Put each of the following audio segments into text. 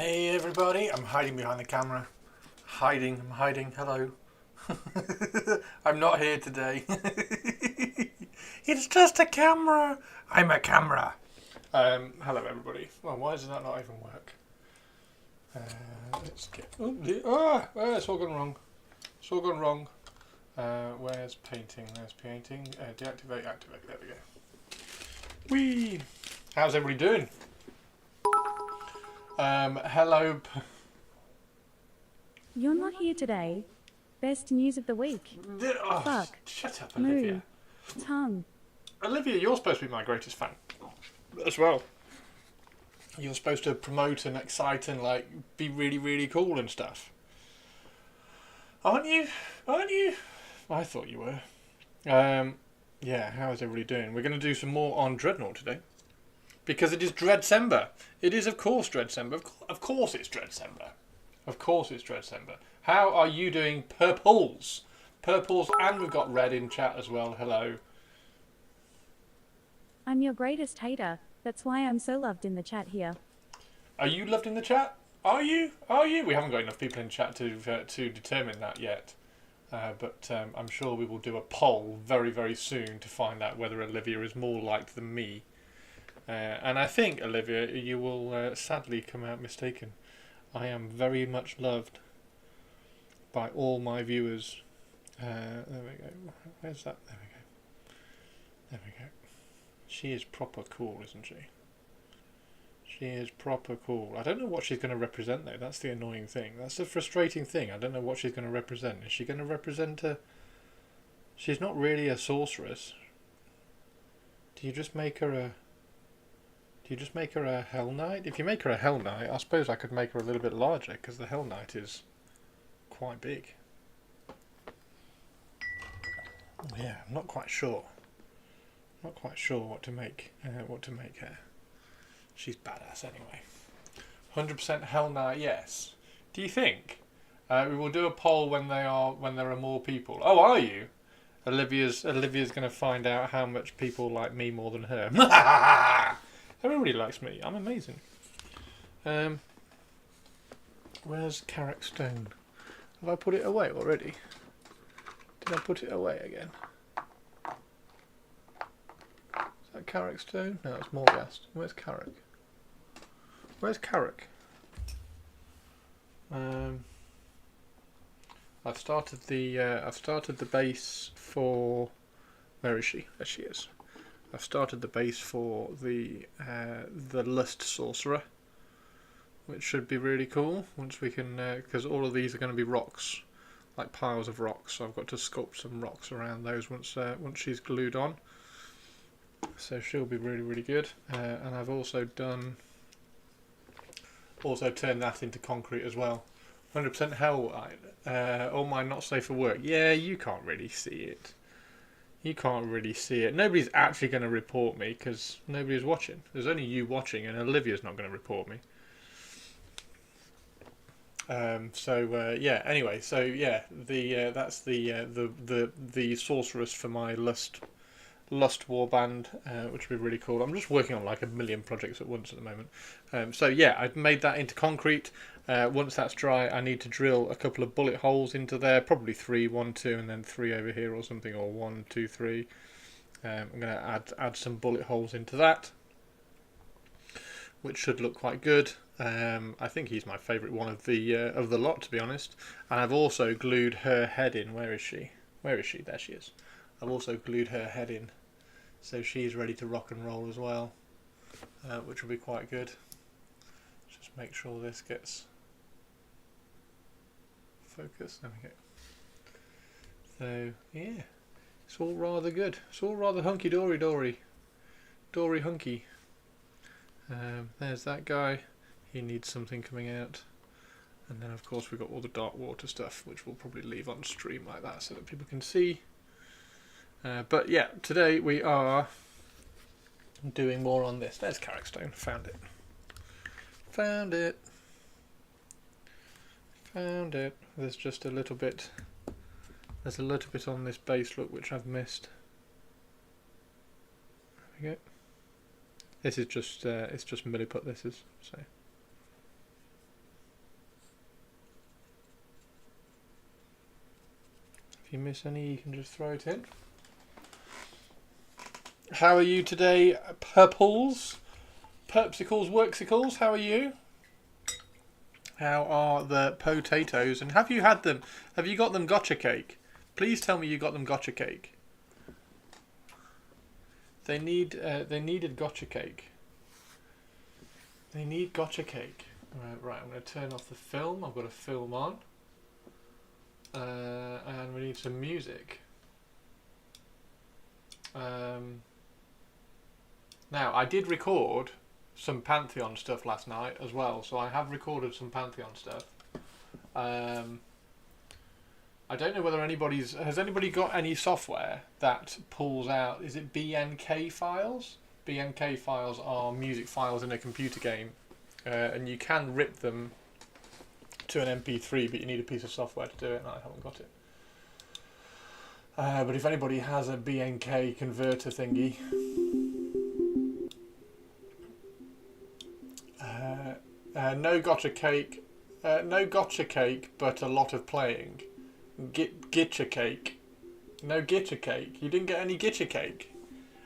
Hey everybody, I'm hiding behind the camera. I'm hiding, hello. I'm not here today. It's just a camera. I'm a camera. Hello everybody. Well, why does that not even work? Let's get... it's all gone wrong. It's all gone wrong. Where's painting? There's painting. Deactivate, activate. There we go. Whee! How's everybody doing? Hello. You're not here today. Best news of the week. Oh, Fuck. Shut up, Olivia. Moo. Tongue. Olivia, you're supposed to be my greatest fan as well. You're supposed to promote and excite and like be really, really cool and stuff. Aren't you? Aren't you? I thought you were. Yeah, how is everybody doing? We're going to do some more on Dreadnought today. Because it is Dreadcember. It is, of course, Dreadcember. Of course it's Dreadcember. Of course it's Dreadcember. How are you doing, purples? Purples, and we've got red in chat as well. Hello. I'm your greatest hater. That's why I'm so loved in the chat here. Are you loved in the chat? Are you? Are you? We haven't got enough people in chat to determine that yet. But I'm sure we will do a poll very, very soon to find out whether Olivia is more liked than me. And I think, Olivia, you will sadly come out mistaken. I am very much loved by all my viewers. There we go. Where's that? There we go. There we go. She is proper cool, isn't she? She is proper cool. I don't know what she's going to represent, though. That's the annoying thing. That's the frustrating thing. I don't know what she's going to represent. Is she going to represent a... She's not really a sorceress. Do you just make her a... Do you just make her a Hell Knight? If you make her a Hell Knight, I suppose I could make her a little bit larger, because the Hell Knight is quite big. Yeah, I'm not quite sure. Not quite sure what to make her. She's badass anyway. 100% Hell Knight, yes. Do you think? We will do a poll when there are more people. Oh, are you? Olivia's going to find out how much people like me more than her. Everybody likes me. I'm amazing. Where's Carrick Stone? Have I put it away already? Did I put it away again? Is that Carrick Stone? No, it's Morghast. Where's Carrick? Where's Carrick? I've started the base for... Where is she? There she is. I've started the base for the Lust Sorcerer, which should be really cool once we can, because all of these are going to be rocks, like piles of rocks. So I've got to sculpt some rocks around those once she's glued on. So she'll be really, really good. And I've also turned that into concrete as well. 100% Hell. All mine not safe for work. Yeah, you can't really see it. You can't really see it. Nobody's actually going to report me because nobody's watching. There's only you watching, and Olivia's not going to report me. Yeah. Anyway, so yeah, that's the sorceress for my Lust warband, which would be really cool. I'm just working on like a million projects at once at the moment. So yeah, I've made that into concrete. Once that's dry, I need to drill a couple of bullet holes into there, probably 3, 1, 2, and then 3 over here or something, or 1, 2, 3. I'm going to add some bullet holes into that, which should look quite good. I think he's my favourite one of the lot, to be honest. And I've also glued her head in. Where is she? Where is she? There she is. I've also glued her head in, so she's ready to rock and roll as well, which will be quite good. Just make sure this gets focused. There we go. So yeah, it's all rather good. It's all rather hunky dory hunky. There's that guy. He needs something coming out. And then of course we've got all the dark water stuff, which we'll probably leave on stream like that so that people can see. But yeah, today we are doing more on this. There's Carrick Stone. Found it. Found it. Found it. There's just a little bit. There's a little bit on this base, look, which I've missed. There we go. This is just it's just milliput. This is so. If you miss any, you can just throw it in. How are you today, purples? Perpsicles, worksicles, how are you? How are the potatoes? And have you had them? Have you got them gotcha cake? Please tell me you got them gotcha cake. They needed gotcha cake. They need gotcha cake. Right, I'm going to turn off the film. I've got a film on. And we need some music. Now, I did record some Pantheon stuff last night as well, so I have recorded some Pantheon stuff. I don't know whether has anybody got any software that pulls out, is it BNK files? BNK files are music files in a computer game, and you can rip them to an MP3, but you need a piece of software to do it, and I haven't got it. But if anybody has a BNK converter thingy, no gotcha cake, but a lot of playing. Gitcha cake, no gitcha cake. You didn't get any gitcha cake.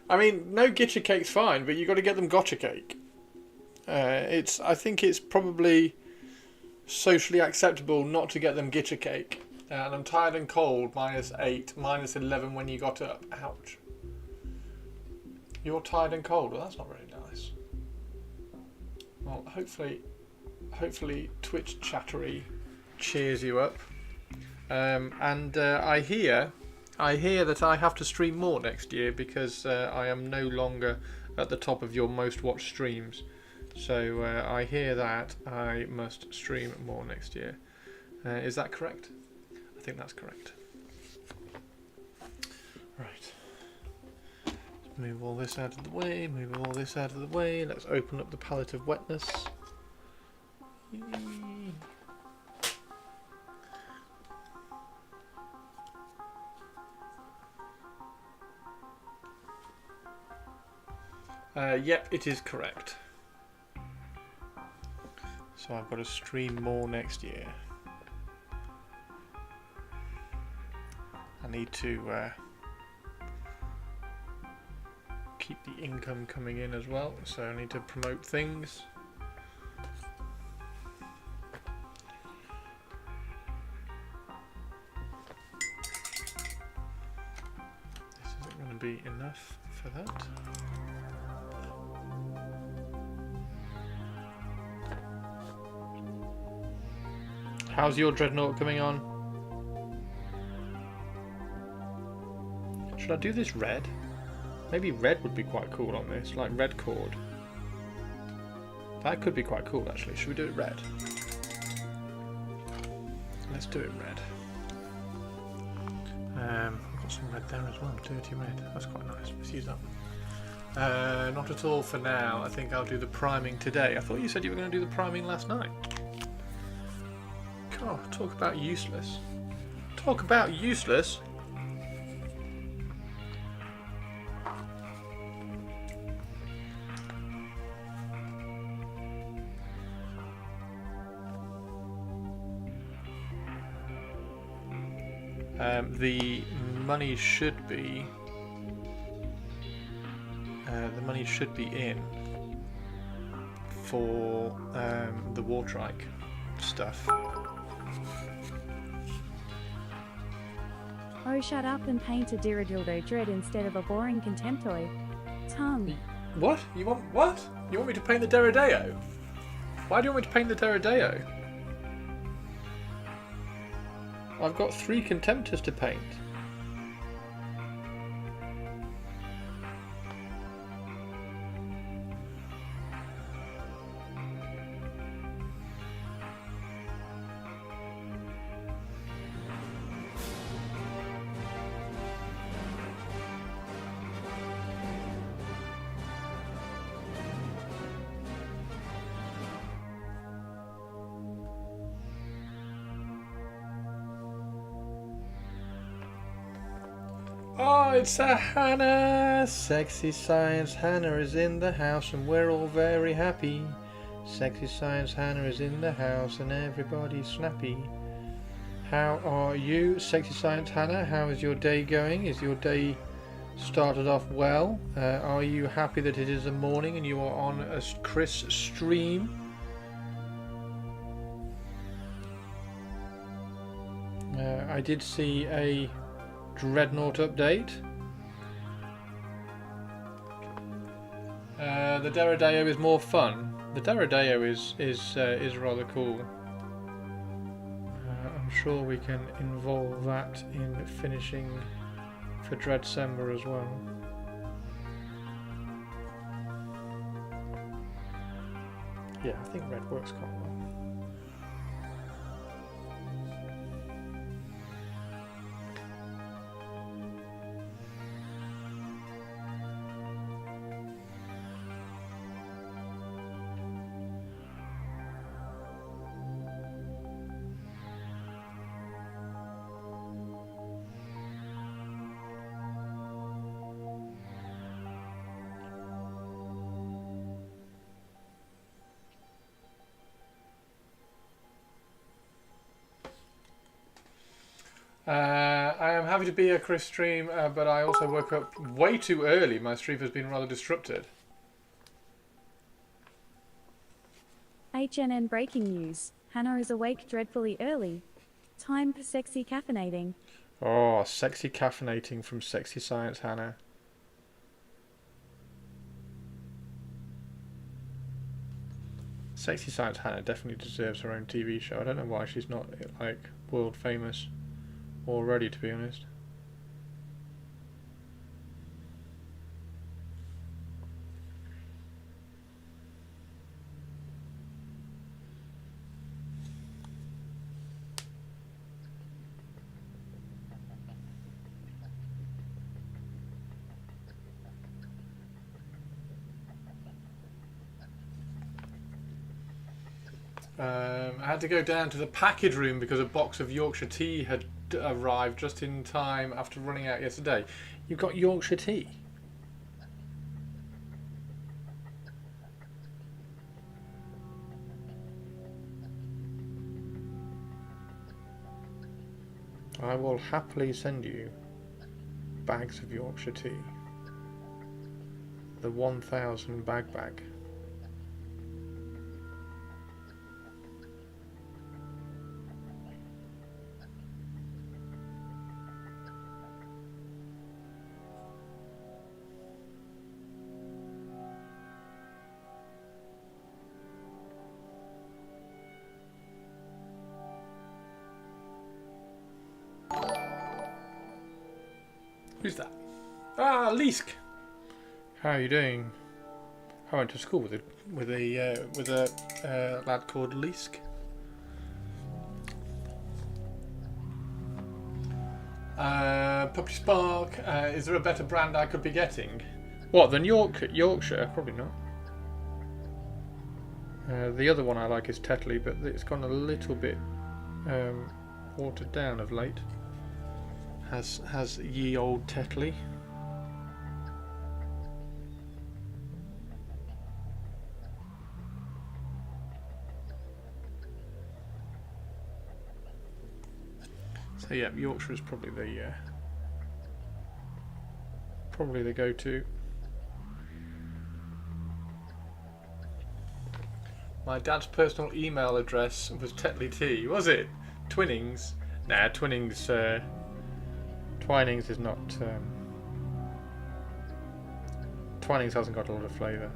I mean, no gitcha cake's fine, but you got to get them gotcha cake. I think it's probably socially acceptable not to get them gitcha cake. And I'm tired and cold. -8, -11 when you got up. Ouch. You're tired and cold. Well, that's not very nice. Well, hopefully Twitch chattery cheers you up. And I hear that I have to stream more next year because I am no longer at the top of your most watched streams. So I hear that I must stream more next year. Is that correct? I think that's correct. Right. Let's move all this out of the way. Move all this out of the way. Let's open up the palette of wetness. Yep, it is correct. So I've got to stream more next year. I need to keep the income coming in as well, so I need to promote things. This isn't going to be enough for that. How's your Dreadnought coming on? Should I do this red? Maybe red would be quite cool on this, like red cord. That could be quite cool actually. Should we do it red? Let's do it red. I've got some red there as well, dirty red. That's quite nice. Let's use that one. Not at all for now. I think I'll do the priming today. I thought you said you were going to do the priming last night. God, talk about useless. Talk about useless. The money should be in for the Wartrike stuff. Oh, shut up and paint a Diradildo Dread instead of a boring Contemptor. Tongue. What? You want what? You want me to paint the Derideo? Why do you want me to paint the Derideo? I've got 3 Contemptors to paint. Oh, it's a Hannah! Sexy Science Hannah is in the house and we're all very happy. Sexy Science Hannah is in the house and everybody's snappy. How are you, Sexy Science Hannah? How is your day going? Is your day started off well? Are you happy that it is a morning and you are on a Chris stream? I did see a Dreadnought update. The Derodeo is more fun. The Derodeo is rather cool. I'm sure we can involve that in finishing for Dreadsember as well. Yeah, I think red works quite well. I am happy to be a Chris stream, but I also woke up way too early. My stream has been rather disrupted. HNN breaking news. Hannah is awake dreadfully early. Time for sexy caffeinating. Oh, sexy caffeinating from Sexy Science Hannah. Sexy Science Hannah definitely deserves her own TV show. I don't know why she's not like world famous already, to be honest. I had to go down to the package room because a box of Yorkshire tea had arrived just in time after running out yesterday. You've got Yorkshire tea? I will happily send you bags of Yorkshire tea. The 1,000 bag. Who's that? Ah, Lisk. How are you doing? I went to school with a lad called Lisk. Puppy Spark. Is there a better brand I could be getting? What than Yorkshire? Probably not. The other one I like is Tetley, but it's gone a little bit watered down of late. Has ye old Tetley. So yeah, Yorkshire is probably the go-to. My dad's personal email address was Tetley Tea, was it? Twinnings? Nah, Twinnings. Twinings is not. Twinings hasn't got a lot of flavour.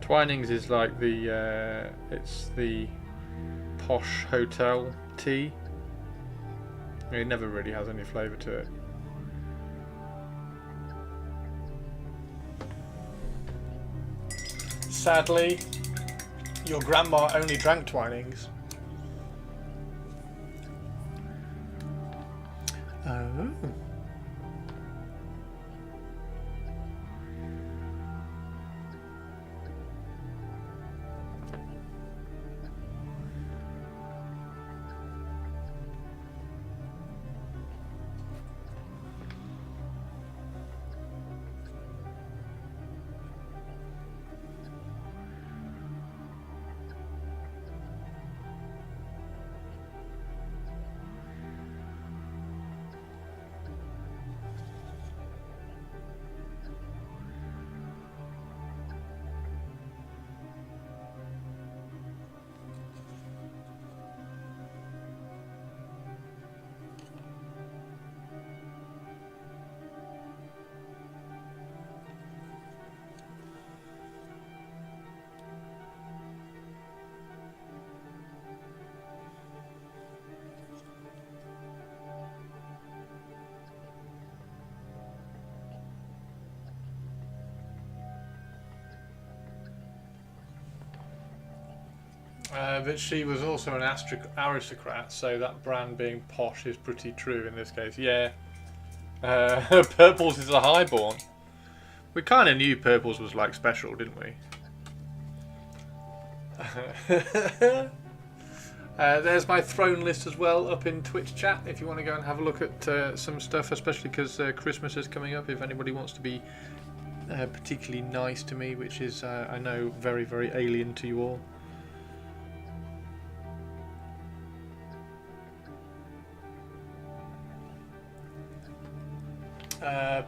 Twinings is like it's the posh hotel tea. It never really has any flavour to it. Sadly, your grandma only drank Twinings. Oh. But she was also an aristocrat, so that brand being posh is pretty true in this case. Yeah. Purples is a highborn. We kind of knew Purples was like special, didn't we? There's my throne list as well up in Twitch chat if you want to go and have a look at some stuff, especially because Christmas is coming up. If anybody wants to be particularly nice to me, which is, I know, very, very alien to you all.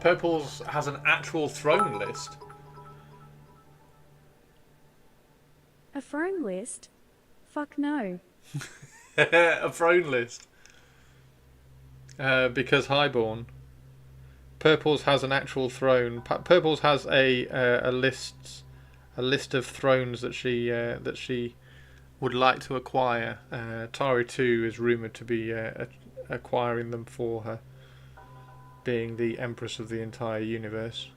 Purples has an actual throne list. A throne list? Fuck no. A throne list. Because Highborn. Purples has an actual throne. Purples has a list of thrones that she would like to acquire. Tari 2 is rumoured to be acquiring them for her, being the Empress of the entire universe.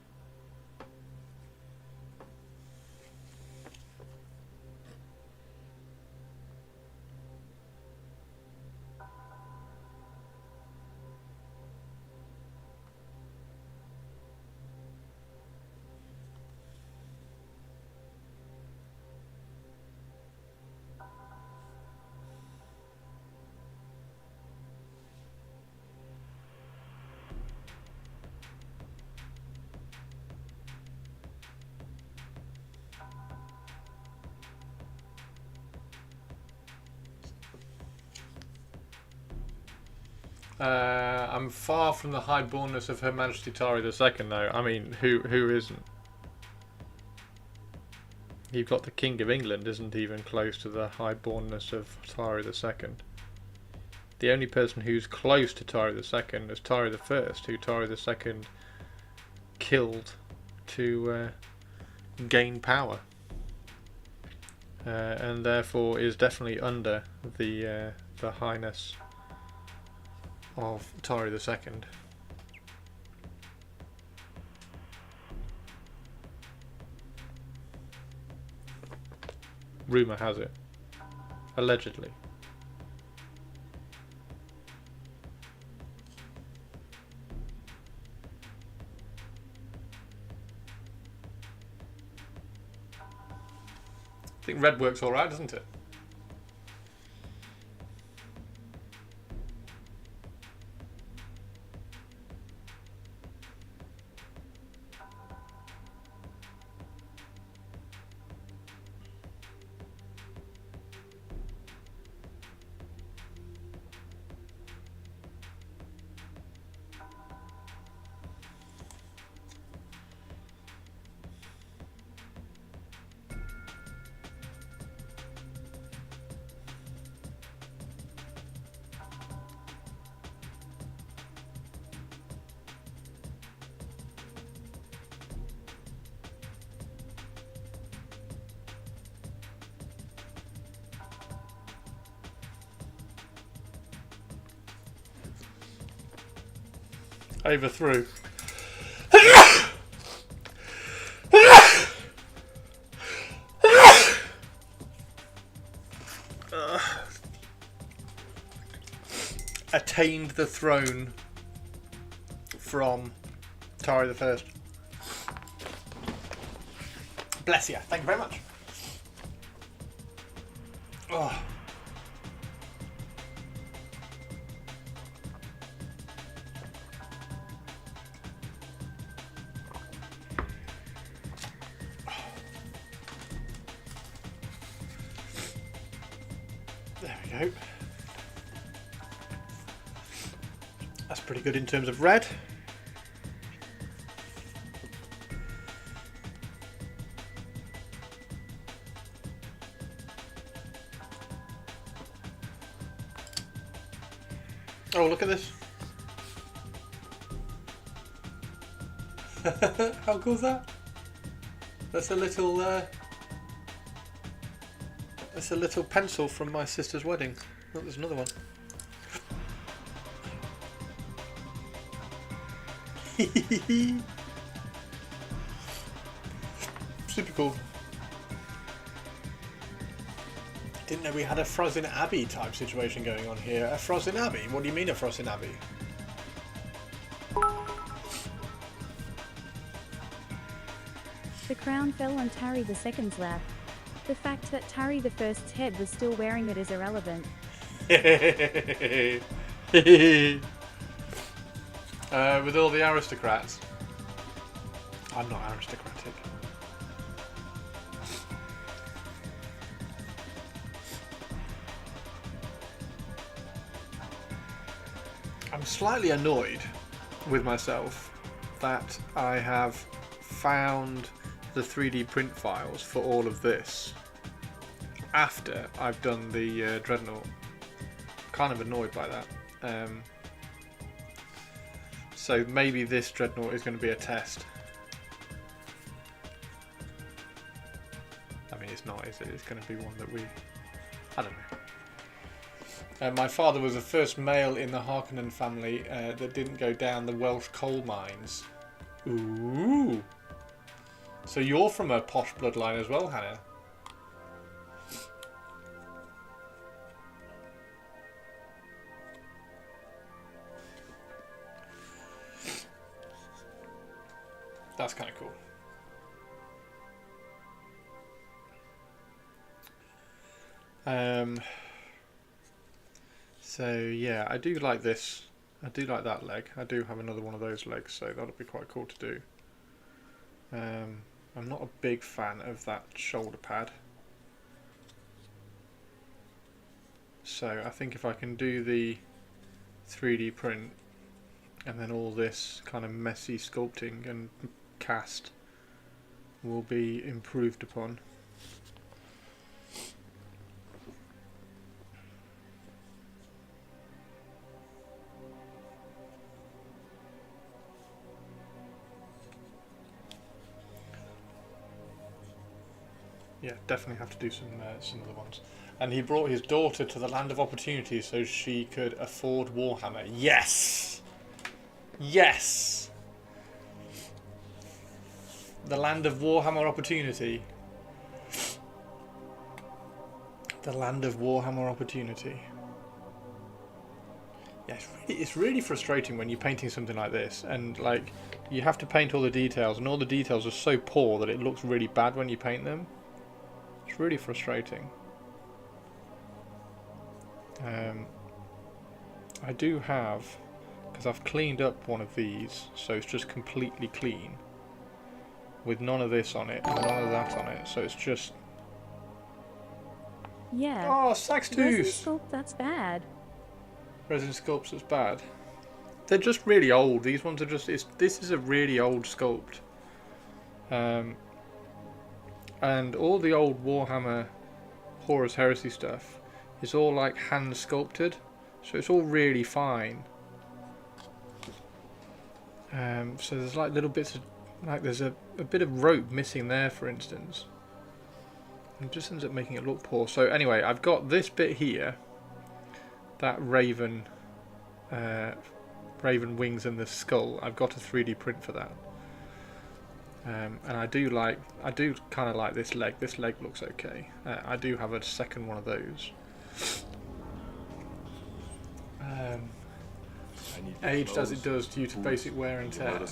I'm far from the highbornness of Her Majesty Tari II, though. I mean, who isn't? You've got the King of England isn't even close to the highbornness of Tari II. The only person who's close to Tari II is Tari I, who Tari II killed to gain power, and therefore is definitely under the highness of Tari II. Rumour has it. Allegedly. I think red works alright, doesn't it? Overthrew. Attained the throne from Tari I. Bless you. Thank you very much. Oh. There we go. That's pretty good in terms of red. Oh, look at this. How cool is that? That's a little pencil from my sister's wedding. Oh, there's another one. Super cool. Didn't know we had a Frozen Abbey type situation going on here. A Frozen Abbey? What do you mean a Frozen Abbey? The crown fell on Tarry II's lap. The fact that Tarry I's head was still wearing it is irrelevant. With all the aristocrats. I'm not aristocratic. I'm slightly annoyed with myself that I have found the 3D print files for all of this after I've done the Dreadnought. Kind of annoyed by that. So maybe this Dreadnought is going to be a test. I mean, it's not, is it? It's going to be one that I don't know. My father was the first male in the Harkonnen family that didn't go down the Welsh coal mines. Ooh. So you're from a posh bloodline as well, Hannah? That's kind of cool. So yeah, I do like this. I do like that leg. I do have another one of those legs, so that'll be quite cool to do. I'm not a big fan of that shoulder pad. So I think if I can do the 3D print and then all this kind of messy sculpting and cast will be improved upon. Yeah, definitely have to do some other ones. And he brought his daughter to the Land of Opportunity so she could afford Warhammer. Yes! Yes! The Land of Warhammer Opportunity. The Land of Warhammer Opportunity. Yeah, it's really frustrating when you're painting something like this and like you have to paint all the details and all the details are so poor that it looks really bad when you paint them. It's really frustrating. I do have, because I've cleaned up one of these, so it's just completely clean, with none of this on it and none of that on it, so it's just... Yeah. Oh, Resin Saxtooth! sculpt, that's bad. Resin sculpts, that's bad. They're just really old. These ones are just... This is a really old sculpt. And all the old Warhammer Horus Heresy stuff is all like hand sculpted, so it's all really fine. So there's like little bits of, like there's a bit of rope missing there, for instance. And it just ends up making it look poor. So anyway, I've got this bit here, that raven wings and the skull. I've got a 3D print for that. And I do kind of like this leg. This leg looks okay. I do have a second one of those. Aged as it does due to basic wear and tear.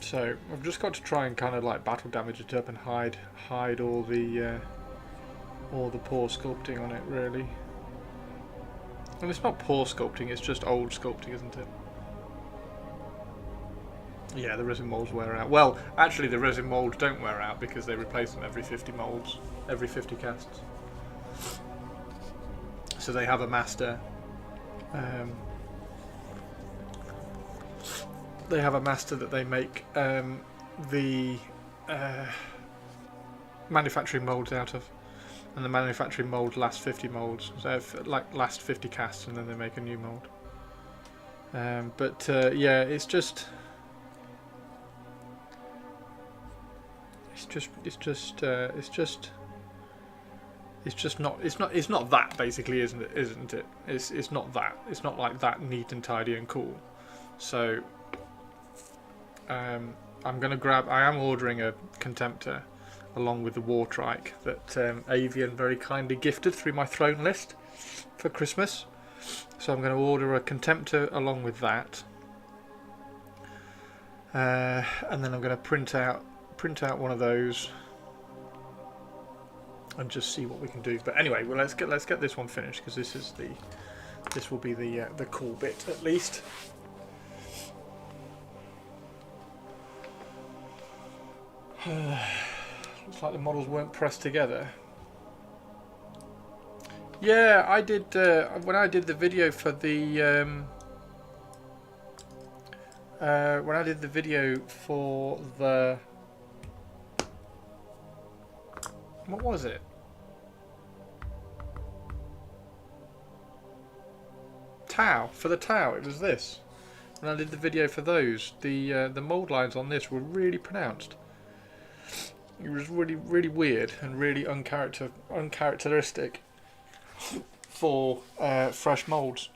So I've just got to try and kind of like battle damage it up and hide all the poor sculpting on it, really. And it's not poor sculpting, it's just old sculpting, isn't it? Yeah, the resin molds wear out. Well, actually the resin molds don't wear out because they replace them every 50 molds, every 50 casts. So they have a master. They have a master that they make the manufacturing molds out of. And the manufacturing mould lasts 50 moulds, so like last 50 casts, and then they make a new mould. Yeah, it's just not that, basically, isn't it? It's not that. It's not like that neat and tidy and cool. So I'm going to grab. I am ordering a Contemptor along with the Wartrike that Avian very kindly gifted through my throne list for Christmas. So I'm going to order a Contemptor along with that, and then I'm going to print out one of those and just see what we can do. But anyway, well, let's get this one finished, because this will be the cool bit at least. Looks like the models weren't pressed together. Yeah, I did when I did the video for the what was it? Tau, for the Tau, it was this. When I did the video for those, the mould lines on this were really pronounced. It was really, really weird and really uncharacteristic for fresh moulds.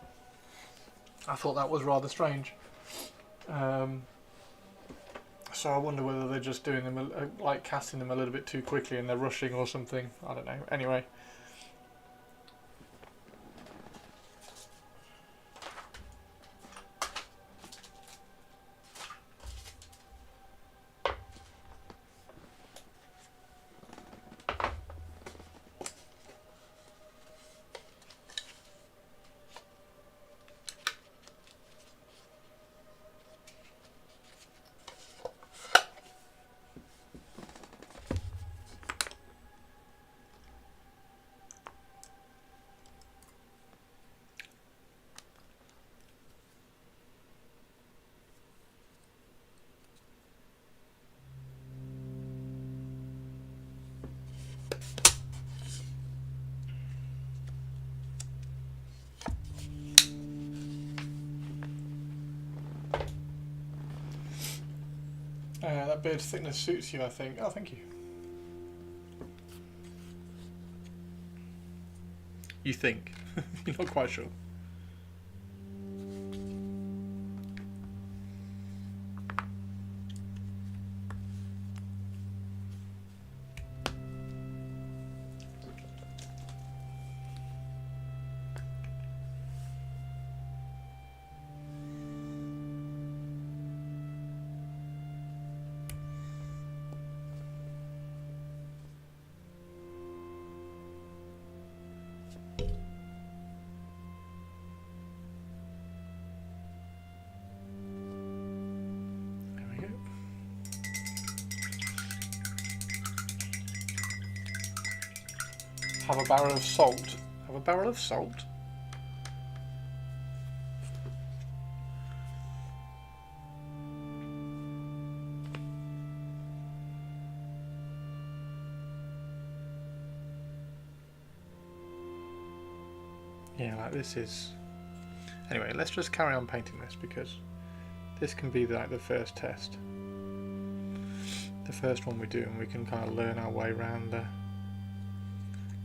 I thought that was rather strange. So I wonder whether they're just doing them, like casting them a little bit too quickly and they're rushing or something. I don't know. Anyway. That beard thickness suits you, I think. Oh, thank you. You think? You're not quite sure. Have a barrel of salt. Have a barrel of salt? Yeah, like this is... Anyway, let's just carry on painting this, because this can be like the first test. The first one we do, and we can kind of learn our way around the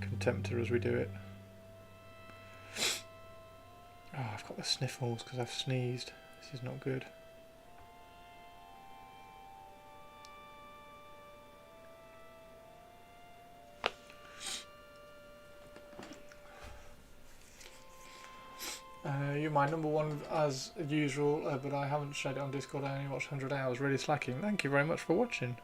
Contemptor as we do it. Oh, I've got the sniffles because I've sneezed. This is not good. You're my number one as usual, but I haven't shared it on Discord. I only watched 100 hours, really slacking. Thank you very much for watching.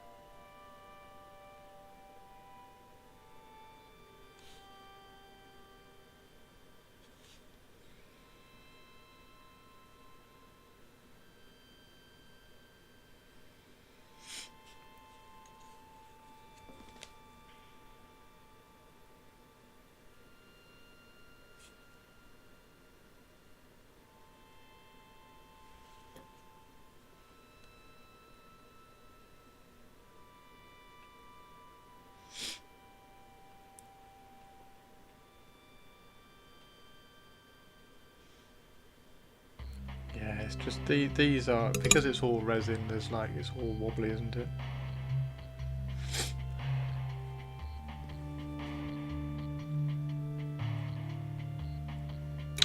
Yeah, it's just these are, because it's all resin, there's like, it's all wobbly, isn't it?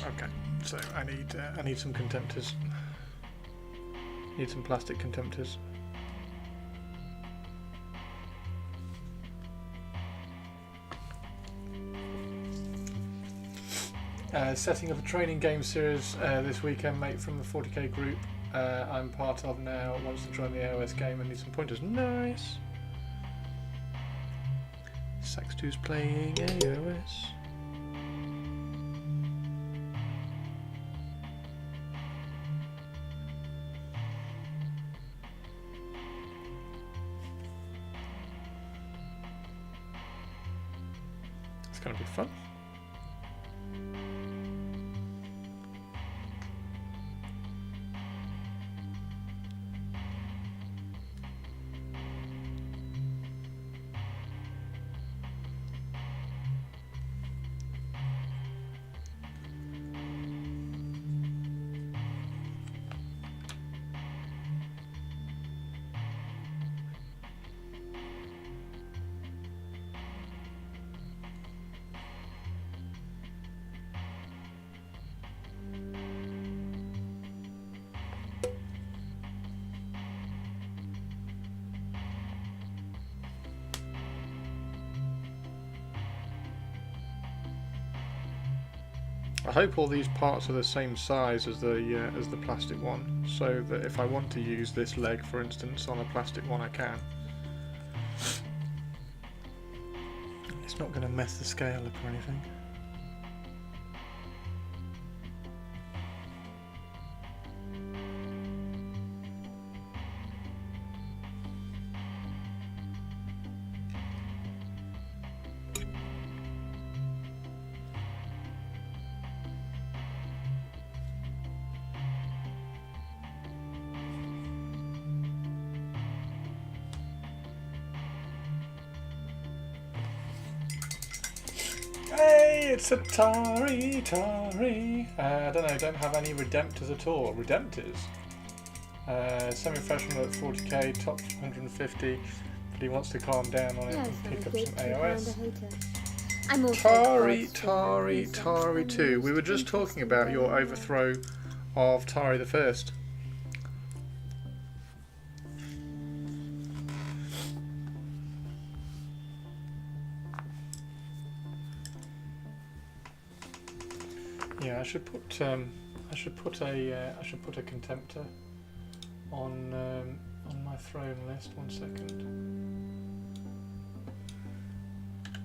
Okay, so I need some Contemptors. Need some plastic Contemptors. Setting up a training game series this weekend, mate, from the 40k group I'm part of now. Wants to join the AOS game and need some pointers. Nice. Sax2's playing AOS. It's going to be fun. I hope all these parts are the same size as the plastic one, so that if I want to use this leg, for instance, on a plastic one, I can. It's not going to mess the scale up or anything. Hey, it's a Tari. I don't know, don't have any Redemptors at all. Redemptors? Semi-professional at 40k, top 150, but he wants to calm down on it and pick up some AOS. Tari 2. We were just talking about your overthrow of Tari the First. Yeah, I should put a Contemptor on my throne list. 1 second.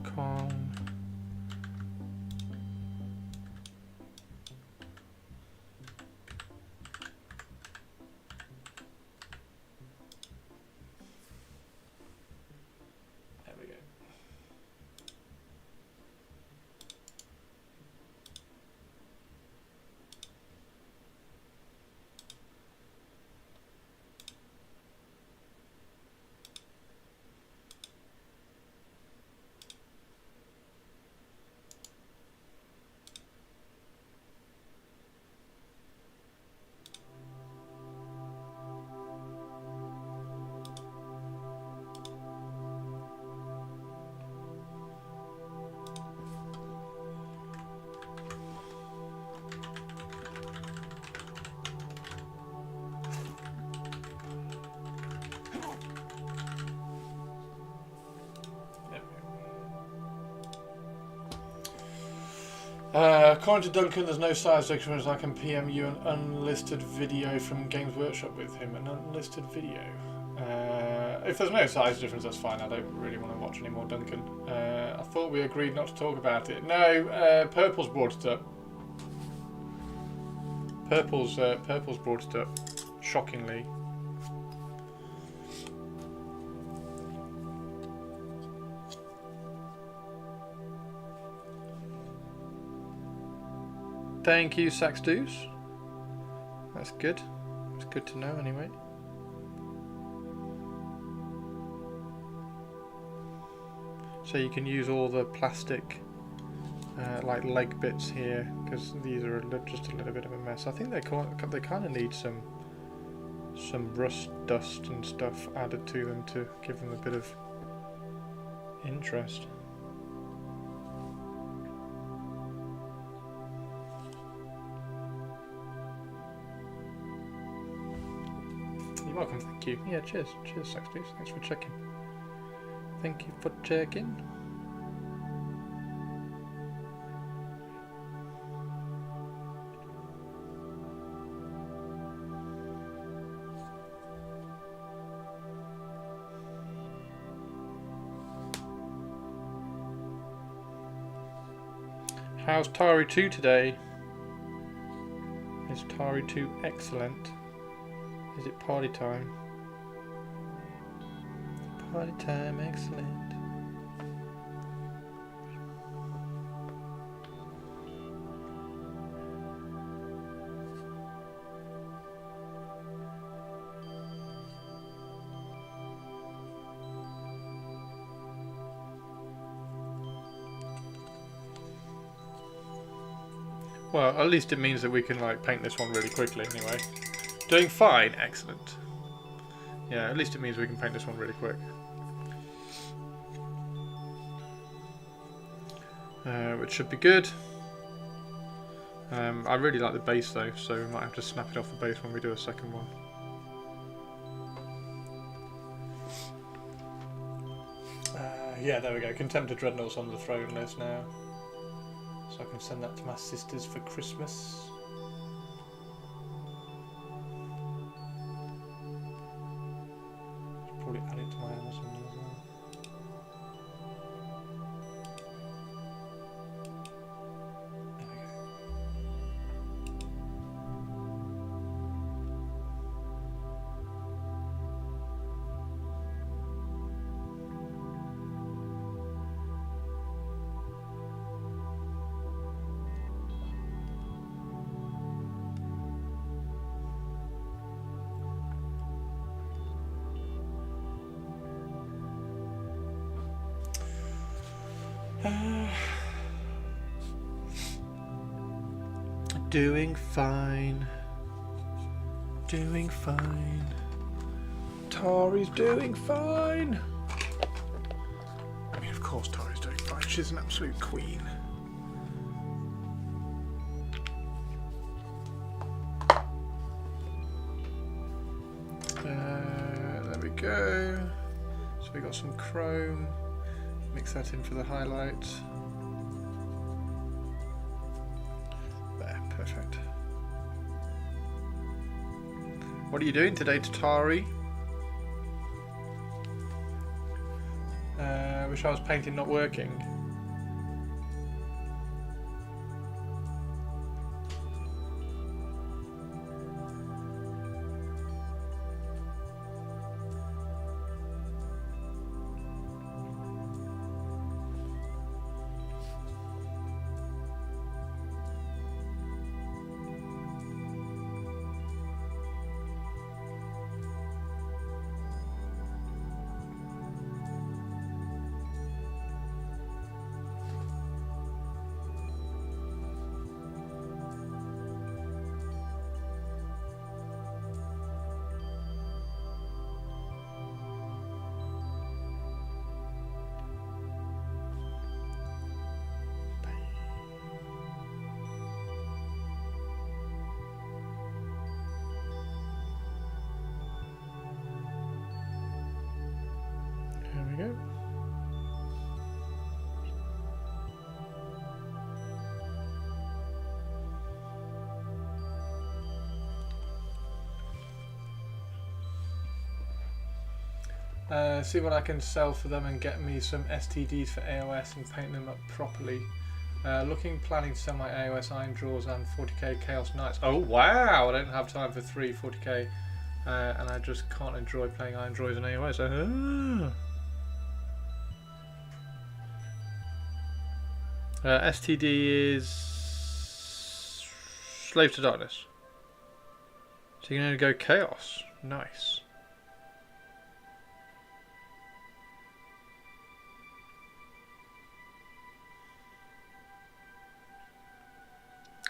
Con. There we go. According to Duncan, there's no size difference. I can PM you an unlisted video from Games Workshop with him. An unlisted video. If there's no size difference, that's fine. I don't really want to watch any more Duncan. I thought we agreed not to talk about it. No, Purple's brought it up. Purple's brought it up. Shockingly. Thank you, Sax2s. That's good. It's good to know, anyway. So you can use all the plastic, like leg bits here, because these are just a little bit of a mess. I think they kind of need some rust dust and stuff added to them to give them a bit of interest. You're welcome, thank you. Yeah, cheers, Sax2s. Thanks for checking. Thank you for checking. How's Tari 2 today? Is Tari 2 excellent? Is it party time? Party time, excellent. Well, at least it means that we can like paint this one really quickly anyway. Doing fine, excellent. Yeah, at least it means we can paint this one really quick. Which should be good. I really like the base though, so we might have to snap it off the base when we do a second one. Yeah, there we go. Contemptor Dreadnought's on the throne list now. So I can send that to my sisters for Christmas. Probably add it to my Amazon as well. There we go. Doing fine. Doing fine. Tari's doing fine. I mean, of course Tari's doing fine. She's an absolute queen. There we go. So we got some chrome. Mix that in for the highlight. There, perfect. What are you doing today, Tatari? Wish I was painting not working. There we go. See what I can sell for them and get me some STDs for AOS and paint them up properly. Planning to sell my AOS Iron Draws and 40k Chaos Knights. Oh wow! I don't have time for 3 40k and I just can't enjoy playing Iron Draws and AOS. STD is Slave to Darkness. So you're going to go Chaos. Nice.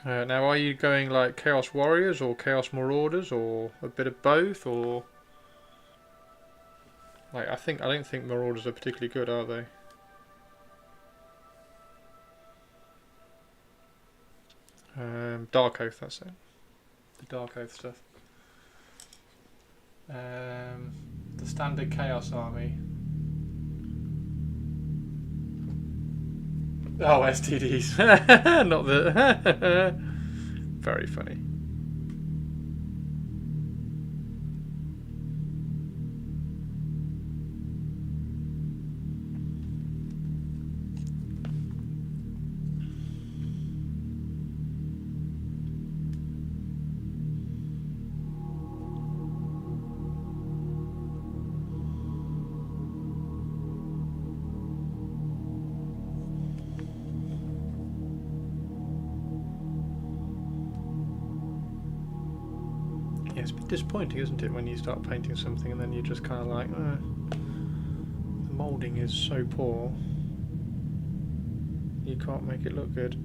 Now, are you going like Chaos Warriors or Chaos Marauders or a bit of both, or like I don't think Marauders are particularly good, are they? Dark Oath, that's it. The Dark Oath stuff. The standard Chaos Army. Oh, STDs. Not the... Very funny. Yeah, it's a bit disappointing, isn't it, when you start painting something and then you're just kind of like, the moulding is so poor, you can't make it look good.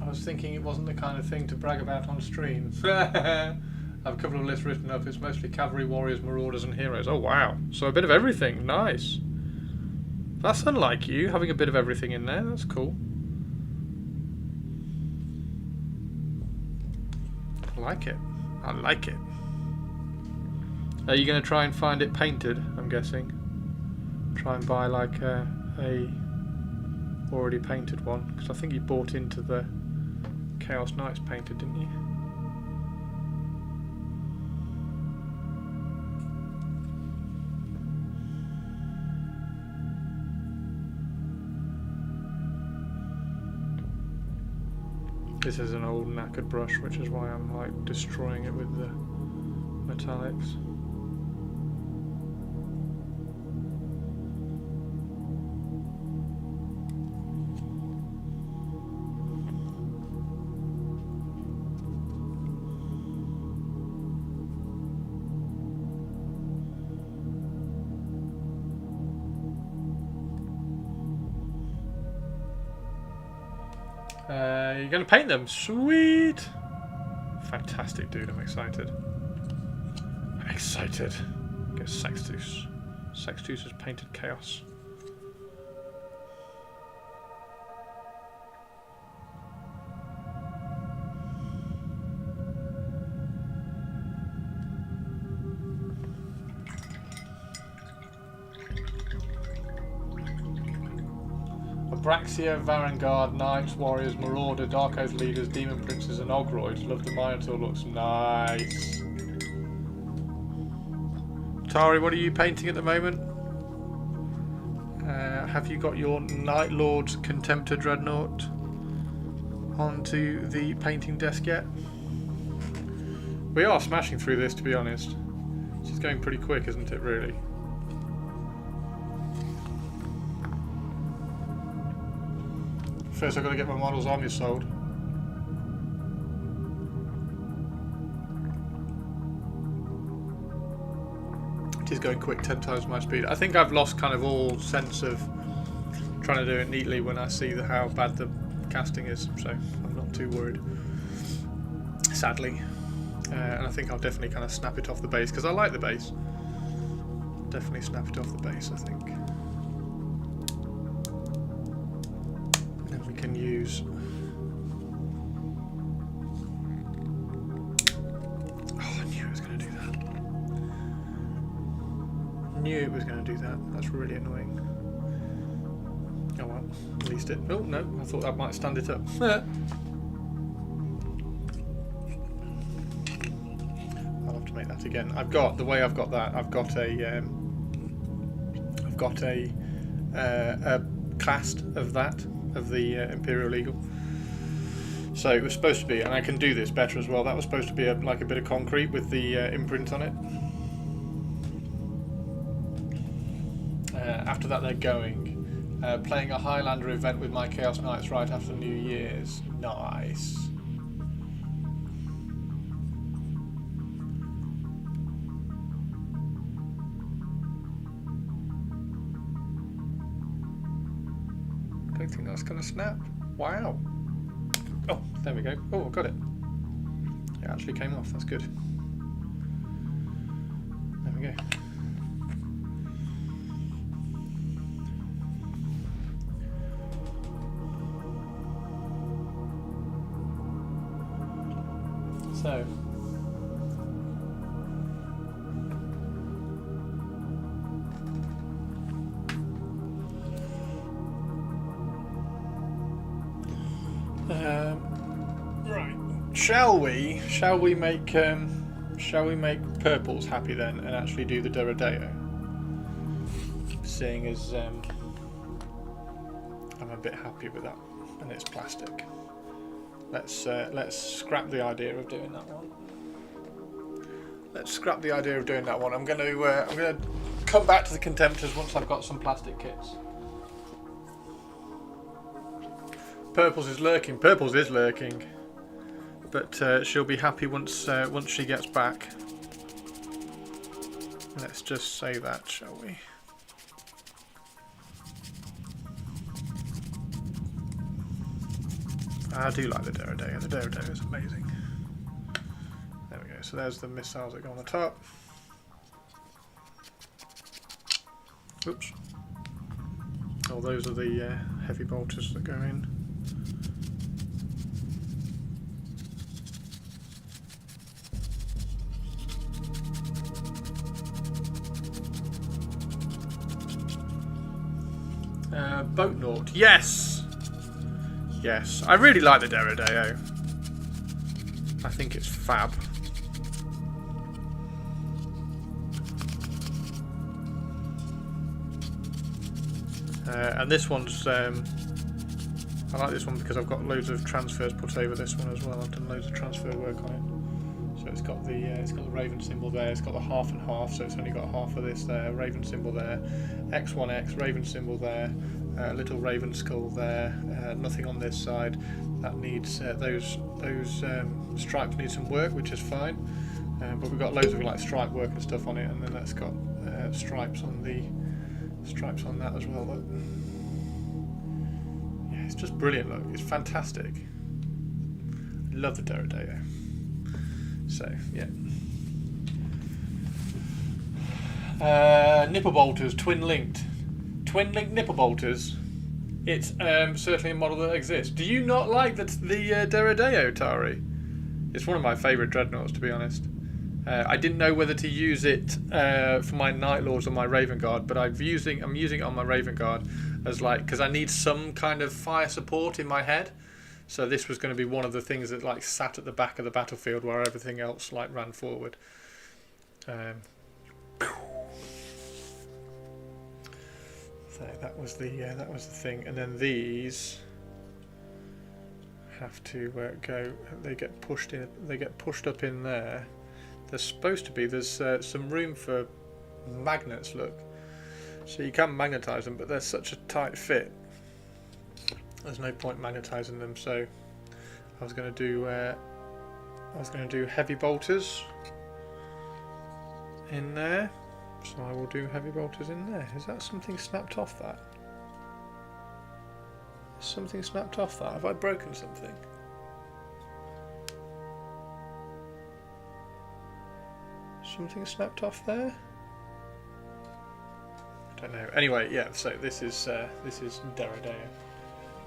I was thinking it wasn't the kind of thing to brag about on stream. I have a couple of lists written up. It's mostly cavalry, warriors, marauders and heroes. Oh wow, so a bit of everything. Nice. That's unlike you, having a bit of everything in there. That's cool. I like it. I like it. Are you going to try and find it painted, I'm guessing? Try and buy like a already painted one? Because I think you bought into the Chaos Knights painted, didn't you? This is an old knackered brush, which is why I'm like destroying it with the metallics. You're going to paint them? Sweet! Fantastic, dude. I'm excited. I'm excited. Get Sextus. Sextus has painted Chaos. Abraxia, Varangard, Knights, Warriors, Marauder, Dark Oath Leaders, Demon Princes and Ogroids. Love the Minotaur, looks nice. Tari, what are you painting at the moment? Have you got your Night Lord's Contemptor Dreadnought onto the painting desk yet? We are smashing through this, to be honest. It's going pretty quick, isn't it, really? First I've got to get my models armies sold. It is going quick, 10 times my speed. I think I've lost kind of all sense of trying to do it neatly when I see how bad the casting is, so I'm not too worried, sadly. And I think I'll definitely kind of snap it off the base, because I like the base. Definitely snap it off the base, I think. And we can use... Oh, I knew it was going to do that. Knew it was going to do that. That's really annoying. Oh well, at least it... Oh no, I thought that might stand it up. I'll have to make that again. I've got the way I've got that. I've got a cast of that of the Imperial Eagle. So it was supposed to be, and I can do this better as well. That was supposed to be like a bit of concrete with the imprint on it. After that, they're going. Playing a Highlander event with my Chaos Knights right after New Year's. Nice. I don't think that's going to snap. Wow. Oh, there we go. Oh, I got it. It actually came off. That's good. There we go. So, Right. Shall we? Shall we make purples happy then, and actually do the Dorodeo? Seeing as I'm a bit happy with that, and it's plastic. Let's scrap the idea of doing that one. Let's scrap the idea of doing that one. I'm gonna come back to the Contemptors once I've got some plastic kits. Purples is lurking. Purples is lurking, but she'll be happy once she gets back. Let's just say that, shall we? I do like the Dorodeo. The Dorodeo is amazing. There we go. So there's the missiles that go on the top. Oops. Oh, those are the heavy bolters that go in. Boat Naut. Yes! Yes. I really like the Dorodeo. I think it's fab. And this one's... I like this one because I've got loads of transfers put over this one as well. I've done loads of transfer work on it. So it's got the Raven symbol there. It's got the half and half, so it's only got half of this there. Raven symbol there. X1X Raven symbol there. Little Raven skull there. Nothing on this side. That needs those stripes need some work, which is fine. But we've got loads of like stripe work and stuff on it, and then that's got stripes on that as well. Look. Yeah, it's just brilliant. Look, it's fantastic. Love the Dorodeo. So yeah. Nipple bolters, twin linked nipple bolters. It's certainly a model that exists. Do you not like the Dorodeo, Tari? It's one of my favourite dreadnoughts, to be honest. I didn't know whether to use it for my Night Lords or my Raven Guard, but I'm using it on my Raven Guard as because I need some kind of fire support in my head. So this was going to be one of the things that sat at the back of the battlefield where everything else ran forward. So that was the thing, and then these have to go. They get pushed in. They get pushed up in there. There's supposed to be some room for magnets. Look, so you can magnetize them, but they're such a tight fit. There's no point magnetizing them. So I was going to do heavy bolters in there. So I will do heavy bolters in there. Is that something snapped off that? Something snapped off that? Have I broken something? Something snapped off there? I don't know. Anyway, yeah, so this is Dorodeo.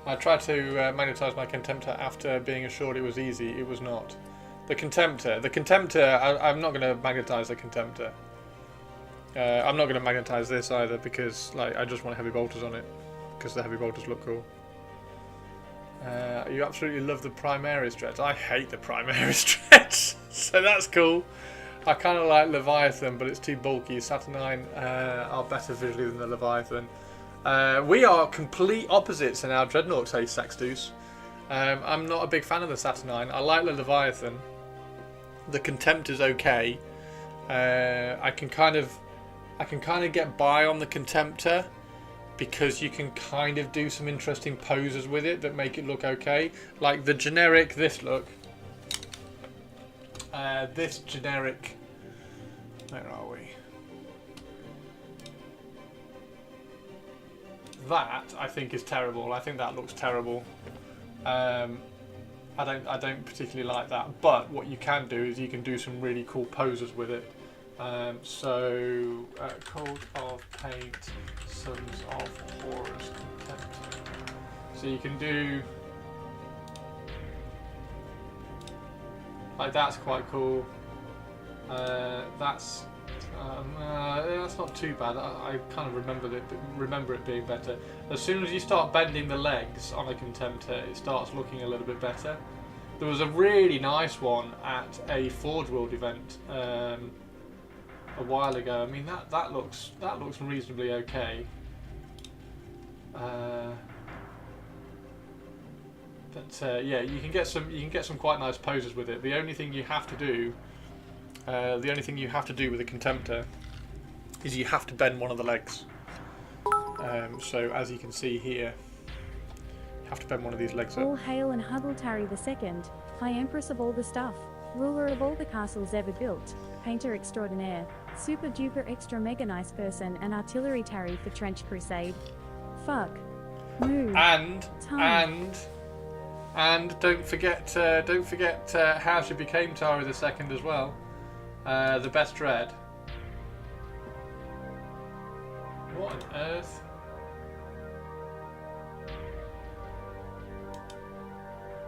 I tried to magnetize my Contemptor after being assured it was easy. It was not. The Contemptor, I'm not going to magnetize the Contemptor. I'm not going to magnetize this either because I just want heavy bolters on it because the heavy bolters look cool. You absolutely love the Primaris dreads. I hate the Primaris dreads, so that's cool. I kind of like Leviathan, but it's too bulky. Saturnine are better visually than the Leviathan. We are complete opposites in our dreadnought taste, Saxdus. I'm not a big fan of the Saturnine. I like the Leviathan. The Contemptor's okay. I can kind of get by on the Contemptor because you can kind of do some interesting poses with it that make it look okay. Like the generic, this look. This generic, where are we? That I think is terrible. I think that looks terrible. I don't particularly like that. But what you can do is you can do some really cool poses with it. Cold of Paint, Sons of Horus, Contemptor. So you can do that's quite cool. That's that's not too bad. I kind of remember it being better. As soon as you start bending the legs on a Contemptor, it starts looking a little bit better. There was a really nice one at a Forge World event a while ago. I mean that looks reasonably okay. Yeah, you can get some quite nice poses with it. The only thing you have to do with a Contemptor is you have to bend one of the legs. So as you can see here, you have to bend one of these legs up. All hail and huggle Tari II, High Empress of all the stuff, ruler of all the castles ever built, painter extraordinaire, super duper extra mega nice person, and artillery Tari for Trench Crusade. Fuck. Move. And don't forget how she became Tari II as well. The best dread. What on earth?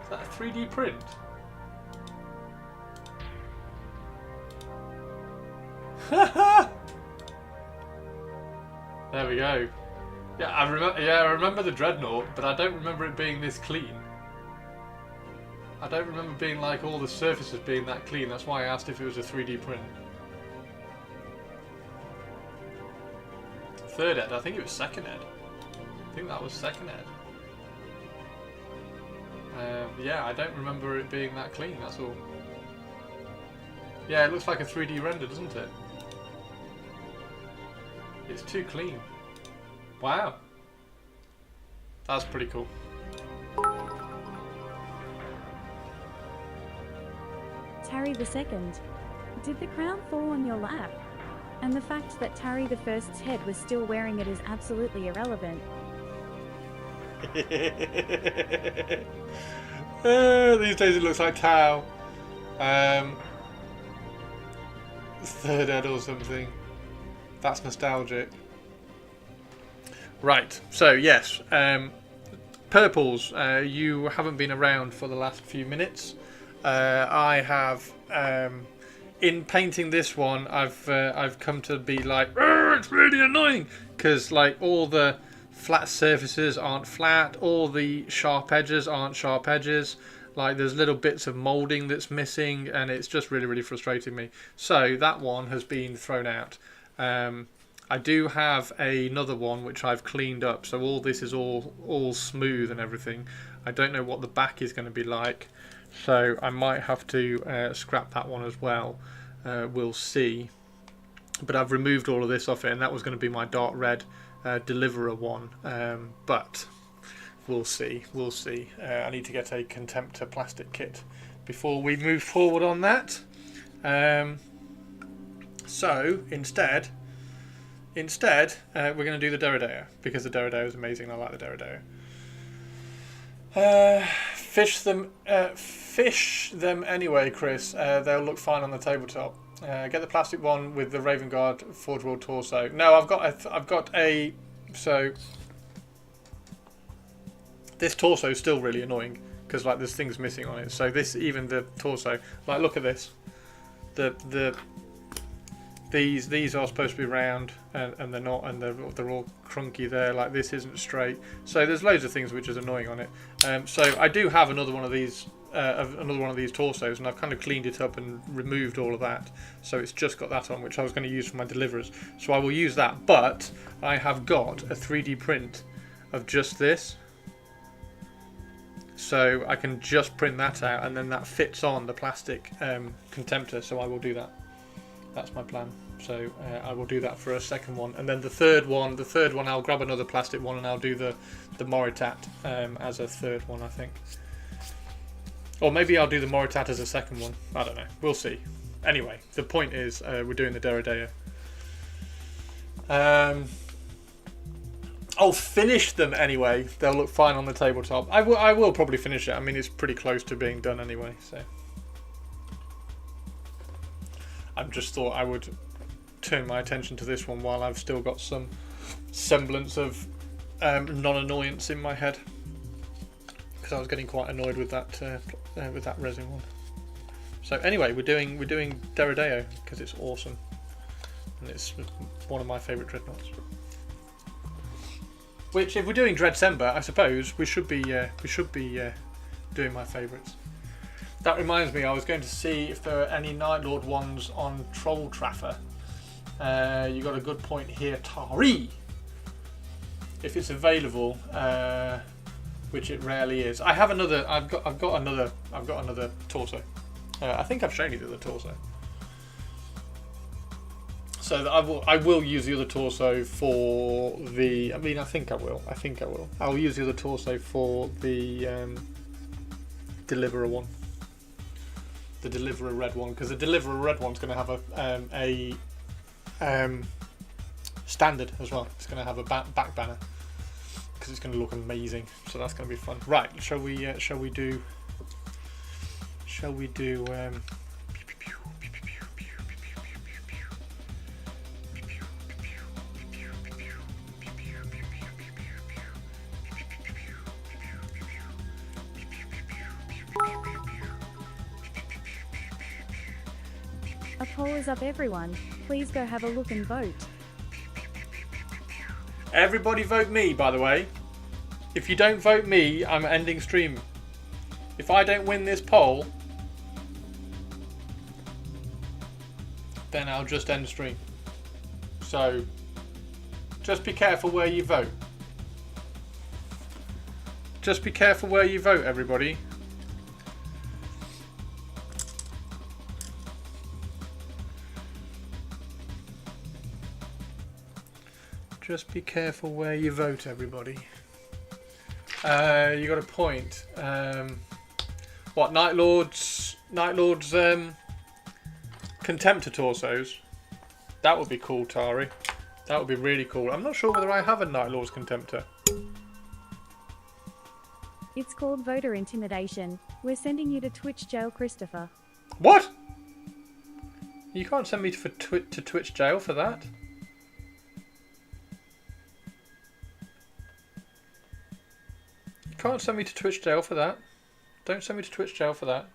Is that a 3D print? There we go. Yeah, I remember the Dreadnought, but I don't remember it being this clean. I don't remember being like all the surfaces being that clean. That's why I asked if it was a 3D print. Third ed, I think it was second ed. I think that was second ed. Yeah, I don't remember it being that clean, that's all. Yeah, it looks like a 3D render, doesn't it? It's too clean. Wow. That's pretty cool. Tari II. Did the crown fall on your lap? And the fact that Tari I's head was still wearing it is absolutely irrelevant. These days it looks like Tau. Third ed or something. That's nostalgic. Right, so yes, purples, you haven't been around for the last few minutes. I have, in painting this one, I've come to be like, it's really annoying, because like all the flat surfaces aren't flat, all the sharp edges aren't sharp edges, like there's little bits of moulding that's missing, and it's just really, really frustrating me. So that one has been thrown out. I do have another one which I've cleaned up, so all this is all smooth and everything. I don't know what the back is going to be like, so I might have to scrap that one as well. We'll see. But I've removed all of this off it, and that was going to be my dark red Deliverer one, but we'll see. I need to get a Contemptor plastic kit before we move forward on that. So instead we're going to do the Derrideo, because the Derrideo is amazing. I like the Derrideo. Fish them anyway, Chris. They'll look fine on the tabletop. Get the plastic one with the Raven Guard Forge World torso. No, I've got a. So this torso is still really annoying because like there's things missing on it. So this, even the torso, like look at this. These are supposed to be round and they're not, and they're all crunky there. Like this isn't straight. So there's loads of things which is annoying on it. So I do have another one of these torsos, and I've kind of cleaned it up and removed all of that. So it's just got that on, which I was going to use for my deliverers. So I will use that. But I have got a 3D print of just this. So I can just print that out, and then that fits on the plastic Contemptor. So I will do that. That's my plan. So I will do that for a second one, and then the third one I'll grab another plastic one, and I'll do the Moritat as a third one, I think. Or maybe I'll do the Moritat as a second one. I don't know. We'll see. Anyway, the point is we're doing the Derrideo. I'll finish them anyway. They'll look fine on the tabletop. I will probably finish it. I mean, it's pretty close to being done anyway, so. I just thought I would turn my attention to this one while I've still got some semblance of non-annoyance in my head, because I was getting quite annoyed with that resin one. So anyway, we're doing Derrideo because it's awesome. and it's one of my favourite dreadnoughts. Which, if we're doing Dreadcember, I suppose we should be doing my favourites. That reminds me, I was going to see if there are any Night Lord ones on Troll Traffer. You got a good point here, Tari. If it's available, which it rarely is. I have another. I've got another torso. I think I've shown you the other torso. So that I will use the other torso for the. I mean, I think I will. I'll use the other torso for the Deliverer one. The Deliverer red one, because the Deliverer red one's going to have a standard as well. It's going to have a back banner because it's going to look amazing. So that's going to be fun. Right? Shall we do? A poll is up, everyone. Please go have a look and vote. Everybody vote me, by the way. If you don't vote me, I'm ending stream. If I don't win this poll, then I'll just end stream. So, just be careful where you vote. Just be careful where you vote, everybody. Just be careful where you vote, everybody. You got a point. What, Night Lord's Contemptor torsos? That would be cool, Tari. That would be really cool. I'm not sure whether I have a Night Lord's Contemptor. It's called voter intimidation. We're sending you to Twitch jail, Christopher. What? You can't send me to Twitch jail for that. You can't send me to Twitch jail for that. Don't send me to Twitch jail for that.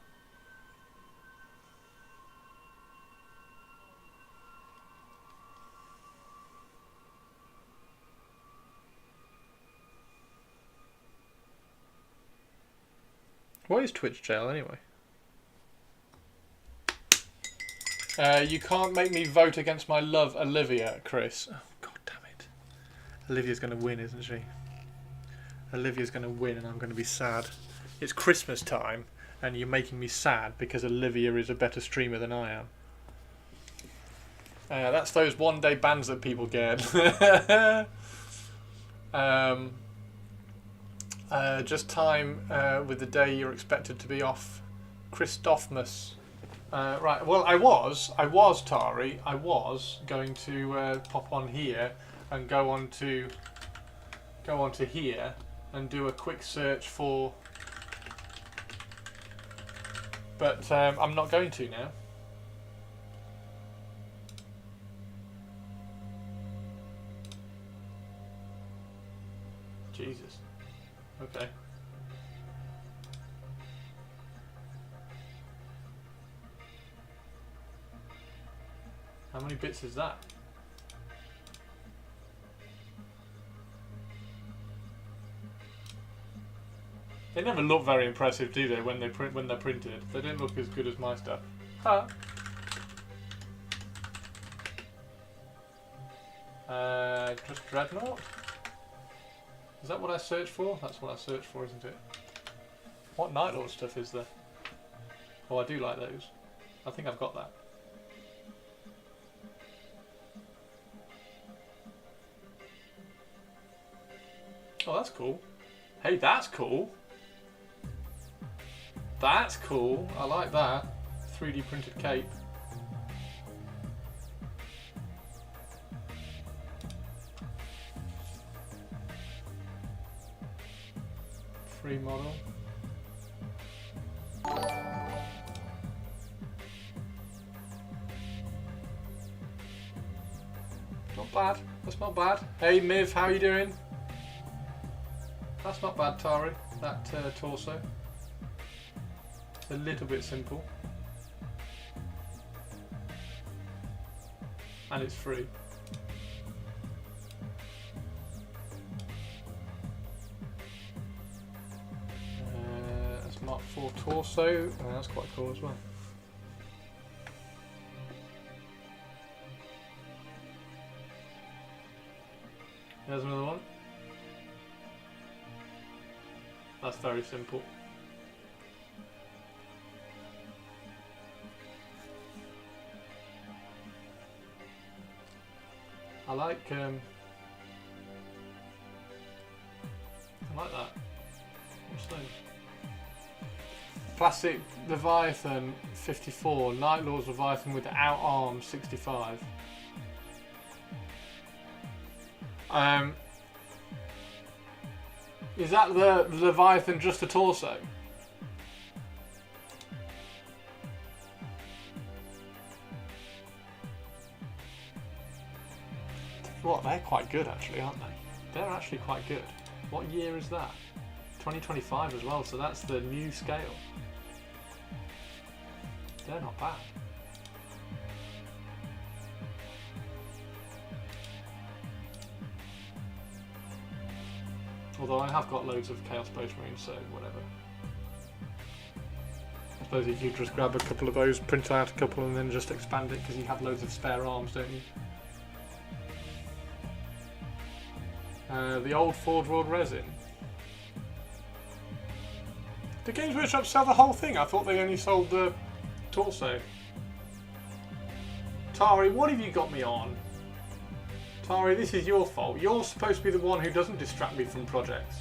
What is Twitch jail anyway? You can't make me vote against my love, Olivia, Chris. Oh, God damn it. Olivia's going to win, isn't she? Olivia's going to win and I'm going to be sad. It's Christmas time and you're making me sad because Olivia is a better streamer than I am. That's those one-day bans that people get. Just time with the day you're expected to be off. Christophmus. Right, well I was Tari. I was going to pop on here and go on to here and do a quick search for, but I'm not going to now. Jesus. Okay. How many bits is that? They never look very impressive, do they? When they're printed, they don't look as good as my stuff. Huh. Just Dreadnought. Is that what I searched for? That's what I searched for, isn't it? What Night Lord stuff is there? Oh, I do like those. I think I've got that. Oh, that's cool. Hey, that's cool. That's cool. I like that. 3D printed cape. Free model. Not bad. That's not bad. Hey, Miv, how you doing? That's not bad, Tari. That torso. It's a little bit simple. and it's free. That's Mark IV torso. Oh, that's quite cool as well. There's another one. That's very simple. I like that. What's those? Classic Leviathan 54, Night Lord's Leviathan without arms 65. Is that the Leviathan just a torso? What, they're quite good actually, aren't they? They're actually quite good. What year is that? 2025 as well, so that's the new scale. They're not bad. Although I have got loads of Chaos Space Marines, so whatever. I suppose you could just grab a couple of those, print out a couple and then just expand it because you have loads of spare arms, don't you? The old Forge World resin. Did Games Workshop sell the whole thing? I thought they only sold the torso. Tari, what have you got me on? Tari, this is your fault. You're supposed to be the one who doesn't distract me from projects.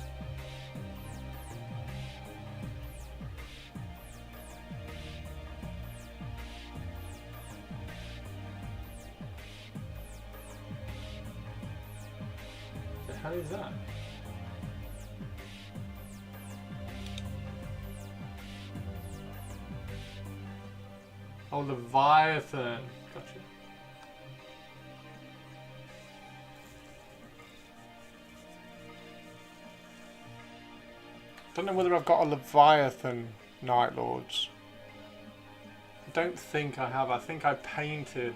The hell is that? Oh, Leviathan. Gotcha. Don't know whether I've got a Leviathan Night Lords. I don't think I have. I think I painted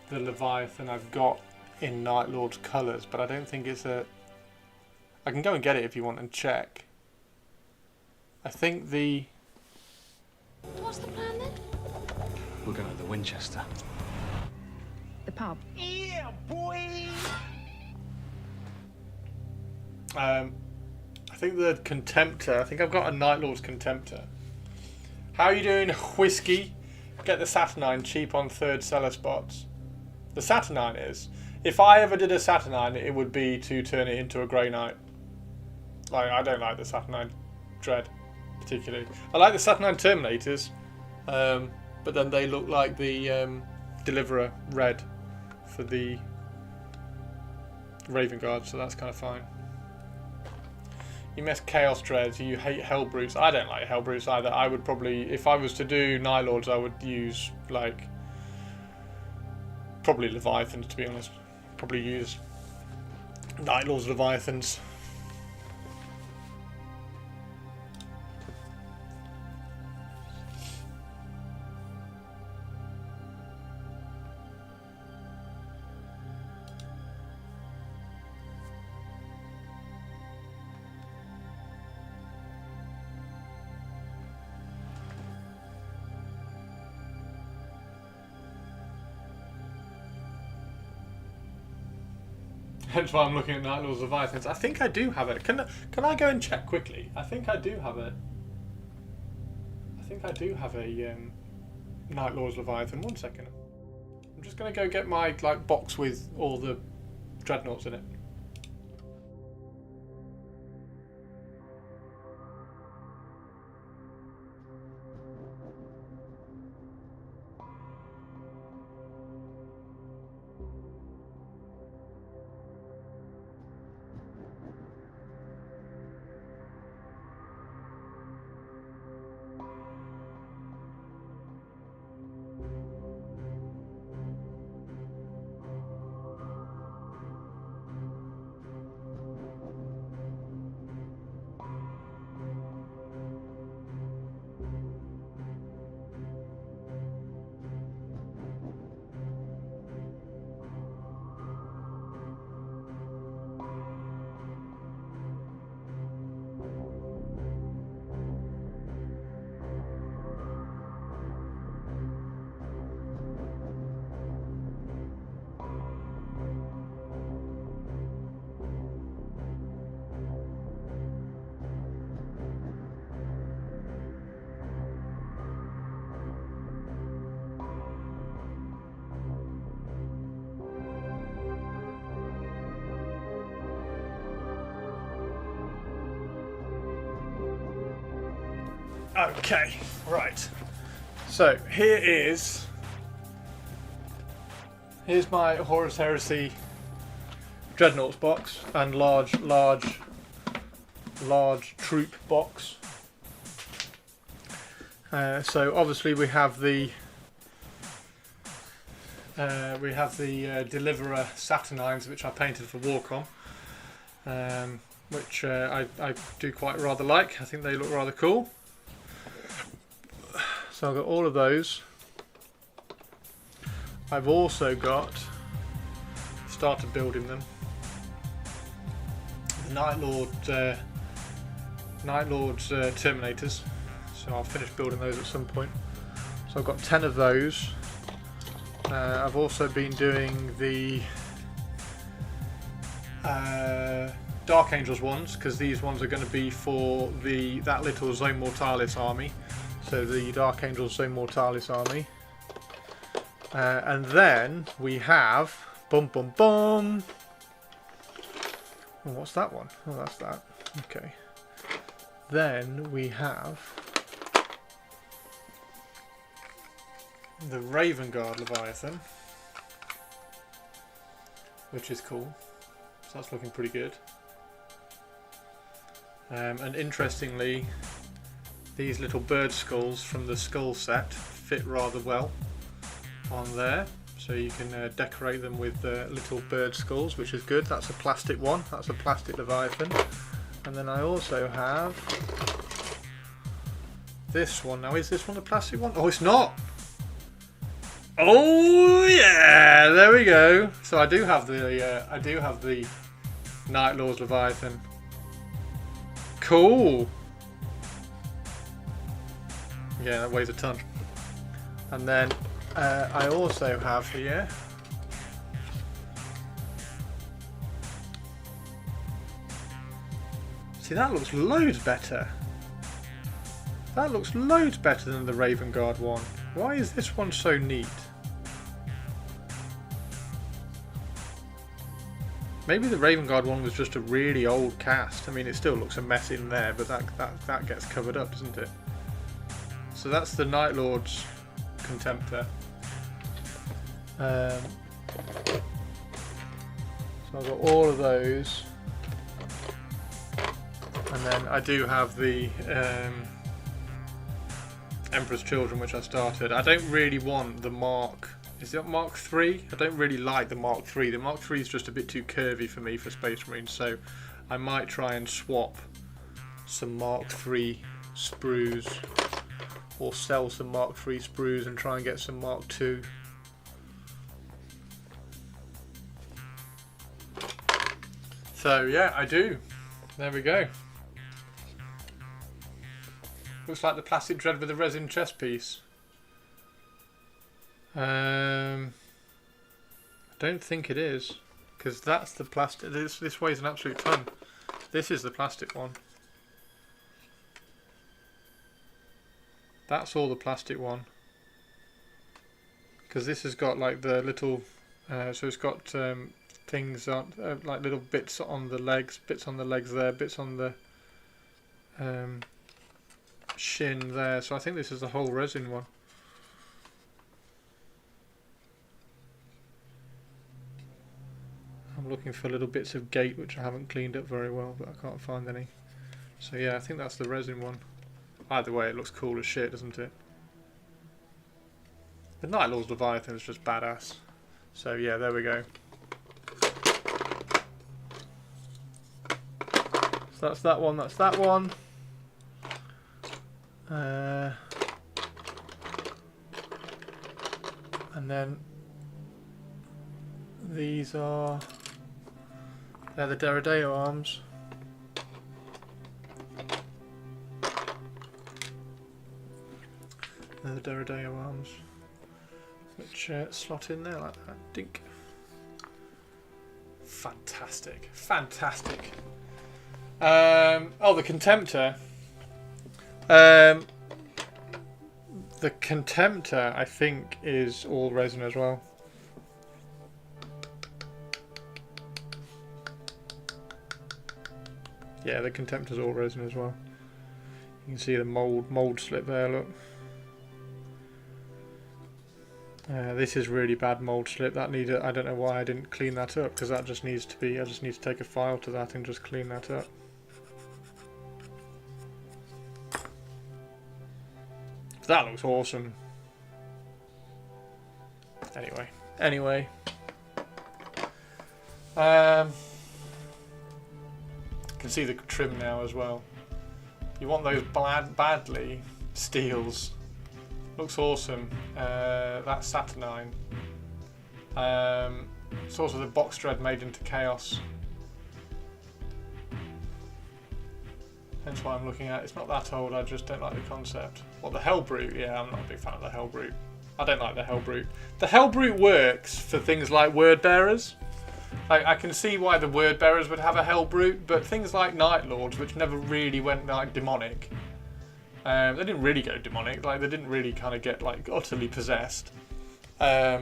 the Leviathan I've got in Night Lord's colours, but I don't think it's a... I can go and get it if you want and check. I think the... What's the plan then? We're going to the Winchester. The pub. Yeah, boy! I think the Contemptor. I think I've got a Night Lord's Contemptor. How are you doing, Whiskey? Get the Saturnine cheap on third seller spots. The Saturnine is. If I ever did a Saturnine, it would be to turn it into a Grey Knight. Like, I don't like the Saturnine Dread particularly. I like the Saturnine Terminators, but then they look like the Deliverer Red for the Raven Guard, so that's kind of fine. You miss Chaos Dreads, you hate Hellbrutes. I don't like Hellbrutes either. I would probably, if I was to do Night Lords, I would use, like, probably Leviathans, to be honest. Probably use Night Lords Leviathans. Hence why I'm looking at Night Lords Leviathans. I think I do have it. Can I go and check quickly? I think I do have it. I think I do have a Night Lords Leviathan. 1 second. I'm just gonna go get my box with all the dreadnoughts in it. Okay, right. So here's my Horus Heresy Dreadnoughts box and large troop box. So obviously we have the Deliverer Saturnines, which I painted for Warcom, which I do quite rather like. I think they look rather cool. So I've got all of those. I've also started building them. The Night Lord's Terminators. So I'll finish building those at some point. So I've got 10 of those. I've also been doing the Dark Angels ones, because these ones are going to be for that little Zone Mortalis army. So the Dark Angels Zone Mortalis army. And then we have oh, what's that one? Oh, that's that. Okay. Then we have the Raven Guard Leviathan, which is cool. So that's looking pretty good. And interestingly, these little bird skulls from the skull set fit rather well on there. So you can decorate them with little bird skulls, which is good. That's a plastic one. That's a plastic Leviathan. And then I also have this one. Now, is this one a plastic one? Oh, it's not! Oh yeah, there we go. So I do have the Night Lord's Leviathan. Cool. Yeah, that weighs a ton. And then I also have here see, that looks loads better. That looks loads better than the Raven Guard one. Why is this one so neat? Maybe the Raven Guard one was just a really old cast. I mean, it still looks a mess in there, but that gets covered up, doesn't it? So that's the Night Lord's Contemptor. So I've got all of those. And then I do have the Emperor's Children, which I started. I don't really want the Mark... Is it Mark 3? I don't really like the Mark 3. The Mark 3 is just a bit too curvy for me for Space Marines, so I might try and swap some Mark 3 sprues, or sell some Mark 3 sprues and try and get some Mark 2. So yeah, I do. There we go. Looks like the plastic dread with a resin chest piece. I don't think it is, because that's the plastic. This weighs an absolute ton. This is the plastic one. That's all the plastic one. Because this has got like the little, so it's got things on, like little bits on the legs, bits on the legs there, bits on the shin there. So I think this is the whole resin one. I'm looking for little bits of gate which I haven't cleaned up very well, but I can't find any. So yeah, I think that's the resin one. Either way, it looks cool as shit, doesn't it? The Night Lord's Leviathan is just badass. So yeah, there we go. So that's that one, that's that one. And then these are... They're the Deredeo arms. They're the Deredeo arms, which slot in there like that. Dink. Fantastic, fantastic. Oh, the Contemptor. The Contemptor, I think, is all resin as well. Yeah, the Contemptor's all resin as well. You can see the mold slip there. Look. This is really bad mold slip. That needed. I don't know why I didn't clean that up, because that just needs to be. I just need to take a file to that and just clean that up. That looks awesome. Anyway. You can see the trim now as well. You want those badly. Steels. Looks awesome. That's saturnine. It's also the box thread made into chaos. Hence why I'm looking at it. It's not that old, I just don't like the concept. What, the Hellbrute? Yeah, I'm not a big fan of the Hellbrute. I don't like the Hellbrute. The Hellbrute works for things like word bearers. I can see why the word bearers would have a Hellbrute, but things like Night Lords, which never really went like demonic. They didn't really go demonic, like they didn't really kind of get like utterly possessed. Like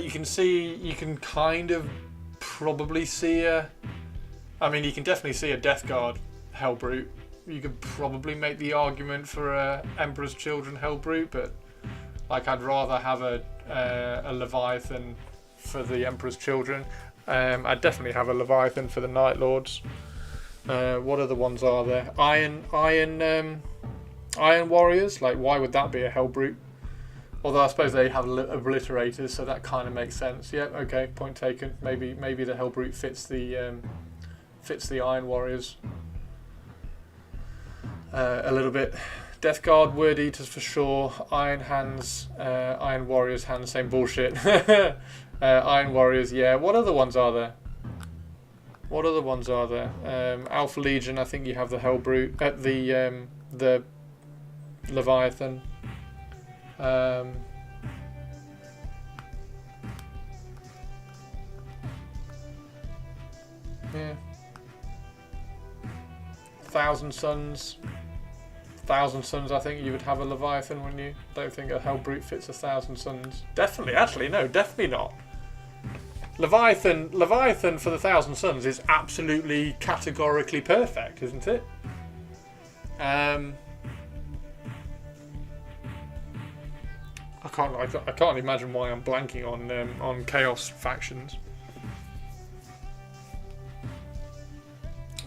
you can kind of probably see you can definitely see a Death Guard Hellbrute. You could probably make the argument for a Emperor's Children Hellbrute, but like I'd rather have a Leviathan for the Emperor's Children. I'd definitely have a Leviathan for the Night Lords. What other ones are there? Iron Warriors. Like, why would that be a Hellbrute? Although I suppose they have obliterators, so that kind of makes sense. Yeah, okay, point taken. Maybe the Hellbrute fits the Iron Warriors a little bit. Death Guard, Word Eaters for sure. Iron Hands, Iron Warriors hands, same bullshit. Iron Warriors, yeah. What other ones are there? Alpha Legion, I think you have the Hellbrute, the Leviathan. Yeah. Thousand Suns, I think you would have a Leviathan, wouldn't you? Don't think a Hellbrute fits 1,000 Suns. Definitely, actually, no, definitely not. Leviathan for the 1,000 Suns is absolutely categorically perfect, isn't it? I can't imagine why I'm blanking on Chaos factions.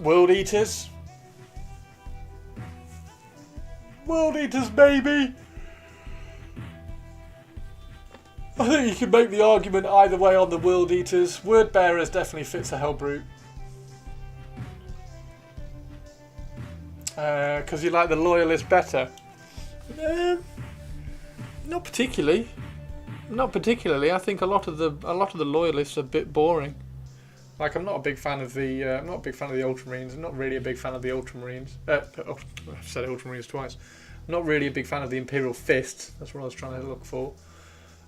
World Eaters, baby. I think you can make the argument either way on the World Eaters. Word Bearers definitely fits a Hellbrute. Because you like the Loyalist better. Not particularly. I think a lot of the Loyalists are a bit boring. Like, I'm not a big fan of the Ultramarines. I'm not really a big fan of the Ultramarines. I've said Ultramarines twice. I'm not really a big fan of the Imperial Fist. That's what I was trying to look for.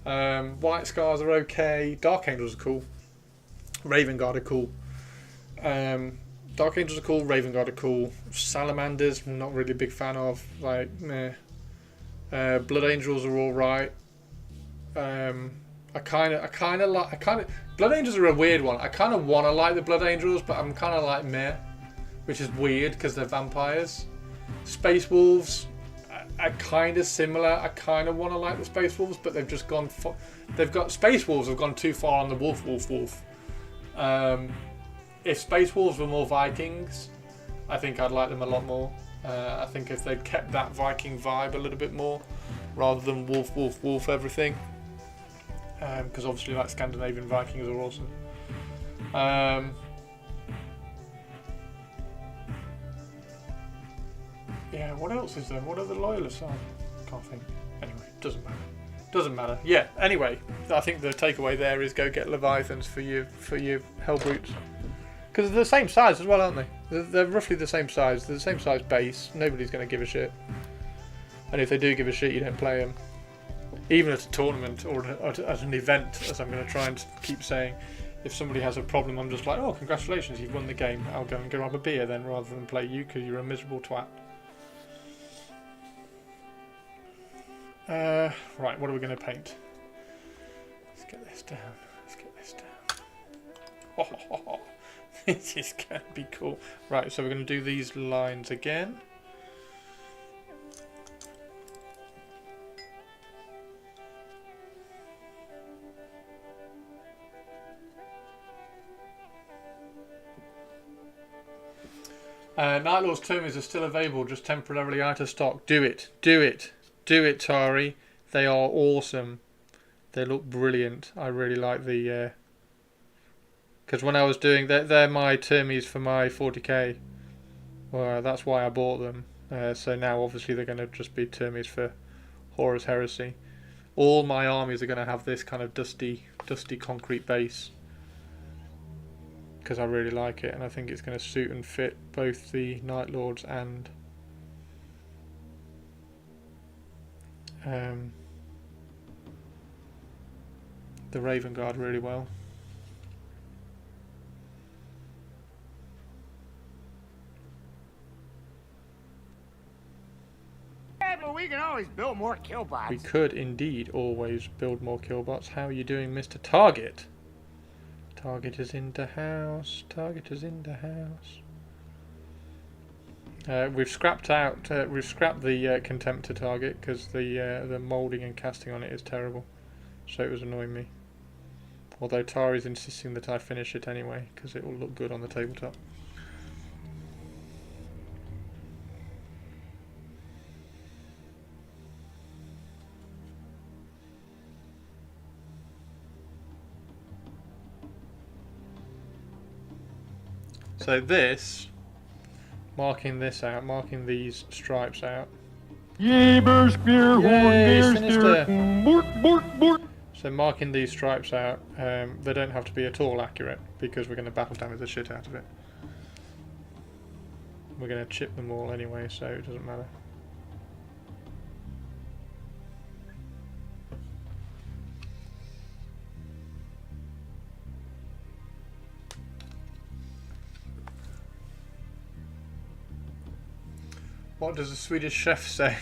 White Scars are okay. Dark Angels are cool. Raven Guard are cool. Dark Angels are cool. Raven Guard are cool. Salamanders, I'm not really a big fan of. Like, meh. Blood Angels are all right. Blood Angels are a weird one. I kind of want to like the Blood Angels, but I'm kind of like meh, which is weird because they're vampires. Space Wolves are kind of similar. I kind of want to like the Space Wolves, but they've just gone. Space Wolves have gone too far on the wolf. If Space Wolves were more Vikings, I think I'd like them a lot more. I think if they'd kept that Viking vibe a little bit more, rather than wolf everything. Because obviously, like, Scandinavian Vikings are awesome. Yeah, what else is there? What are the Loyalists on? Can't think. Anyway, doesn't matter. Yeah. Anyway, I think the takeaway there is go get Leviathans for your Hellbrutes, because they're the same size as well, aren't they? They're roughly the same size. They're the same size base. Nobody's going to give a shit. And if they do give a shit, you don't play them. Even at a tournament or at an event, as I'm going to try and keep saying, if somebody has a problem, I'm just like, oh, congratulations, you've won the game. I'll go and grab a beer then, rather than play you because you're a miserable twat. Right, what are we going to paint? Let's get this down. It is going to be cool. Right, so we're going to do these lines again. Night Lord's Termies are still available, just temporarily out of stock. Do it. Do it. Do it, Tari. They are awesome. They look brilliant. I really like the... Because when I was doing... They're my Termies for my 40k. Well, that's why I bought them. So now, obviously, they're going to just be Termies for Horus Heresy. All my armies are going to have this kind of dusty concrete base. Because I really like it, and I think it's going to suit and fit both the Night Lords and the Raven Guard really well. Yeah, but we can always build more killbots. We could indeed always build more killbots. How are you doing, Mr. Target? Target is in the house. Target is in the house. We've scrapped out. We've scrapped the Contemptor target because the moulding and casting on it is terrible. So it was annoying me. Although Tari's insisting that I finish it anyway because it will look good on the tabletop. So this, marking this out, marking these stripes out. Yay, Yay, Sinister! Bork, bork. So marking these stripes out, they don't have to be at all accurate because we're going to battle damage the shit out of it. We're going to chip them all anyway, so it doesn't matter. What does the Swedish chef say?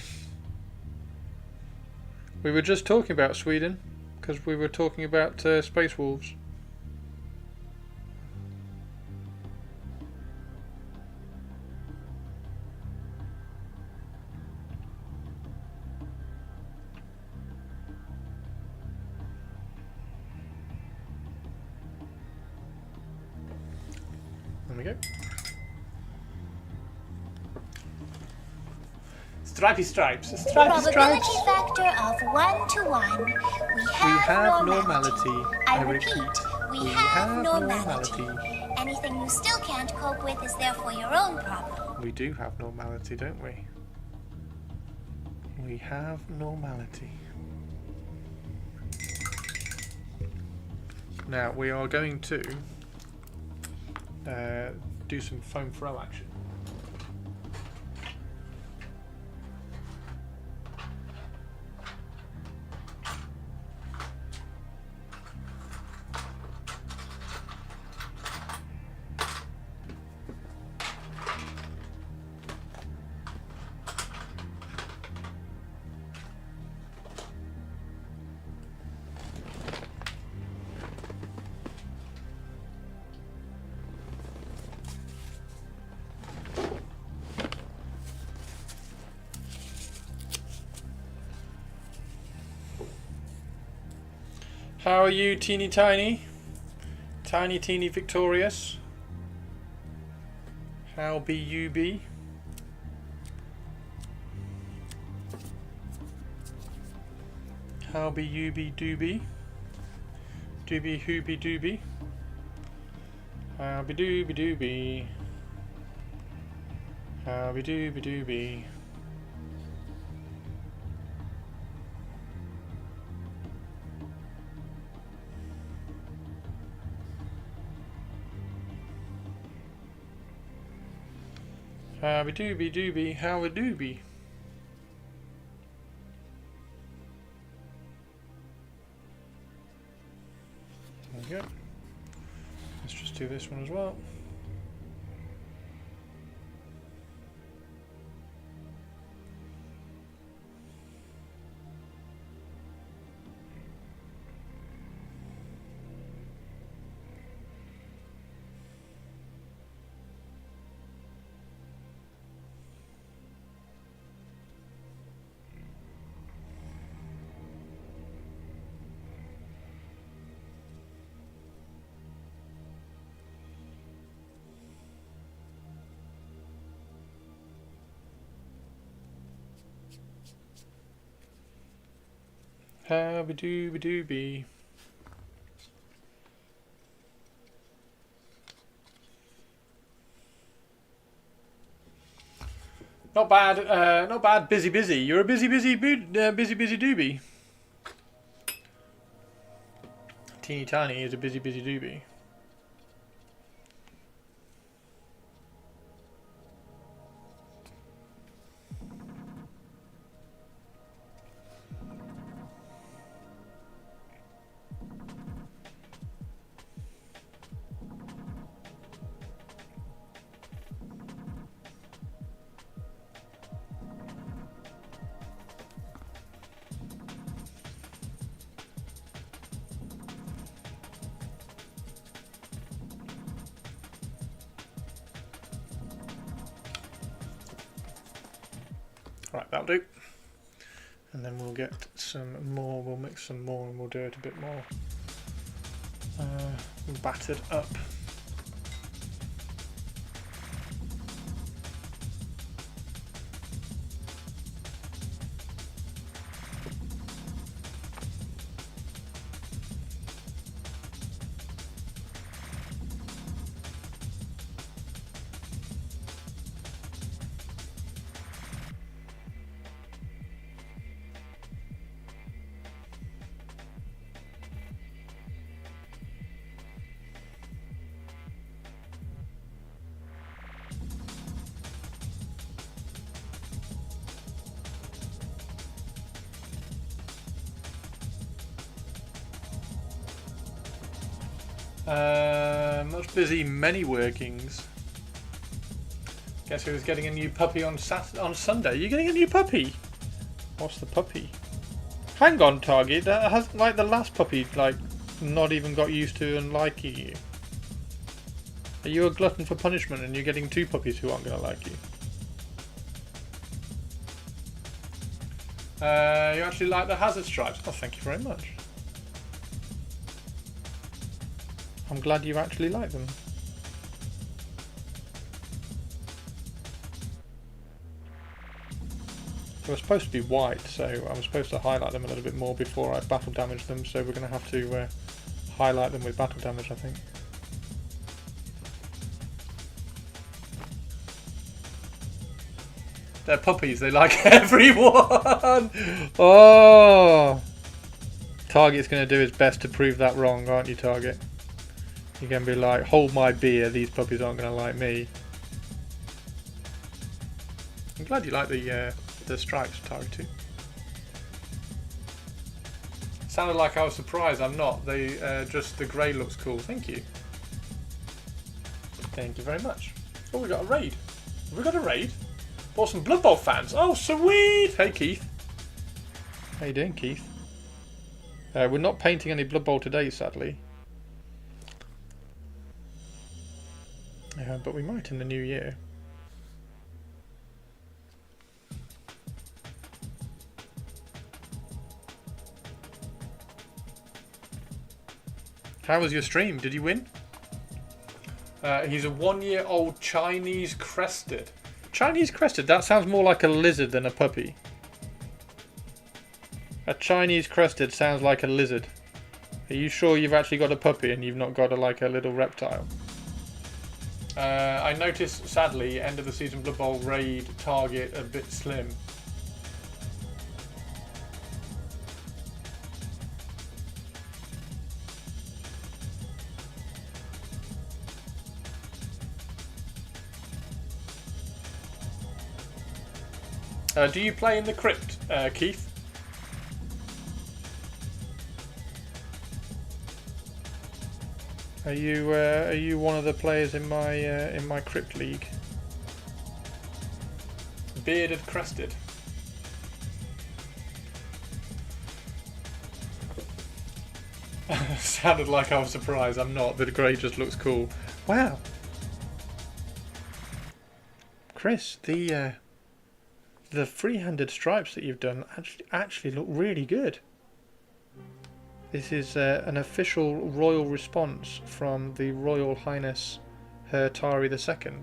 We were just talking about Sweden, because we were talking about Space Wolves. There we go. Stripy stripes. Stripy Probability stripes. factor of 1 to 1. We have normality. I repeat, we have normality. Anything you still can't cope with is therefore your own problem. We do have normality, don't we? We have normality. Now we are going to do some foam throw action. How are you, teeny tiny? Tiny teeny victorious? How be you be? How be you be doobie? Doobie hoobie doobie? How be doobie doobie? How be doobie doobie? How be doobie doobie? How a doobie? There we go. Let's just do this one as well. Howdy-dooby-dooby. Not bad, not bad. Busy, busy. You're a busy, busy, busy, busy doobie. Teeny tiny is a busy, busy doobie. Right, that'll do. And then we'll get some more, we'll mix some more and we'll do it a bit more battered up. Much busy, many workings. Guess who's getting a new puppy on Sunday? You're getting a new puppy? What's the puppy? Hang on, Target. That hasn't, like, the last puppy, like, not even got used to and liking you. Are you a glutton for punishment and you're getting two puppies who aren't going to like you? You actually like the hazard stripes? Oh, thank you very much. I'm glad you actually like them. They were supposed to be white, so I was supposed to highlight them a little bit more before I battle damage them, so we're going to have to highlight them with battle damage, I think. They're puppies, they like everyone! Oh! Target's going to do his best to prove that wrong, aren't you, Target? You're going to be like, hold my beer, these puppies aren't going to like me. I'm glad you like the stripes, Target, too. Sounded like I was surprised, I'm not. They just the grey looks cool. Thank you. Thank you very much. Oh, we got a raid. Have we got a raid? Bought some Blood Bowl fans. Oh, sweet! Hey, Keith. How you doing, Keith? We're not painting any Blood Bowl today, sadly. But we might in the new year. How was your stream? Did you win? He's a 1-year-old Chinese crested. Chinese crested? That sounds more like a lizard than a puppy. A Chinese crested sounds like a lizard. Are you sure you've actually got a puppy and you've not got a little reptile? I noticed, sadly, end of the season Blood Bowl raid target a bit slim. Do you play in the crypt, Keith? Are you one of the players in my crypt league? Bearded crested. Sounded like I was surprised. I'm not. The grey just looks cool. Wow, Chris, the free-handed stripes that you've done actually look really good. This is an official royal response from the Royal Highness Her Tari II. There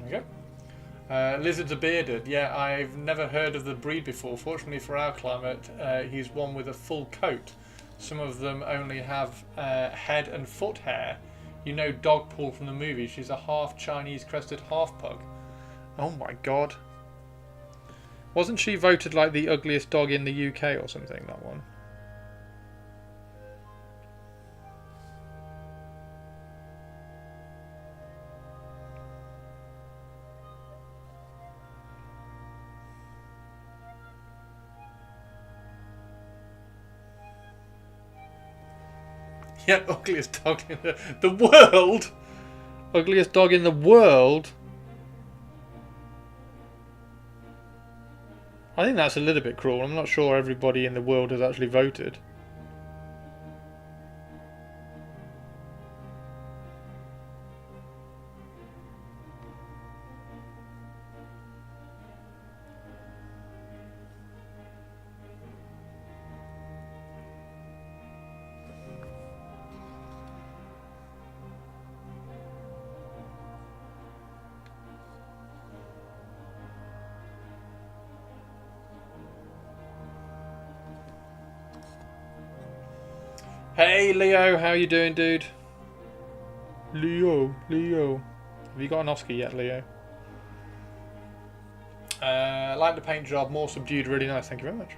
we go. Lizards are bearded. Yeah, I've never heard of the breed before. Fortunately for our climate, he's one with a full coat. Some of them only have head and foot hair. You know Dogpaw from the movie. She's a half Chinese crested half pug. Oh my god. Wasn't she voted like the ugliest dog in the UK or something, that one? Yeah, ugliest dog in the world? Ugliest dog in the world? I think that's a little bit cruel. I'm not sure everybody in the world has actually voted. Hey Leo, how you doing, dude? Leo. Have you got an Oscar yet, Leo? Like the paint job, more subdued, really nice, thank you very much.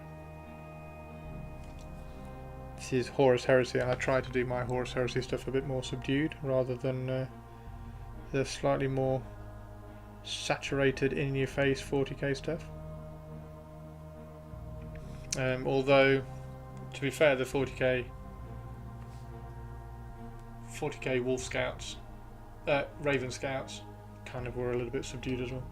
This is Horus Heresy, and I try to do my Horus Heresy stuff a bit more subdued, rather than the slightly more saturated, in-your-face 40k stuff. Although, to be fair, the 40k Wolf Scouts, Raven Scouts, kind of were a little bit subdued as well.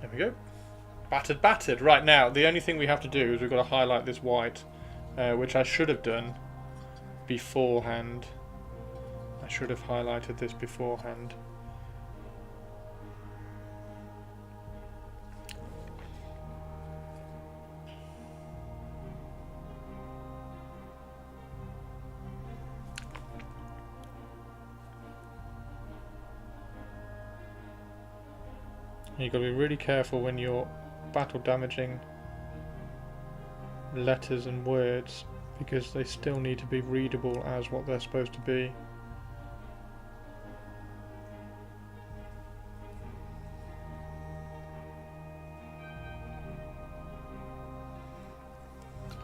There we go. Battered. Right, now, the only thing we have to do is we've got to highlight this white, which I should have done beforehand. I should have highlighted this beforehand. You've got to be really careful when you're battle damaging letters and words, because they still need to be readable as what they're supposed to be.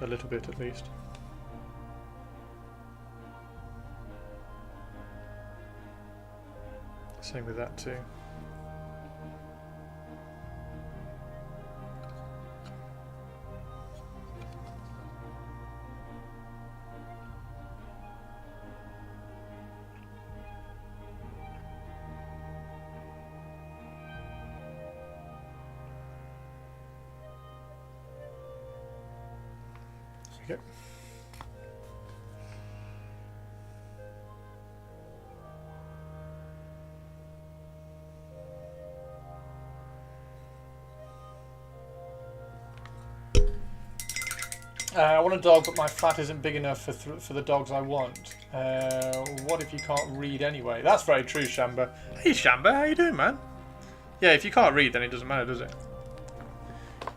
A little bit at least. Same with that too. Yep. I want a dog, but my flat isn't big enough for the dogs I want. What if you can't read anyway? That's very true, Shamba. Hey, Shamba, how you doing, man? Yeah, if you can't read, then it doesn't matter, does it?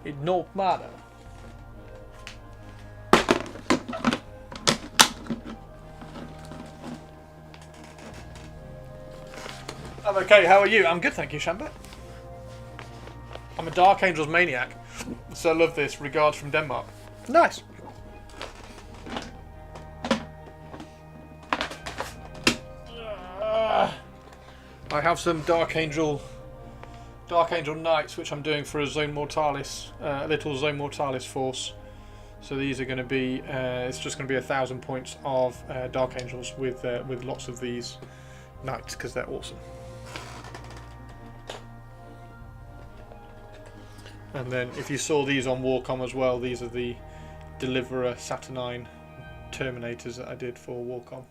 It don't matter. I'm okay, how are you? I'm good, thank you, Shamba. I'm a Dark Angels maniac, so I love this. Regards from Denmark. Nice. I have some Dark Angel Knights, which I'm doing for a Zone Mortalis, a little Zone Mortalis force. So these are going to be, it's just going to be 1,000 points of Dark Angels with lots of these Knights, because they're awesome. And then if you saw these on Warcom as well, these are the Deliverer Saturnine Terminators that I did for Warcom.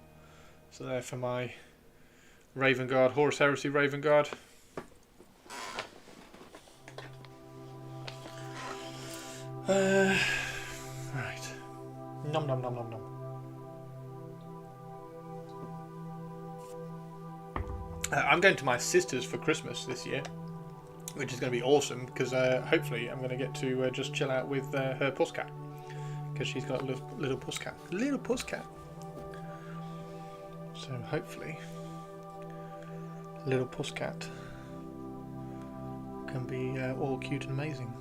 So they're for my Raven Guard, Horus Heresy Raven Guard. Nom nom nom nom nom. I'm going to my sister's for Christmas this year, which is going to be awesome because hopefully I'm going to get to just chill out with her pusscat, because she's got a little pusscat. Little pusscat. So hopefully little pusscat can be all cute and amazing.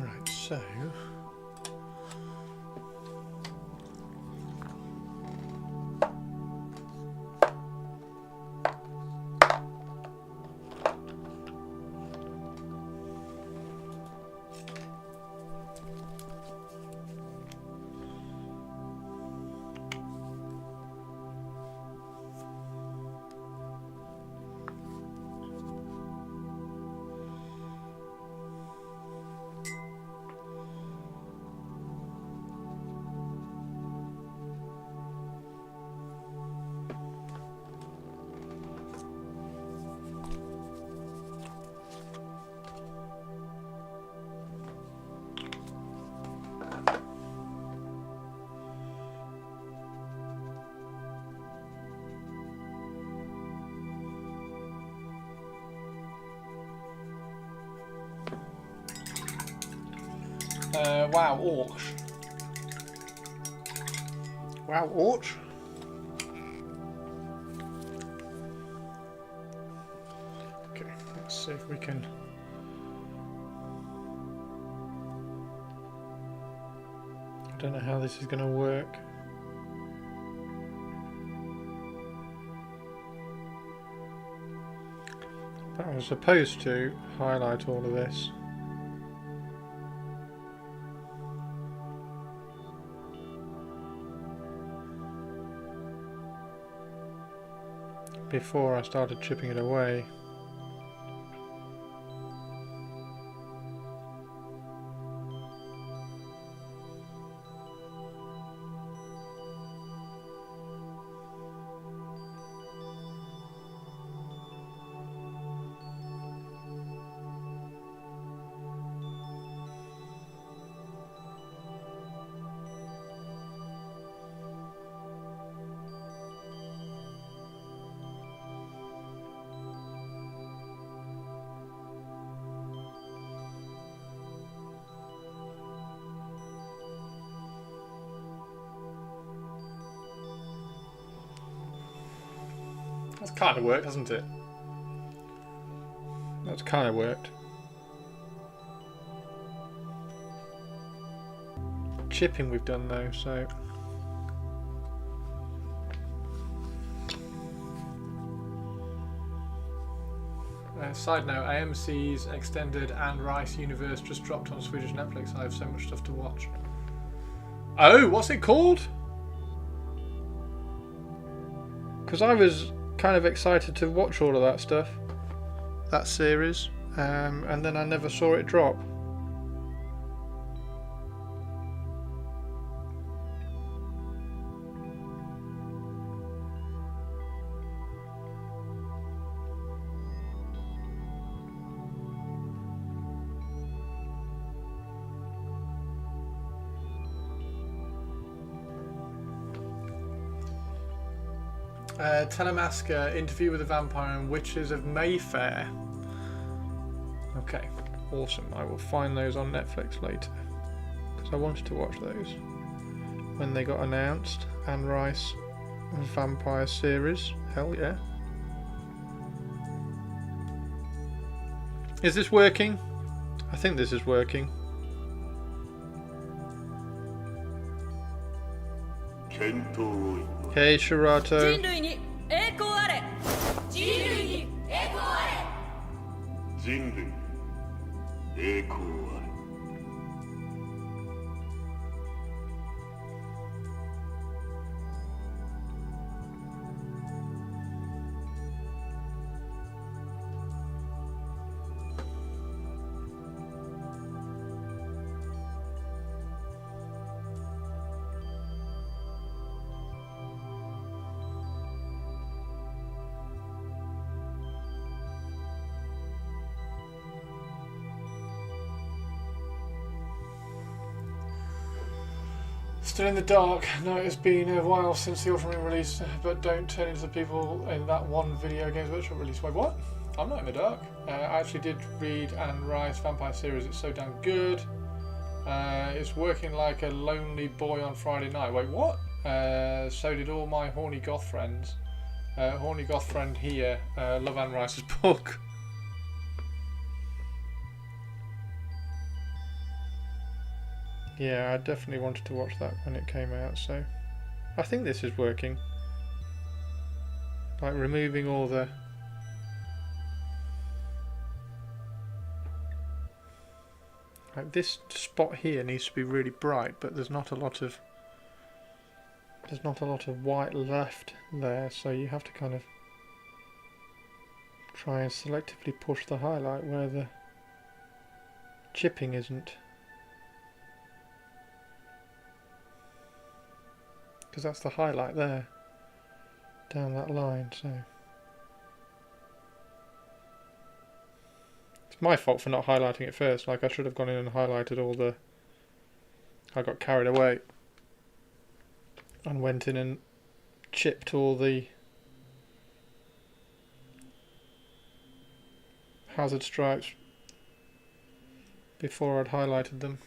Alright, so wow, orcs. Wow, orcs. Okay, let's see if we can. I don't know how this is going to work. But I was supposed to highlight all of this. Before I started chipping it away. That's kind of worked, hasn't it? That's kind of worked. Chipping we've done though, so. Side note, AMC's Extended and Rice Universe just dropped on Swedish Netflix. I have so much stuff to watch. Oh, what's it called? Because I was kind of excited to watch all of that stuff, that series, and then I never saw it drop. Telemaska, Interview with a Vampire and Witches of Mayfair. Okay, awesome. I will find those on Netflix later, because I wanted to watch those when they got announced. Anne Rice Vampire series. Hell yeah. Is this working? I think this is working. Hey Shirato. Still in the dark. No, it's been a while since the Ultramarine release, but don't turn into the people in that one video games workshop release. Wait, what? I'm not in the dark. I actually did read Anne Rice Vampire series. It's so damn good. It's working like a lonely boy on Friday night. Wait, what? So did all my horny goth friends. Horny goth friend here. Love Anne Rice's book. Yeah, I definitely wanted to watch that when it came out, so I think this is working. Like removing all the like this spot here needs to be really bright, but there's not a lot of white left there, so you have to kind of try and selectively push the highlight where the chipping isn't. Because that's the highlight there, down that line, so it's my fault for not highlighting it first. Like I should have gone in and highlighted all the, I got carried away and went in and chipped all the hazard stripes before I'd highlighted them.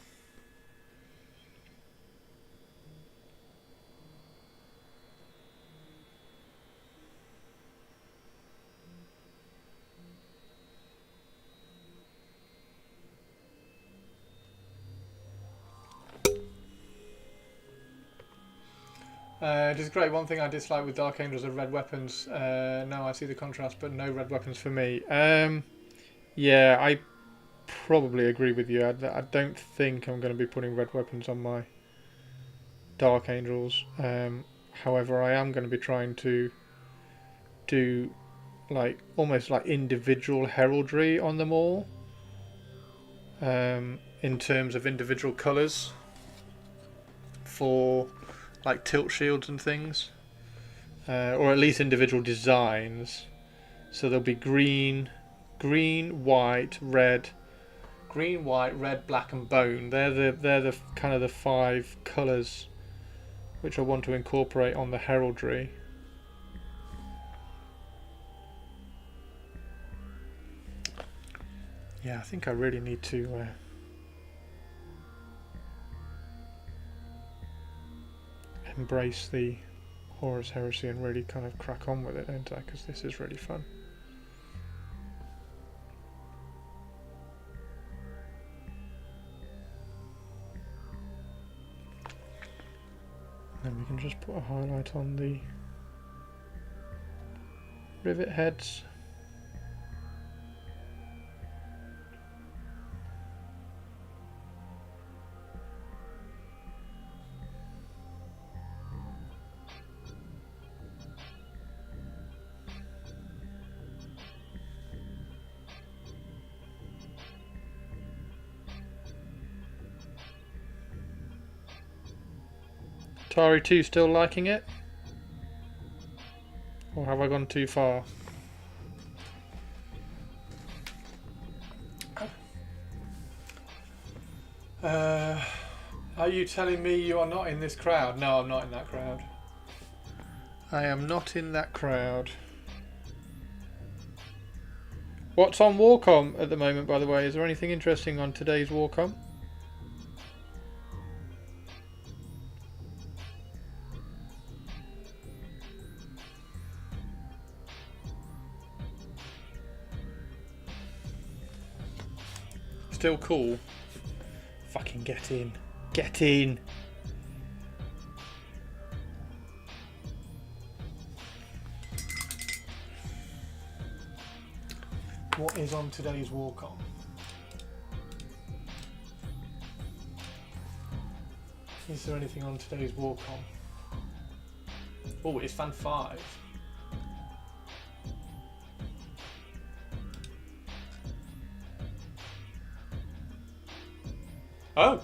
Just great. One thing I dislike with Dark Angels are red weapons. No, I see the contrast, but no red weapons for me. Yeah, I probably agree with you. I don't think I'm going to be putting red weapons on my Dark Angels. However, I am going to be trying to do like almost like individual heraldry on them all. In terms of individual colours for like tilt shields and things, or at least individual designs. So there'll be green, white, red, black, and bone. They're the kind of the 5 colours which I want to incorporate on the heraldry. Yeah, I think I really need to embrace the Horus Heresy and really kind of crack on with it, don't I? Because this is really fun. Then we can just put a highlight on the rivet heads. Atari 2 still liking it? Or have I gone too far? Are you telling me you are not in this crowd? No, I'm not in that crowd. I am not in that crowd. What's on Warcom at the moment, by the way? Is there anything interesting on today's Warcom? Still cool. Fucking get in. Get in. What is on today's Warcom? Is there anything on today's Warcom? Oh, it's Fan 5. Oh!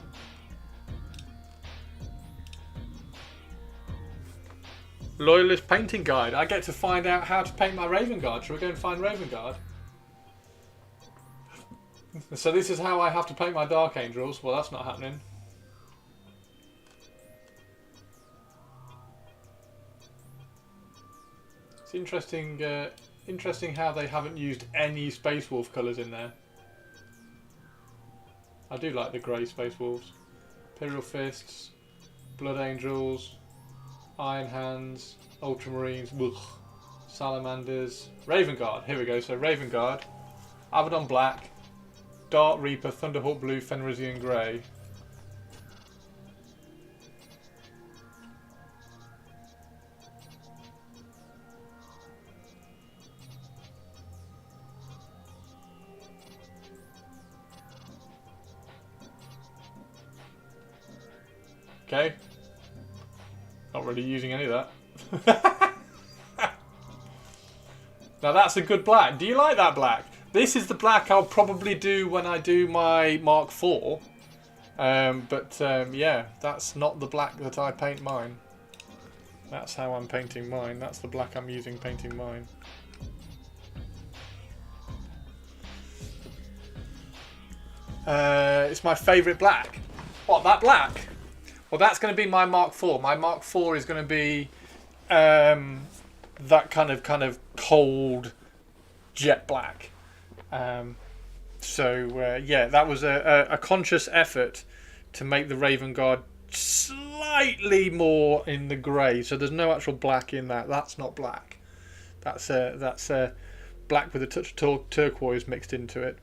Loyalist painting guide. I get to find out how to paint my Raven Guard. Shall we go and find Raven Guard? So this is how I have to paint my Dark Angels. Well, that's not happening. It's interesting. Interesting how they haven't used any Space Wolf colours in there. I do like the grey Space Wolves. Imperial Fists, Blood Angels, Iron Hands, Ultramarines, ugh, Salamanders, Raven Guard. Here we go. So Raven Guard, Abaddon Black, Dark Reaper, Thunderhawk Blue, Fenrisian Grey. Okay. Not really using any of that. Now that's a good black. Do you like that black? This is the black I'll probably do when I do my Mark IV. Yeah, that's not the black that I paint mine. That's how I'm painting mine. That's the black I'm using painting mine. It's my favourite black. What, that black? Well, that's going to be my Mark IV. My Mark IV is going to be that kind of cold jet black. Yeah, that was a conscious effort to make the Raven Guard slightly more in the grey. So there's no actual black in that. That's not black. That's black with a touch of turquoise mixed into it.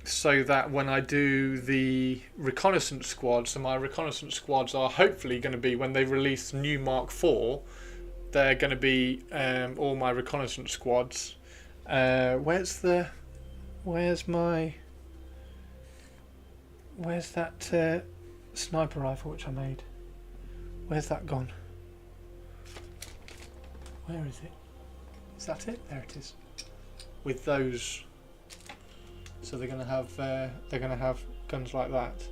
So that when I do the reconnaissance squads, so my reconnaissance squads are hopefully going to be, when they release new Mark IV, they're going to be all my reconnaissance squads. Where's that sniper rifle which I made? Where's that gone? Where is it? Is that it? There it is. With those. So they're going to have guns like that,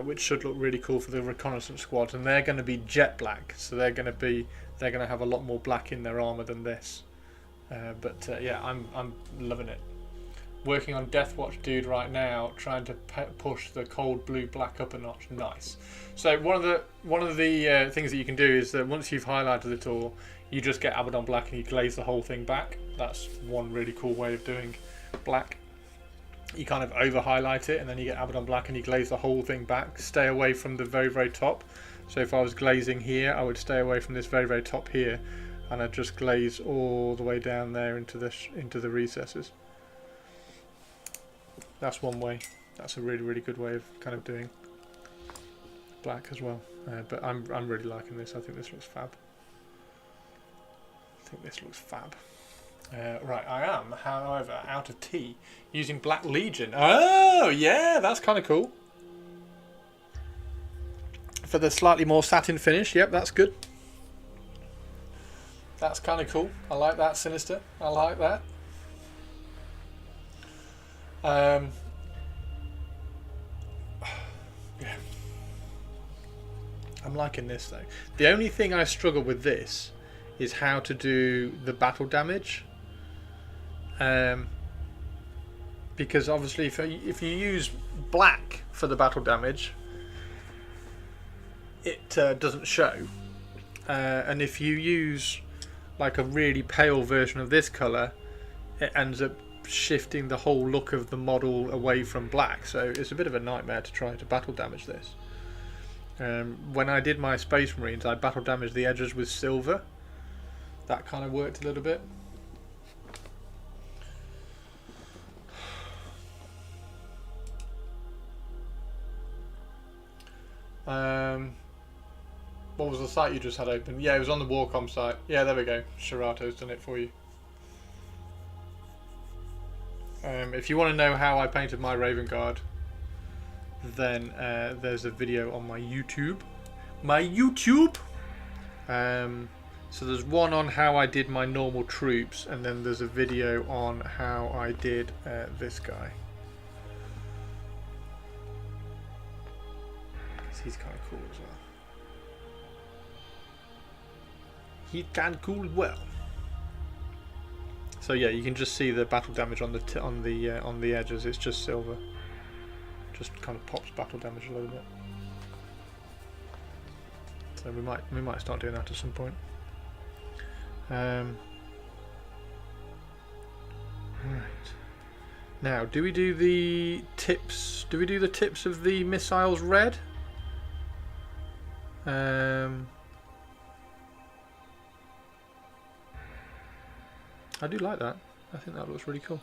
which should look really cool for the reconnaissance squads, and they're going to be jet black. So they're going to have a lot more black in their armor than this. Yeah, I'm loving it. Working on Deathwatch Dude right now, trying to push the cold blue black up a notch. Nice. So one of the things that you can do is that once you've highlighted it all, you just get Abaddon Black and you glaze the whole thing back. That's one really cool way of doing black. You kind of over highlight it and then you get Abaddon Black and you glaze the whole thing back. Stay away from the very, very top. So if I was glazing here, I would stay away from this very, very top here, and I'd just glaze all the way down there into the recesses. That's one way. That's a really, really good way of kind of doing black as well. But I'm really liking this. I think this looks fab. Right, I am, however, out of tea, using Black Legion. Oh, yeah, that's kind of cool. For the slightly more satin finish, yep, that's good. That's kind of cool. I like that, Sinister. I like that. Yeah. I'm liking this, though. The only thing I struggle with this is how to do the battle damage. Because obviously if you use black for the battle damage, it doesn't show, and if you use like a really pale version of this colour, it ends up shifting the whole look of the model away from black, so it's a bit of a nightmare to try to battle damage this. When I did my Space Marines, I battle damaged the edges with silver. That kind of worked a little bit. What was the site you just had open? Yeah, it was on the Warcom site. Yeah, there we go. Sharato's done it for you. If you want to know how I painted my Raven Guard, then there's a video on my YouTube. So there's one on how I did my normal troops, and then there's a video on how I did this guy. He's kind of cool as well. He's kind of cool as well. So yeah, you can just see the battle damage on the edges. It's just silver. Just kind of pops battle damage a little bit. So we might start doing that at some point. Right. Now, do we do the tips? Do we do the tips of the missiles red? I do like that. I think that looks really cool.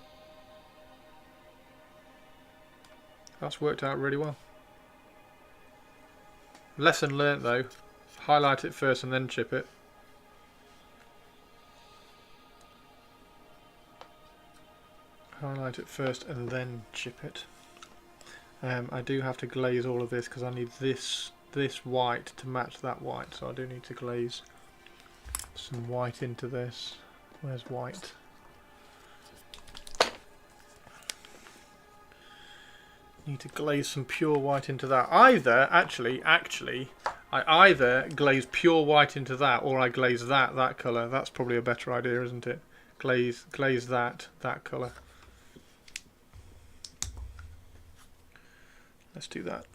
That's worked out really well. Lesson learnt though. Highlight it first and then chip it. Highlight it first and then chip it. I do have to glaze all of this because I need this white to match that white, so I do need to glaze some white into this. Where's white? Need to glaze some pure white into that. Actually, I either glaze pure white into that or I glaze that colour. That's probably a better idea, isn't it? Glaze that colour. Let's do that.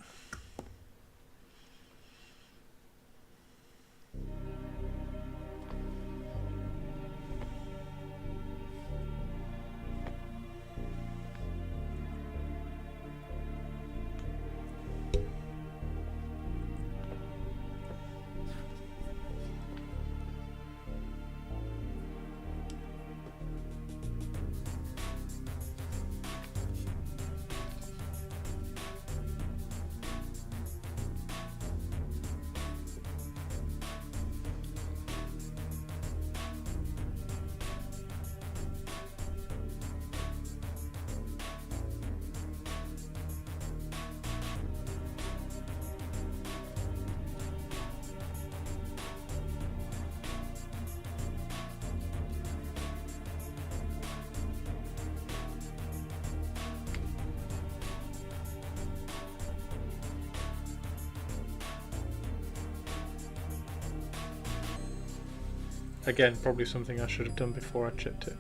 Again, probably something I should have done before I chipped it.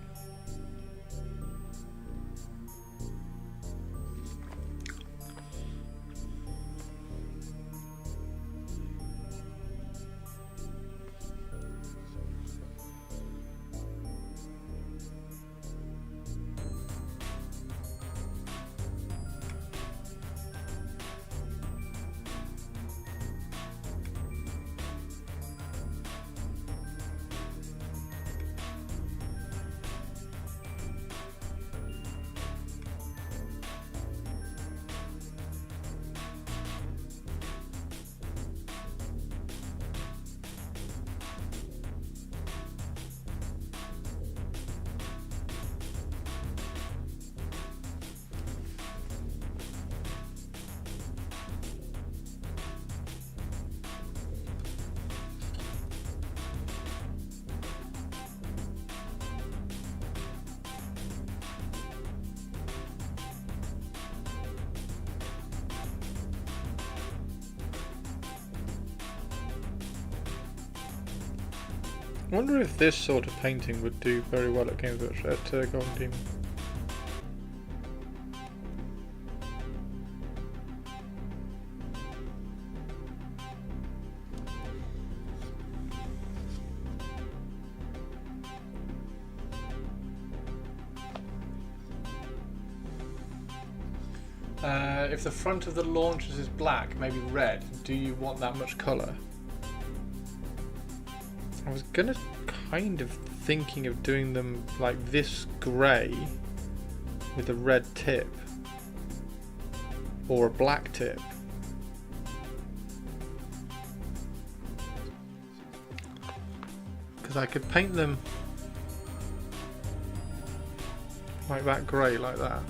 I wonder if this sort of painting would do very well at Games Workshop at Golden Demon. If the front of the launchers is black, maybe red, do you want that much colour? I was gonna kind of thinking of doing them like this grey with a red tip or a black tip. Because I could paint them like that grey, like that.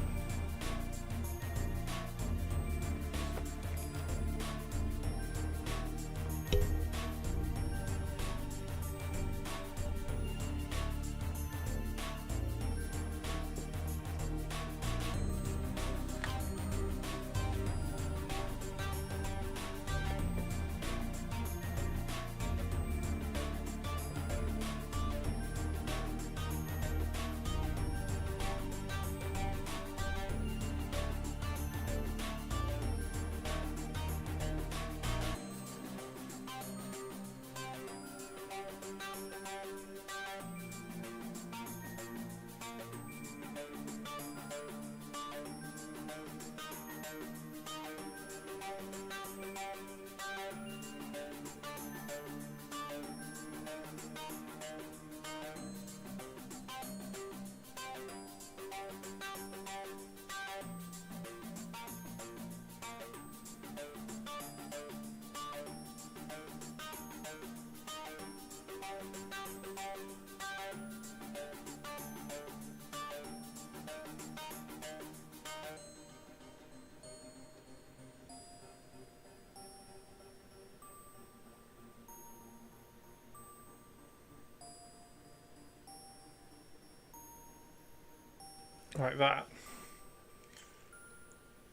Like that.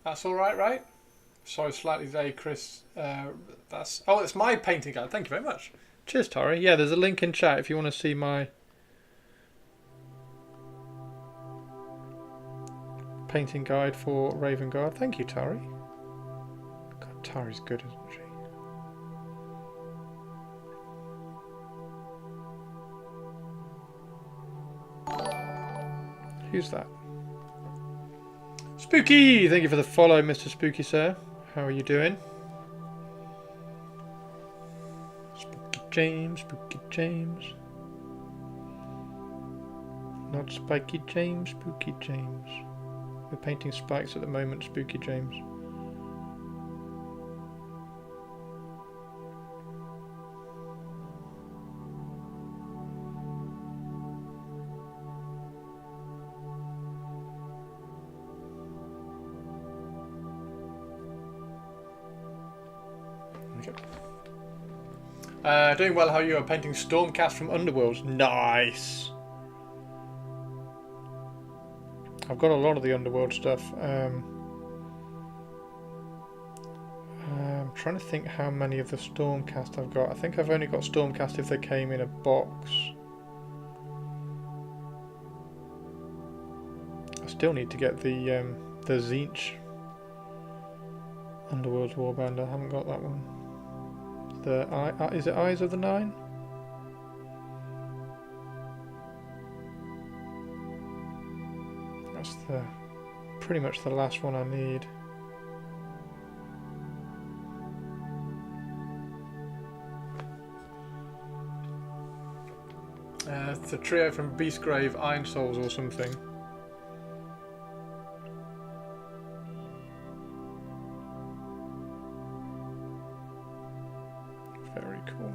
That's all right, right? Sorry, slightly delayed, Chris. That's it's my painting guide. Thank you very much. Cheers, Tori. Yeah, there's a link in chat if you want to see my painting guide for Raven Guard. Thank you, Tori. God, Tori's good, isn't she? Who's that? Spooky! Thank you for the follow, Mr. Spooky, sir. How are you doing? Spooky James, Spooky James. Not Spiky James, Spooky James. We're painting spikes at the moment, Spooky James. Doing well, how are you? I'm painting Stormcast from Underworlds. Nice! I've got a lot of the Underworld stuff. I'm trying to think how many of the Stormcast I've got. I think I've only got Stormcast if they came in a box. I still need to get the Zinch Underworld's Warband. I haven't got that one. Is it Eyes of the Nine? That's pretty much the last one I need. It's a trio from Beastgrave, Iron Souls or something. Very cool.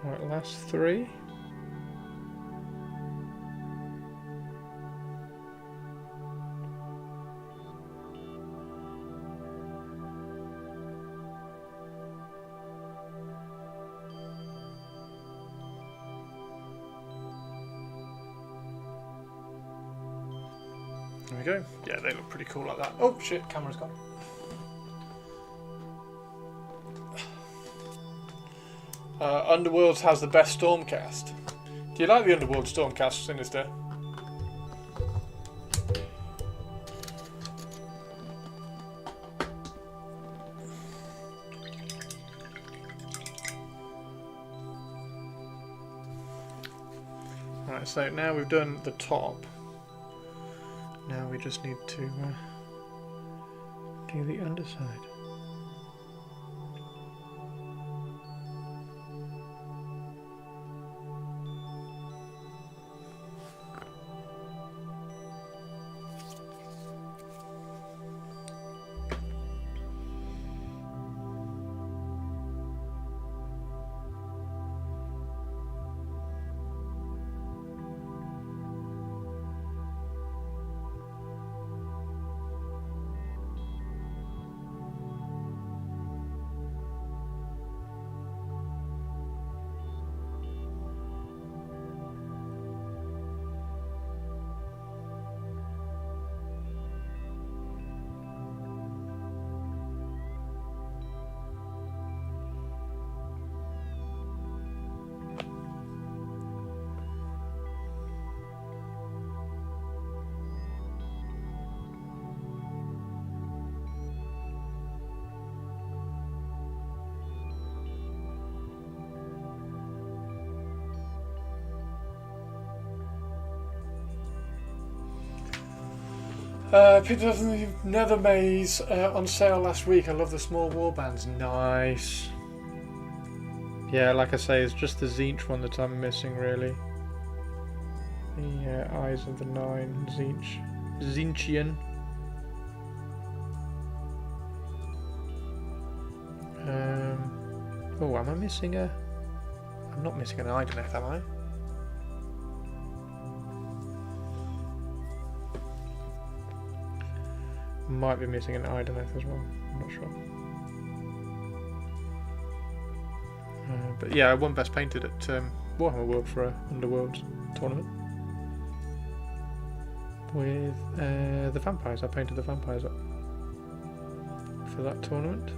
Alright, last three. There we go. Yeah, they look pretty cool like that. Oh shit, camera's gone. Underworlds has the best Stormcast. Do you like the Underworld Stormcast, Sinister? Right, so now we've done the top. Now we just need to do the underside. Picked up the Nether Maze on sale last week. I love the small warbands. Nice. Yeah, like I say, it's just the Zinch one that I'm missing, really. The Eyes of the Nine Zinch. Zinchian. Oh, am I missing a... I'm not missing an Ideneth, am I? Might be missing an Ideneth as well, I'm not sure. But yeah, I won Best Painted at Warhammer World for a Underworld tournament with the vampires. I painted the vampires up for that tournament.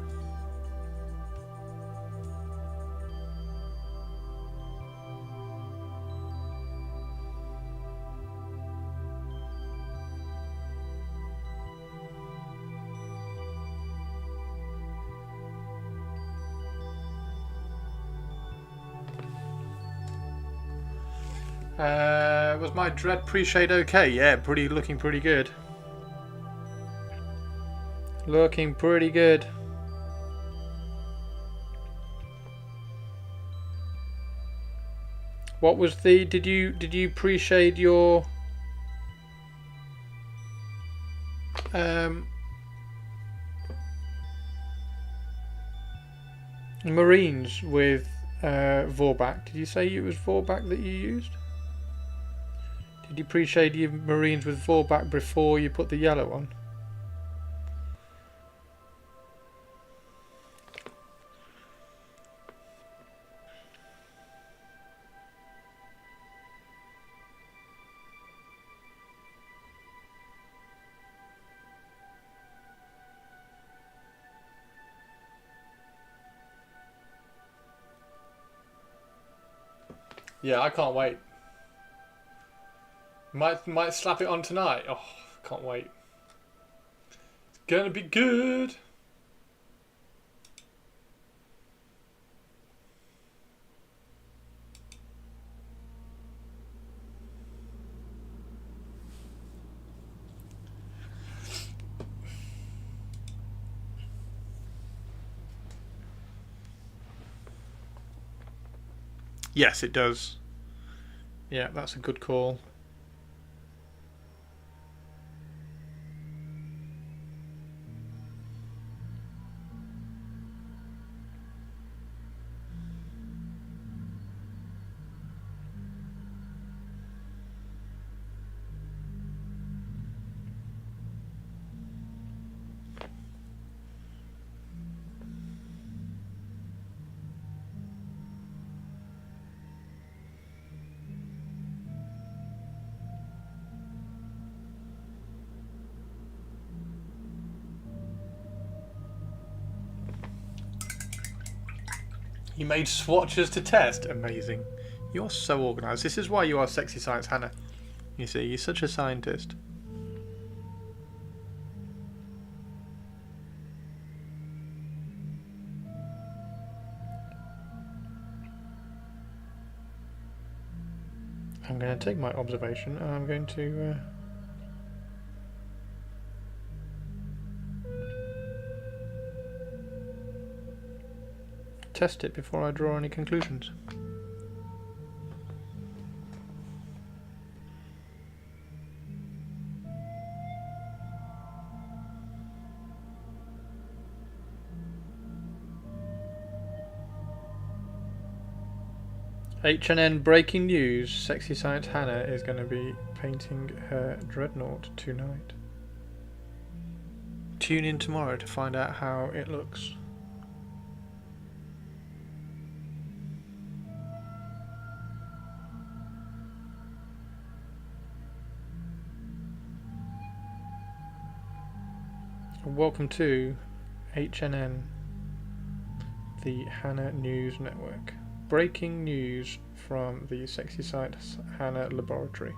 Was my Dread pre-shade okay? Yeah, looking pretty good. Looking pretty good. What was the? Did you pre-shade your Marines with Vorback? Did you say it was Vorback that you used? Did you pre-shade your Marines with Vorback before you put the yellow on? Yeah, I can't wait. Might slap it on tonight. Oh, can't wait. It's gonna be good. Yes, it does. Yeah, that's a good call. You made swatches to test. Amazing. You're so organised. This is why you are Sexy Science Hannah. You see, you're such a scientist. I'm going to take my observation and I'm going to test it before I draw any conclusions. H&N breaking news, Sexy Science Hannah is going to be painting her Dreadnought tonight. Tune in tomorrow to find out how it looks. Welcome to H&N, the Hannah News Network. Breaking news from the Sexy Science Hannah laboratory.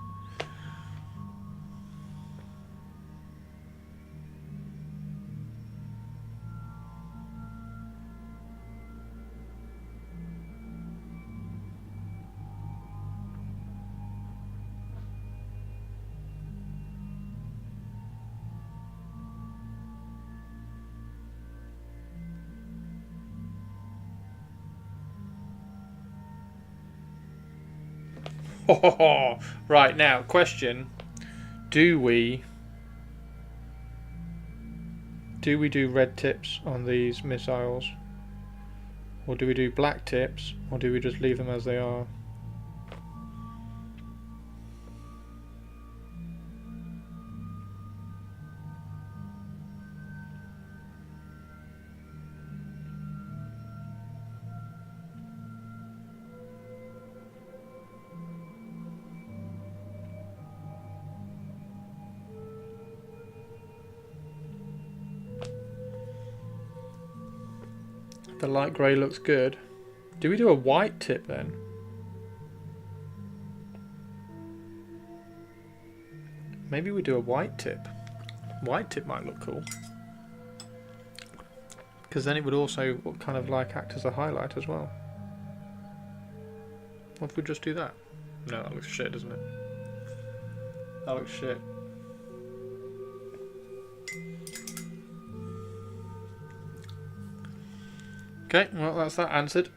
Right, now, question. Do we do red tips on these missiles? Or do we do black tips? Or do we just leave them as they are? The light grey looks good. Do we do a white tip then? Maybe we do a white tip. White tip might look cool. Because then it would also kind of like act as a highlight as well. What if we just do that? No, that looks shit, doesn't it? That looks shit. Okay, well that's that answered.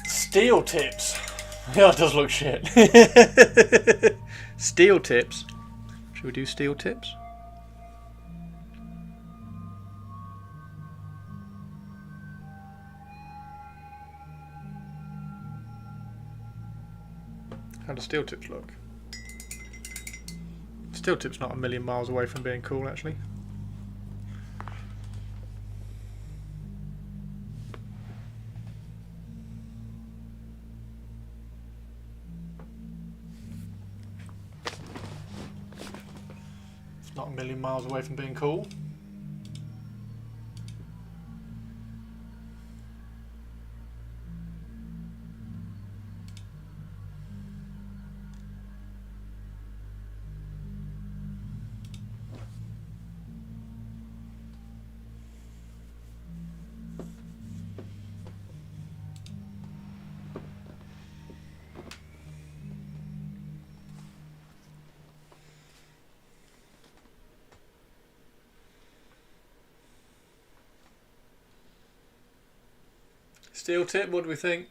Steel tips. Yeah, it does look shit. Steel tips. Should we do steel tips? How do steel tips look? Steel tips not a million miles away from being cool, actually. Not a million miles away from being cool. Steel tip, what do we think?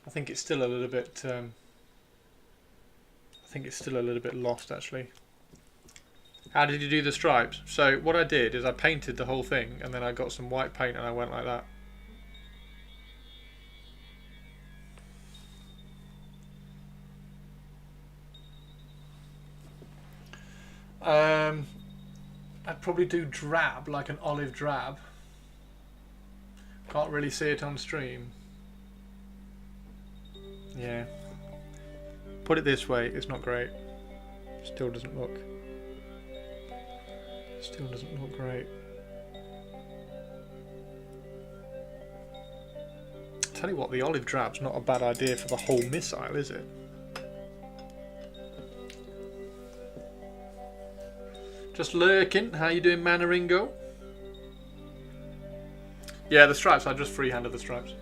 I think it's still a little bit. I think it's still a little bit lost, actually. How did you do the stripes? So what I did is I painted the whole thing, and then I got some white paint, and I went like that. I'd probably do drab, like an olive drab. Can't really see it on stream. Yeah. Put it this way, it's not great. Still doesn't look great. Tell you what, the olive drab's not a bad idea for the whole missile, is it? Just lurking. How you doing, Manaringo? Yeah, the stripes. I just freehanded the stripes.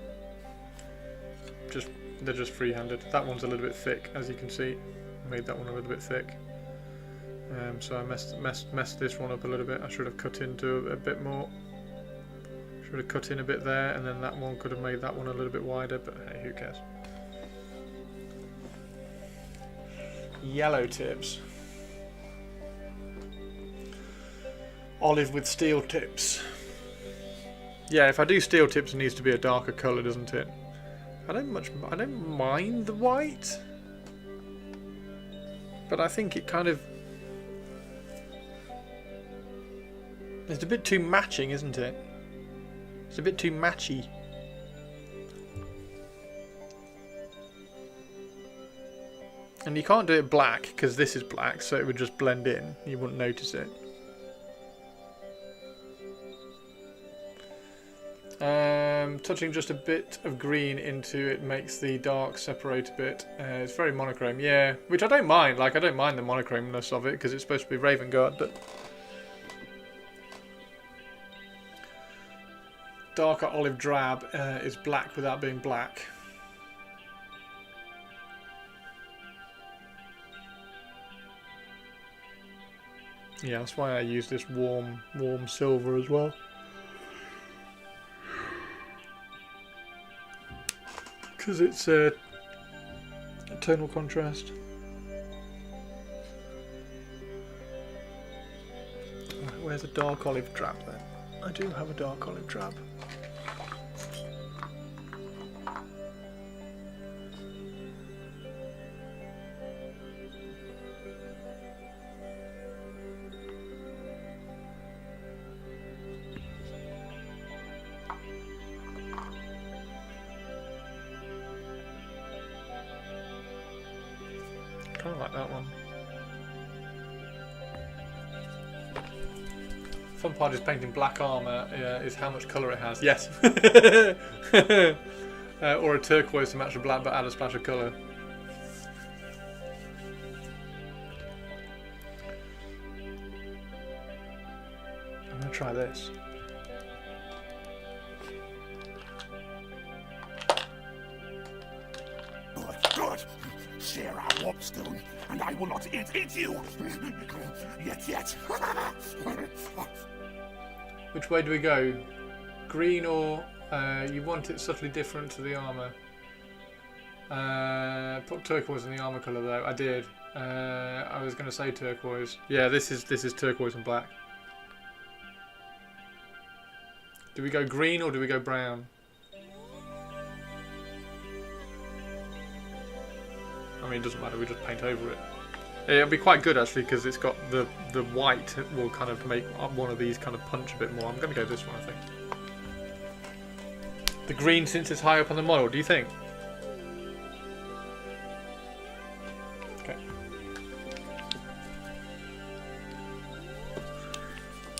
They're just freehanded. That one's a little bit thick, as you can see. I made that one a little bit thick. So I messed this one up a little bit. I should have cut into a bit more. Should have cut in a bit there, and then that one could have made that one a little bit wider. But hey, who cares? Yellow tips. Olive with steel tips. Yeah, if I do steel tips, it needs to be a darker colour, doesn't it? I don't mind the white, but I think it kind of, it's a bit too matching, isn't it? It's a bit too matchy. And you can't do it black because this is black, so it would just blend in. You wouldn't notice it. Touching just a bit of green into it makes the dark separate a bit. It's very monochrome, yeah, which I don't mind. Like, I don't mind the monochromeness of it because it's supposed to be Raven Guard, but darker olive drab is black without being black. Yeah, that's why I use this warm silver as well. Because it's a tonal contrast. Where's a dark olive drab then? I do have a dark olive drab. Kind of like that one. Fun part is painting black armour is how much colour it has. Yes. Or a turquoise to match the black but add a splash of colour. I'm going to try this. Good. Share our warpstone, and I will not eat you. Yet. Which way do we go? Green or... you want it subtly different to the armour. Put turquoise in the armour colour though. I did. I was going to say turquoise. Yeah, this is turquoise and black. Do we go green or do we go brown? I mean, it doesn't matter, we just paint over it. It'll be quite good actually, because it's got the white will kind of make one of these kind of punch a bit more. I'm going to go this one, I think. The green, since it's high up on the model, do you think? Okay.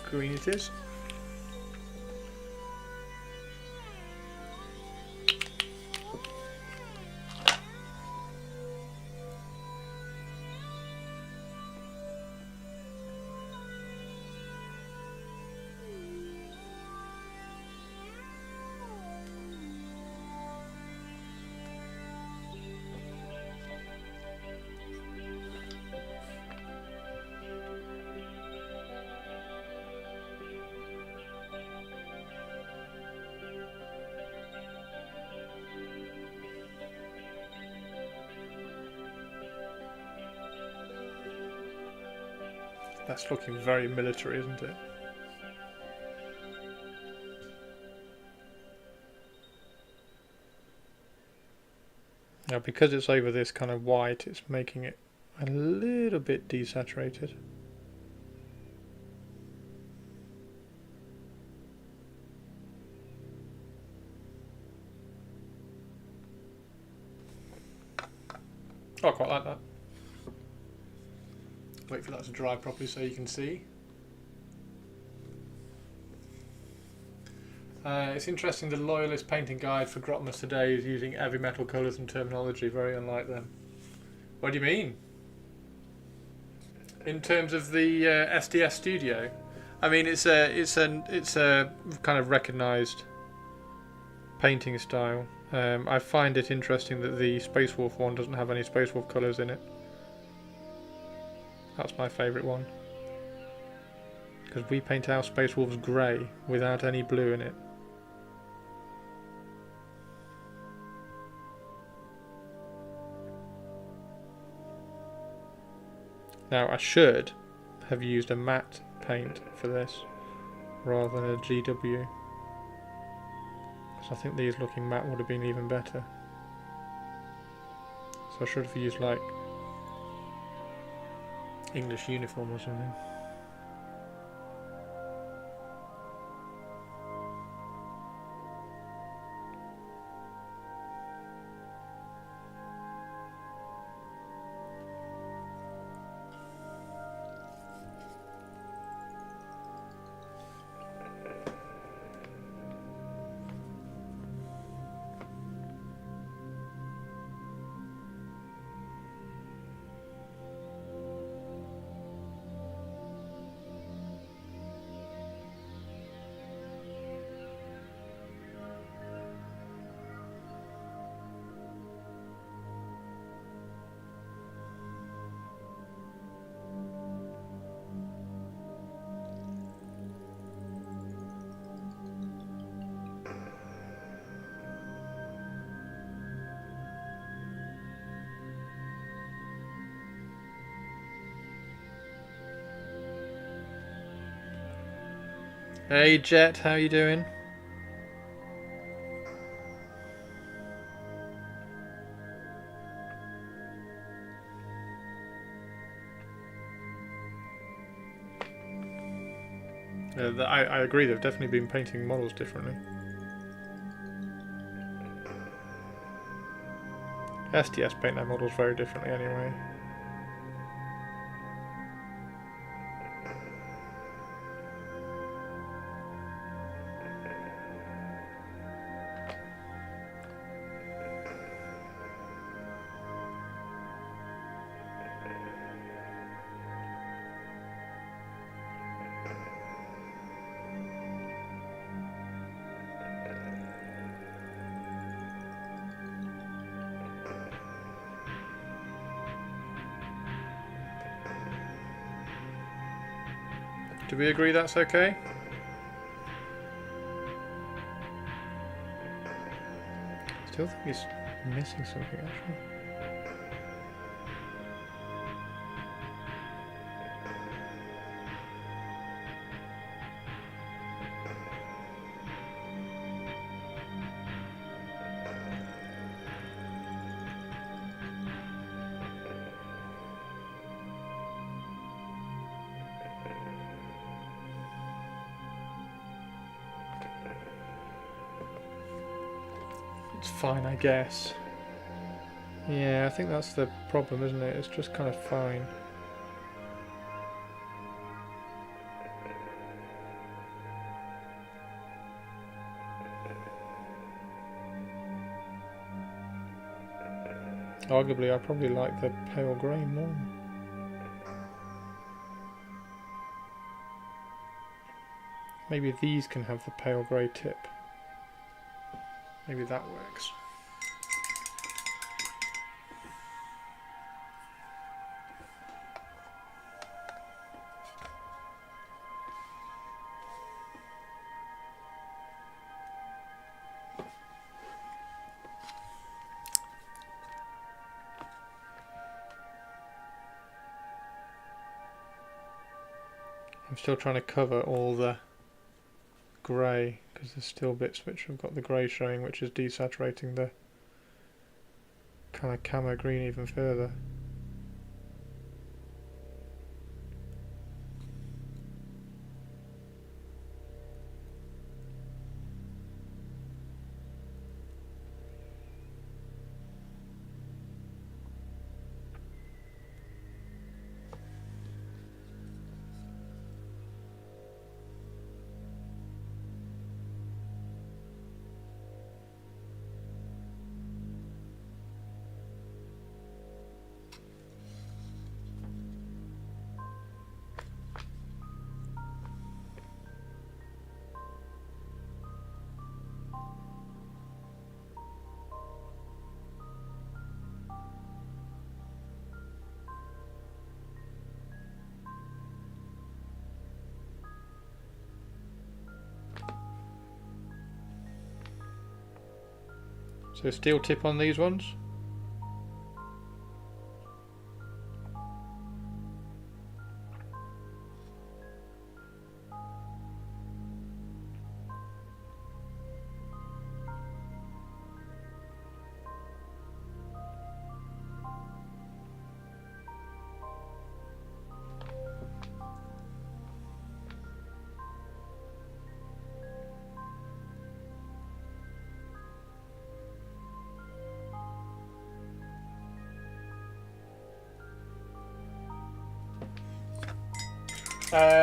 Green it is. That's looking very military, isn't it? Now, because it's over this kind of white, it's making it a little bit desaturated. Oh, I quite like that. Wait for that to dry properly so you can see. It's interesting, the Loyalist painting guide for Grotmas today is using heavy metal colours and terminology, very unlike them. What do you mean? In terms of the SDS Studio? I mean, it's a kind of recognised painting style. I find it interesting that the Space Wolf one doesn't have any Space Wolf colours in it. That's my favourite one. Because we paint our Space Wolves grey without any blue in it. Now I should have used a matte paint for this rather than a GW. Because I think these looking matte would have been even better. So I should have used like English uniform or something. Hey Jet, how you doing? I agree, they've definitely been painting models differently. STS paint their models very differently anyway. Do we agree that's okay? Still think he's missing something actually. It's fine, I guess. Yeah, I think that's the problem, isn't it? It's just kind of fine. Arguably, I probably like the pale grey more. Maybe these can have the pale grey tip. Maybe that works. I'm still trying to cover all the grey because there's still bits which have got the grey showing, which is desaturating the kind of camo green even further. So steel tip on these ones.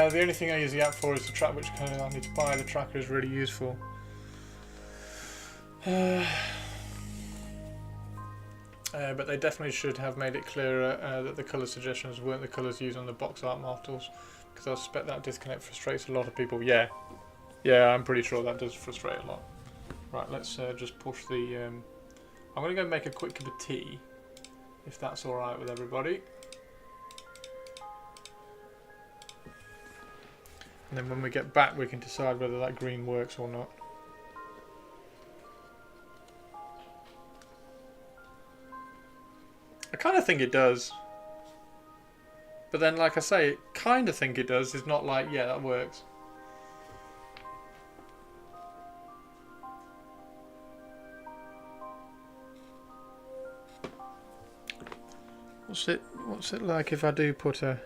The only thing I use the app for is the track, which kind of I need to buy. The tracker is really useful. But they definitely should have made it clearer that the colour suggestions weren't the colours used on the box art models, because I suspect that disconnect frustrates a lot of people. Yeah, I'm pretty sure that does frustrate a lot. Right, let's just push the... I'm going to go make a quick cup of tea, if that's alright with everybody. And then when we get back we can decide whether that green works or not. I kind of think it does. But then, like I say, kind of think it does is not like, yeah, that works. What's it like if I do put a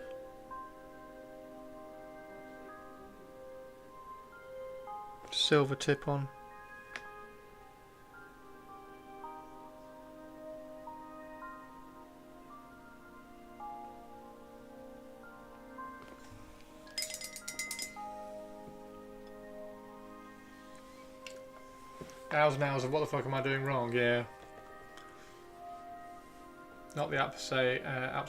silver tip on? Hours and hours of what the fuck am I doing wrong? Yeah. Not the apps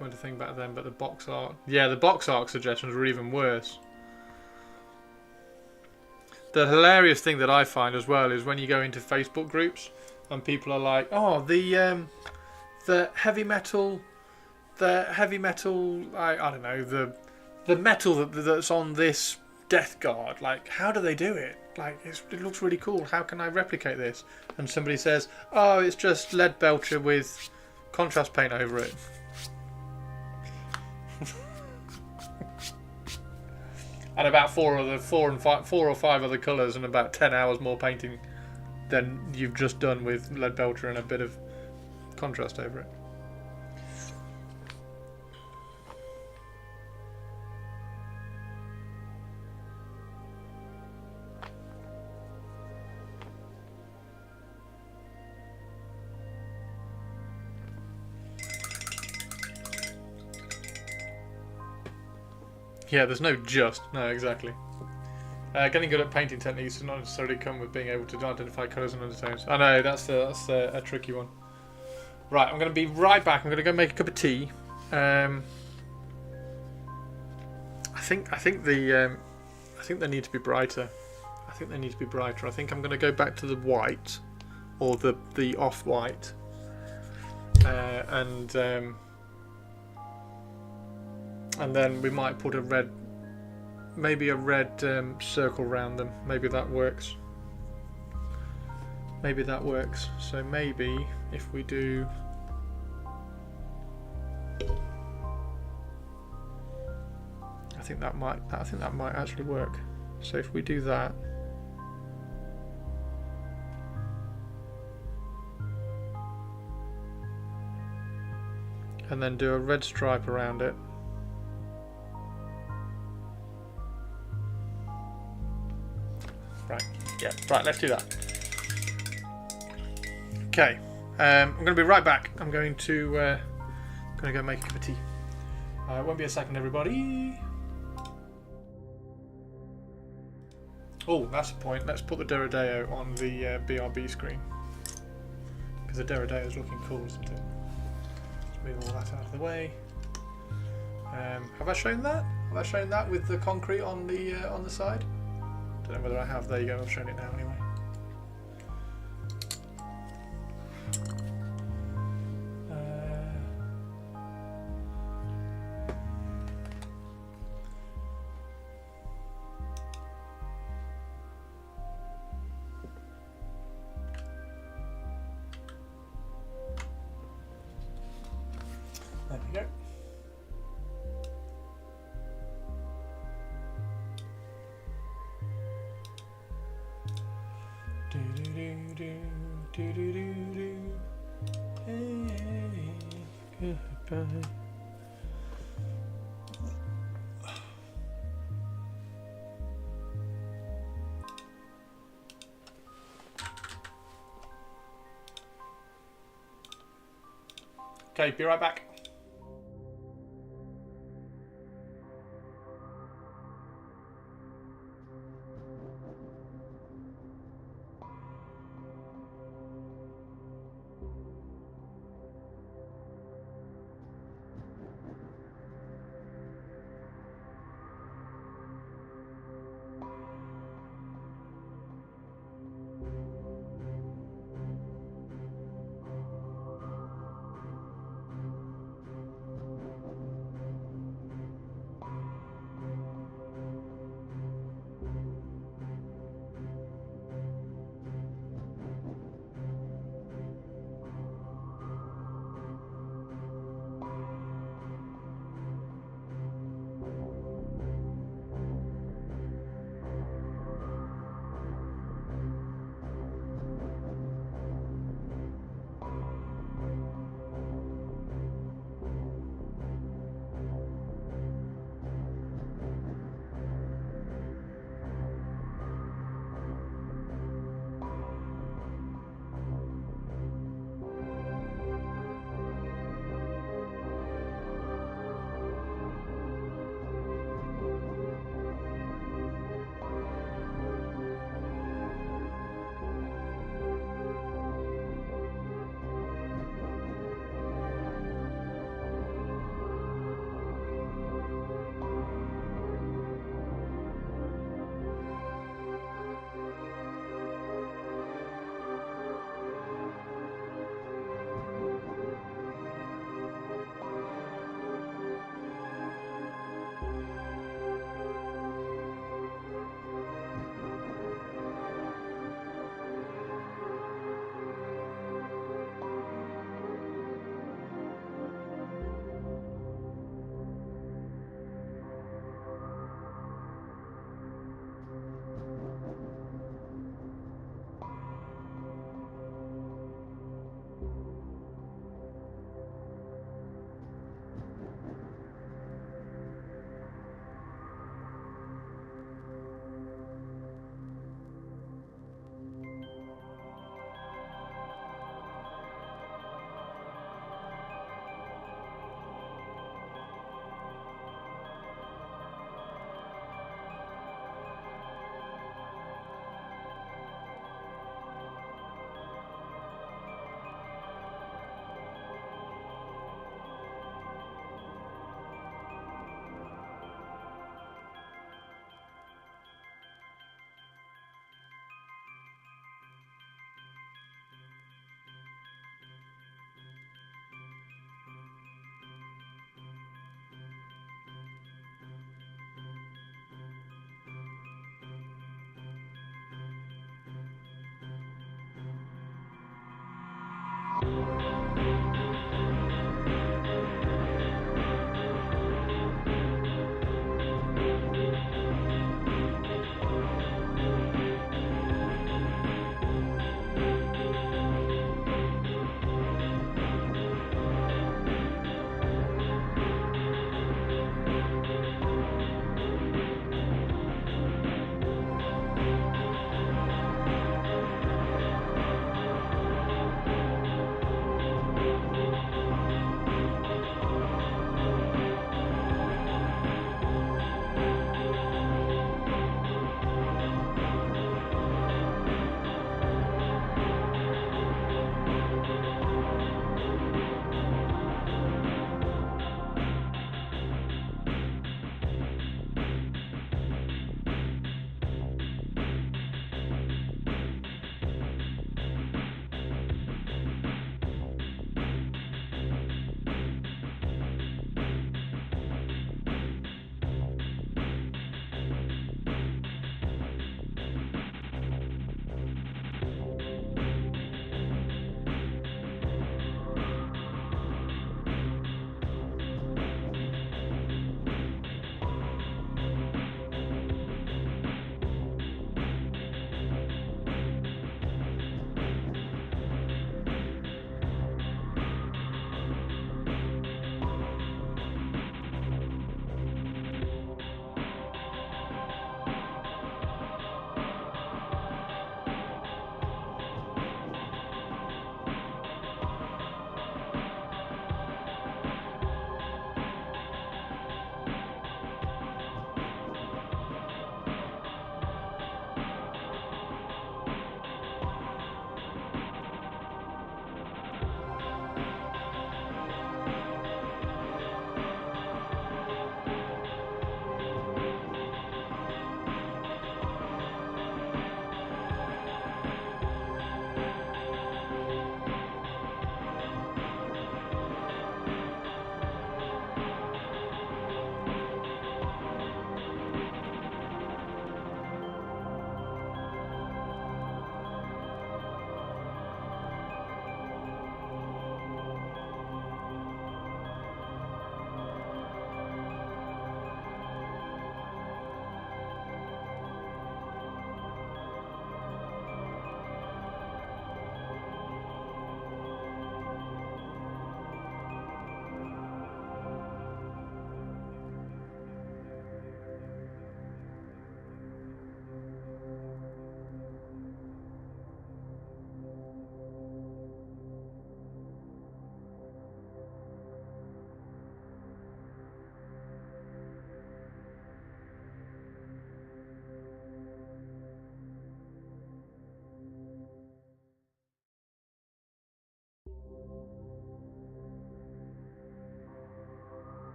weren't a thing back then, but the box art. Yeah, the box art suggestions were even worse. The hilarious thing that I find as well is when you go into Facebook groups and people are like, "Oh, the heavy metal, I don't know, the metal that's on this Death Guard. Like, how do they do it? Like, it looks really cool. How can I replicate this?" And somebody says, "Oh, it's just lead belcher with contrast paint over it." And about four or five other colours and about 10 hours more painting than you've just done with lead belcher and a bit of contrast over it. Yeah, there's no just. No, exactly. Getting good at painting techniques does not necessarily come with being able to identify colours and undertones. I know, that's a tricky one. Right, I'm going to be right back. I'm going to go make a cup of tea. I think they need to be brighter. I think I'm going to go back to the white, or the off-white, and then we might put a red, maybe a red circle around them. Maybe that works. So maybe if we do, I think that might actually work. So if we do that, and then do a red stripe around it. Right, yeah, right, let's do that. Okay, I'm going to be right back. I'm going to go make a cup of tea. Won't be a second, everybody. Oh, that's the point. Let's put the Derodeo on the BRB screen. Because the Derodeo is looking cool, isn't it? Let's move all that out of the way. Have I shown that? Have I shown that with the concrete on the side? Don't know whether I have. There you go. I've shown it now anyway. There we go. Goodbye. Okay, be right back.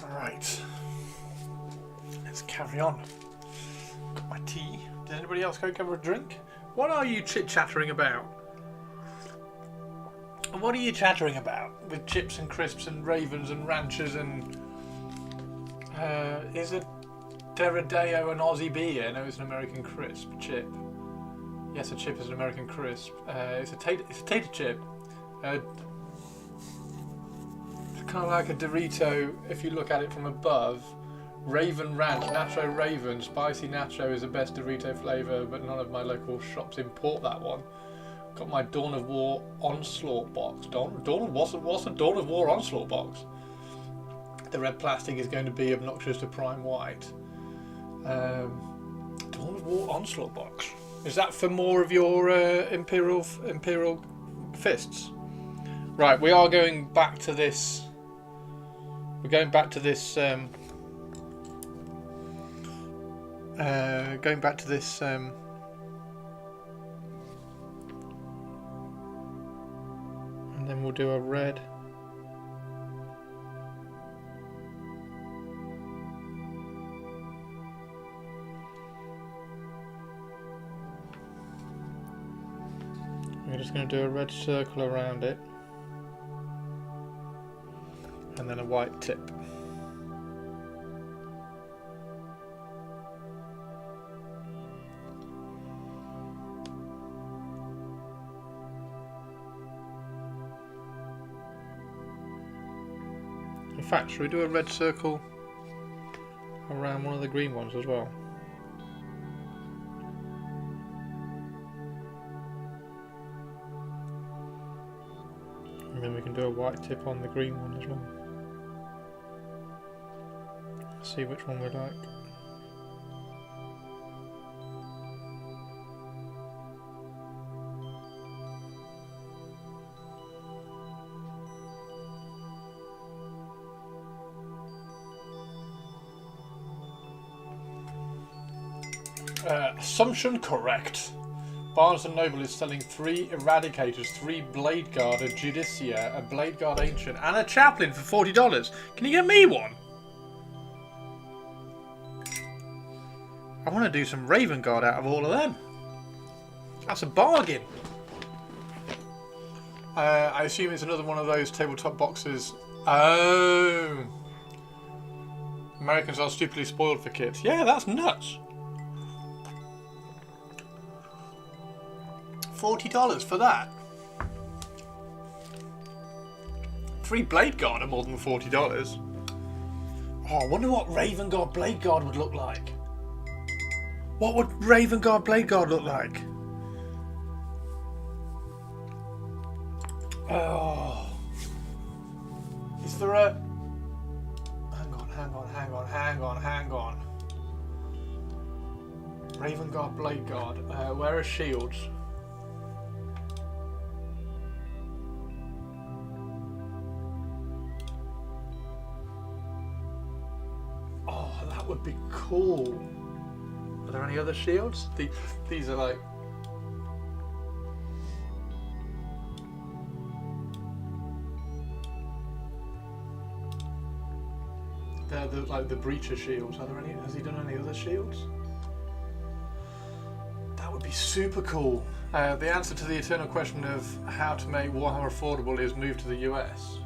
Right, let's carry on. Got my tea. Did anybody else go have a drink? What are you chit-chattering about? What are you chattering about with chips and crisps and ravens and ranchers and is a Deradeo an Aussie beer? No, it's an American crisp chip. Yes, a chip is an American crisp. It's a tater chip. It's kind of like a Dorito if you look at it from above. Raven Ranch, Nacho Raven, spicy nacho is the best Dorito flavour, but none of my local shops import that one. Got my Dawn of War Onslaught box. What's a Dawn of War Onslaught box? The red plastic is going to be obnoxious to prime white. Dawn of War Onslaught box. Is that for more of your Imperial fists? Right, we are going back to this. We're going back to this. And then we'll do a red. We're just going to do a red circle around it. And then a white tip. In fact, should we do a red circle around one of the green ones as well? And then we can do a white tip on the green one as well. Let's see which one we like. Assumption correct. Barnes & Noble is selling 3 Eradicators, 3 Blade Guard, a Judicia, a Blade Guard Ancient, and a Chaplain for $40. Can you get me one? I want to do some Raven Guard out of all of them. That's a bargain. I assume it's another one of those tabletop boxes. Oh. Americans are stupidly spoiled for kits. Yeah, that's nuts. $40 for that. 3 Blade Guard are more than $40. Oh, I wonder what Raven Guard Blade Guard would look like. What would Raven Guard Blade Guard look like? Oh. Is there a... Hang on. Raven Guard Blade Guard. Where are shields? That would be cool. Are there any other shields? These are like... They're like the Breacher shields. Are there any? Has he done any other shields? That would be super cool. The answer to the eternal question of how to make Warhammer affordable is move to the US.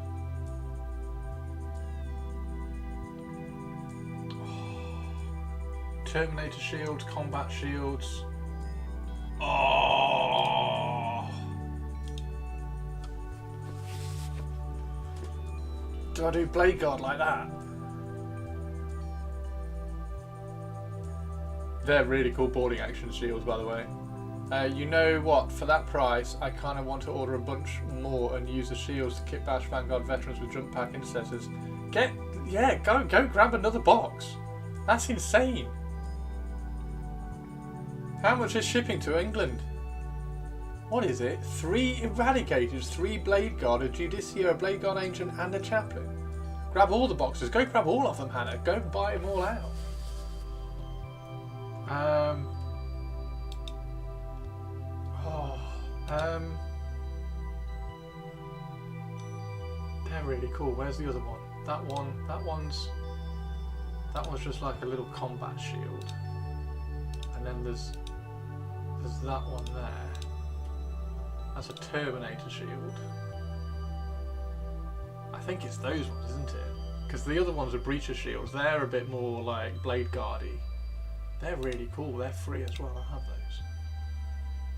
Terminator shields, combat shields. Oh! Do I do Blade Guard like that? They're really cool boarding action shields, by the way. You know what? For that price, I kind of want to order a bunch more and use the shields to kit bash Vanguard veterans with jump pack intercessors. Go grab another box. That's insane. How much is shipping to England? What is it? 3 Eradicators, 3 Blade Guard, a Judicia, a Blade Guard Ancient, and a Chaplain. Grab all the boxes. Go grab all of them, Hannah. Go buy them all out. They're really cool. Where's the other one? That one's just like a little combat shield. And then there's that one there. That's a Terminator shield. I think it's those ones, isn't it? Because the other ones are Breacher shields. They're a bit more like Blade Guardy. They're really cool. They're free as well. I'll have those.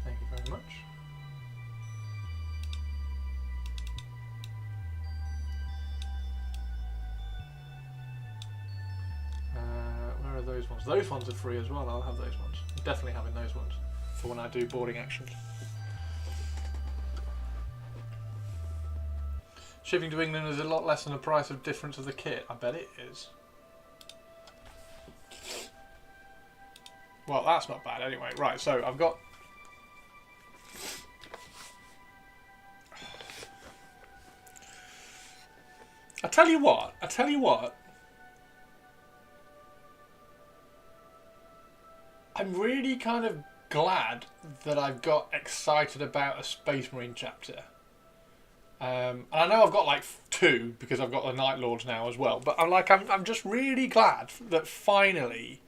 Thank you very much. Where are those ones? Those ones are free as well. I'll have those ones. I'm definitely having those ones for when I do boarding action. Shipping to England is a lot less than the price of difference of the kit. I bet it is. Well, that's not bad anyway. Right, so I've got... I tell you what. I'm really kind of glad that I've got excited about a Space Marine chapter. And I know I've got like 2 because I've got the Night Lords now as well. But I'm just really glad that finally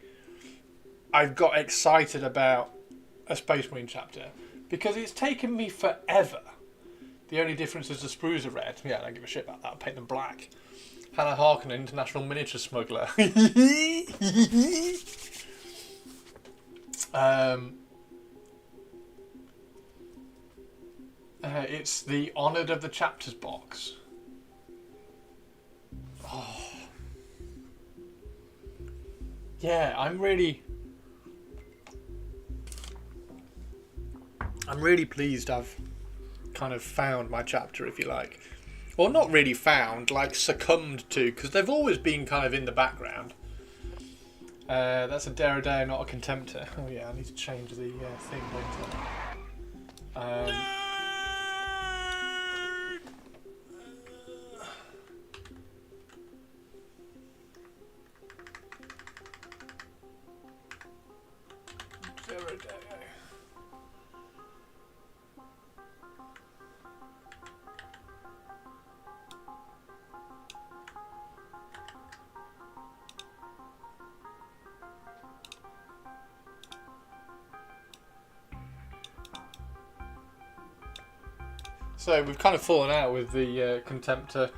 I've got excited about a Space Marine chapter, because it's taken me forever. The only difference is the sprues are red. Yeah, I don't give a shit about that. I'll paint them black. Hannah Harkin, international miniature smuggler. It's the Honoured of the Chapters box. Oh. Yeah, I'm really pleased I've kind of found my chapter, if you like. Or not really found, like succumbed to, because they've always been kind of in the background. That's a Derrideo, not a Contemptor. Oh yeah, I need to change the thing later. Derrideo. So we've kind of fallen out with the Contemptor.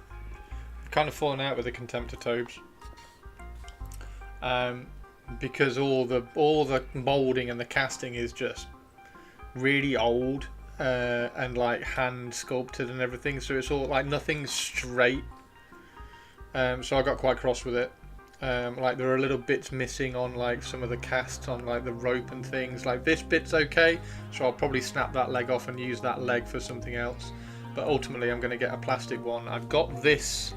Kind of fallen out with the Contemptor Tobes, because all the moulding and the casting is just really old and like hand sculpted and everything. So it's all like nothing's straight. So I got quite cross with it. Like there are little bits missing on like some of the casts on like the rope and things. Like this bit's okay, so I'll probably snap that leg off and use that leg for something else. But ultimately I'm going to get a plastic one. I've got this,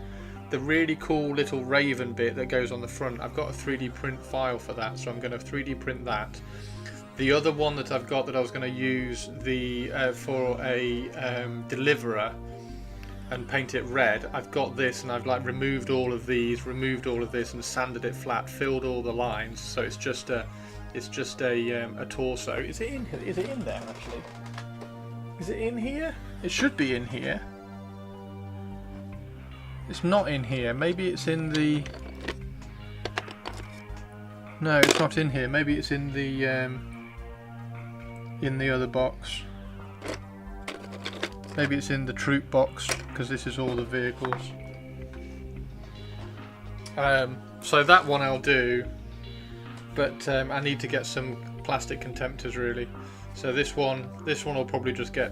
the really cool little raven bit that goes on the front. I've got a 3D print file for that, so I'm going to 3D print that. The other one that I've got that I was going to use for a deliverer and paint it red, I've got this, and I've like removed all of these, removed all of this, and sanded it flat, filled all the lines, so it's just a torso. Is it in here? Is it in there actually? Is it in here? It should be in here. It's not in here. Maybe it's in the. No, it's not in here. Maybe it's in the other box. Maybe it's in the troop box, because this is all the vehicles. So that one I'll do, but I need to get some plastic Contemptors really. So this one will probably just get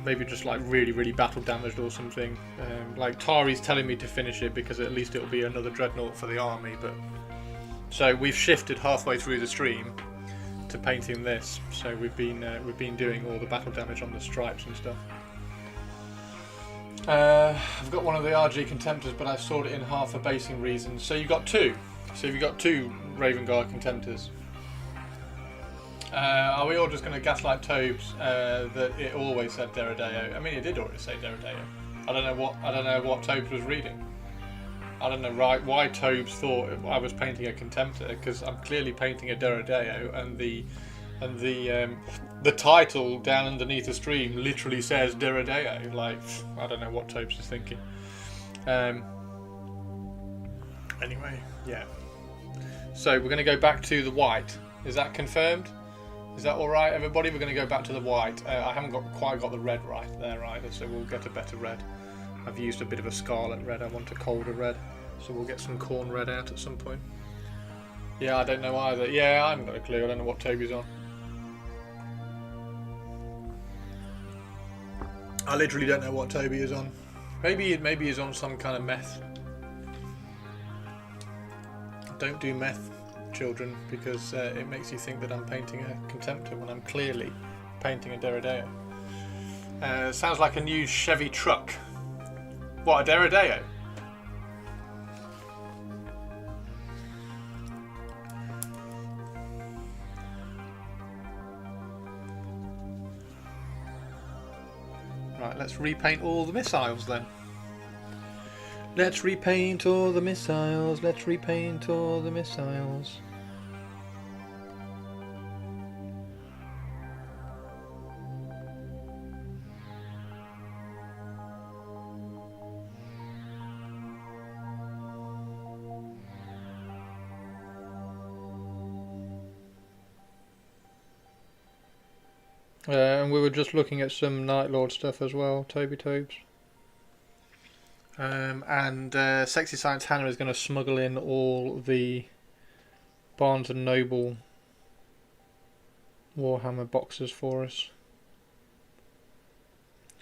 maybe just like really battle damaged or something. Like Tari's telling me to finish it because at least it'll be another dreadnought for the army. But so we've shifted halfway through the stream to painting this, so we've been doing all the battle damage on the stripes and stuff. I've got one of the RG Contemptors, but I sawed it in half for basing reasons. So you've got two. So you've got two Raven Guard Contemptors. Are we all just going to gaslight Tobes that it always said Derrideo? I mean, it did already say Derrideo. I don't know what Tobes was reading. I don't know why Tobes thought I was painting a Contemptor, because I'm clearly painting a Derrideo, and the title down underneath the stream literally says Derrideo. Like, I don't know what Tobes is thinking. Anyway, yeah. So we're going to go back to the white. Is that confirmed? Is that all right, everybody? We're going to go back to the white. I haven't quite got the red right there either, so we'll get a better red. I've used a bit of a scarlet red. I want a colder red, so we'll get some corn red out at some point. Yeah, I don't know either. Yeah, I haven't got a clue. I don't know what Toby's on. I literally don't know what Toby is on. Maybe he's on some kind of meth. Don't do meth, children, because it makes you think that I'm painting a Contemptor when I'm clearly painting a Derrideo. Sounds like a new Chevy truck. What, a Derrideo? Right, let's repaint all the missiles then. Let's repaint all the missiles. Let's repaint all the missiles. And we were just looking at some Night Lord stuff as well, Toby Tobes. And Sexy Science Hannah is going to smuggle in all the Barnes & Noble Warhammer boxes for us.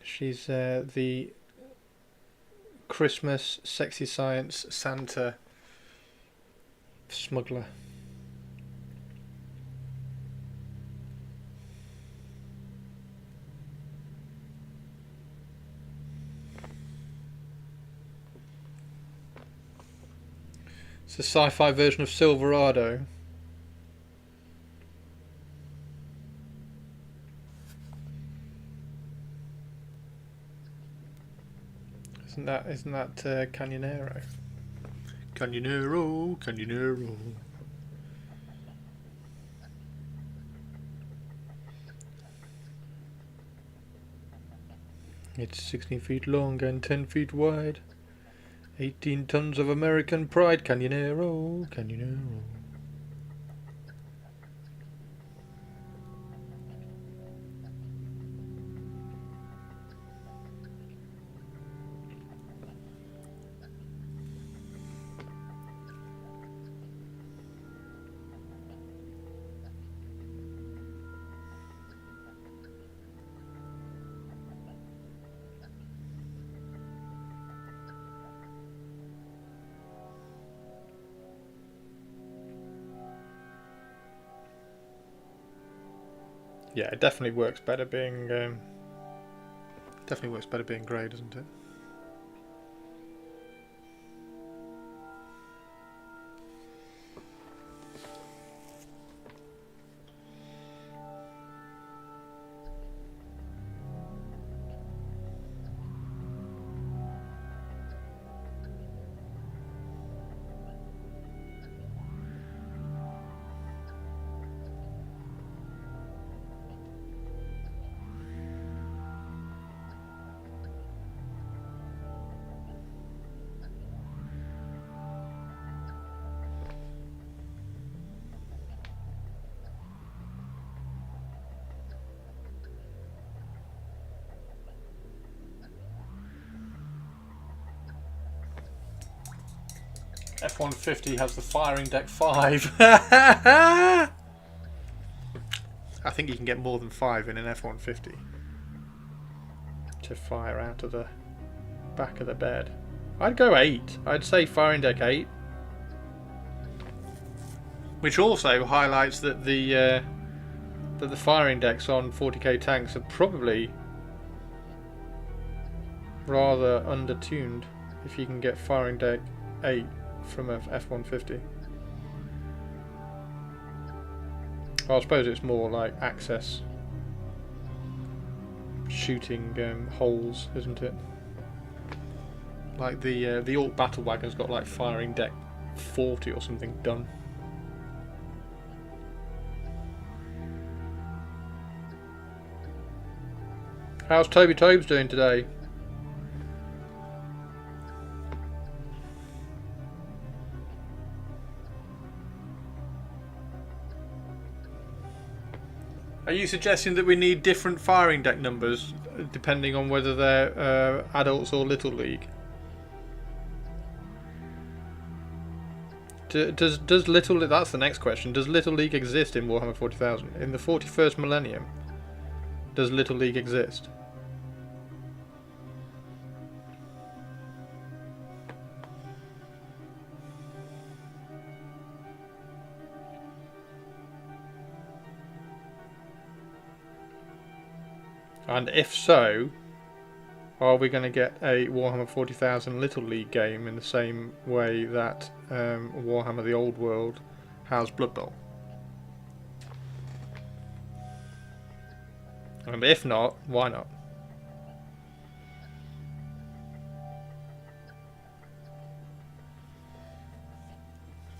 She's the Christmas Sexy Science Santa smuggler. It's a sci-fi version of Silverado. Isn't that Canyonero? Canyonero, Canyonero. It's 16 feet long and 10 feet wide. 18 tons of American pride. Canyonero, Canyonero. Yeah, it definitely works better being grey, doesn't it? F-150 has the firing deck 5. I think you can get more than 5 in an F-150 to fire out of the back of the bed. I'd go 8. I'd say firing deck 8. Which also highlights that the firing decks on 40k tanks are probably rather undertuned if you can get firing deck 8 from a F-150. Well, I suppose it's more like access shooting holes, isn't it? Like the Orc Battle Wagon's got like firing deck 40 or something done. How's Toby Tobes doing today? Are you suggesting that we need different firing deck numbers depending on whether they're adults or Little League? Does Little League, that's the next question. Does Little League exist in Warhammer 40,000? In the 41st millennium, does Little League exist? And if so, are we going to get a Warhammer 40,000 Little League game in the same way that Warhammer the Old World has Blood Bowl? And if not, why not?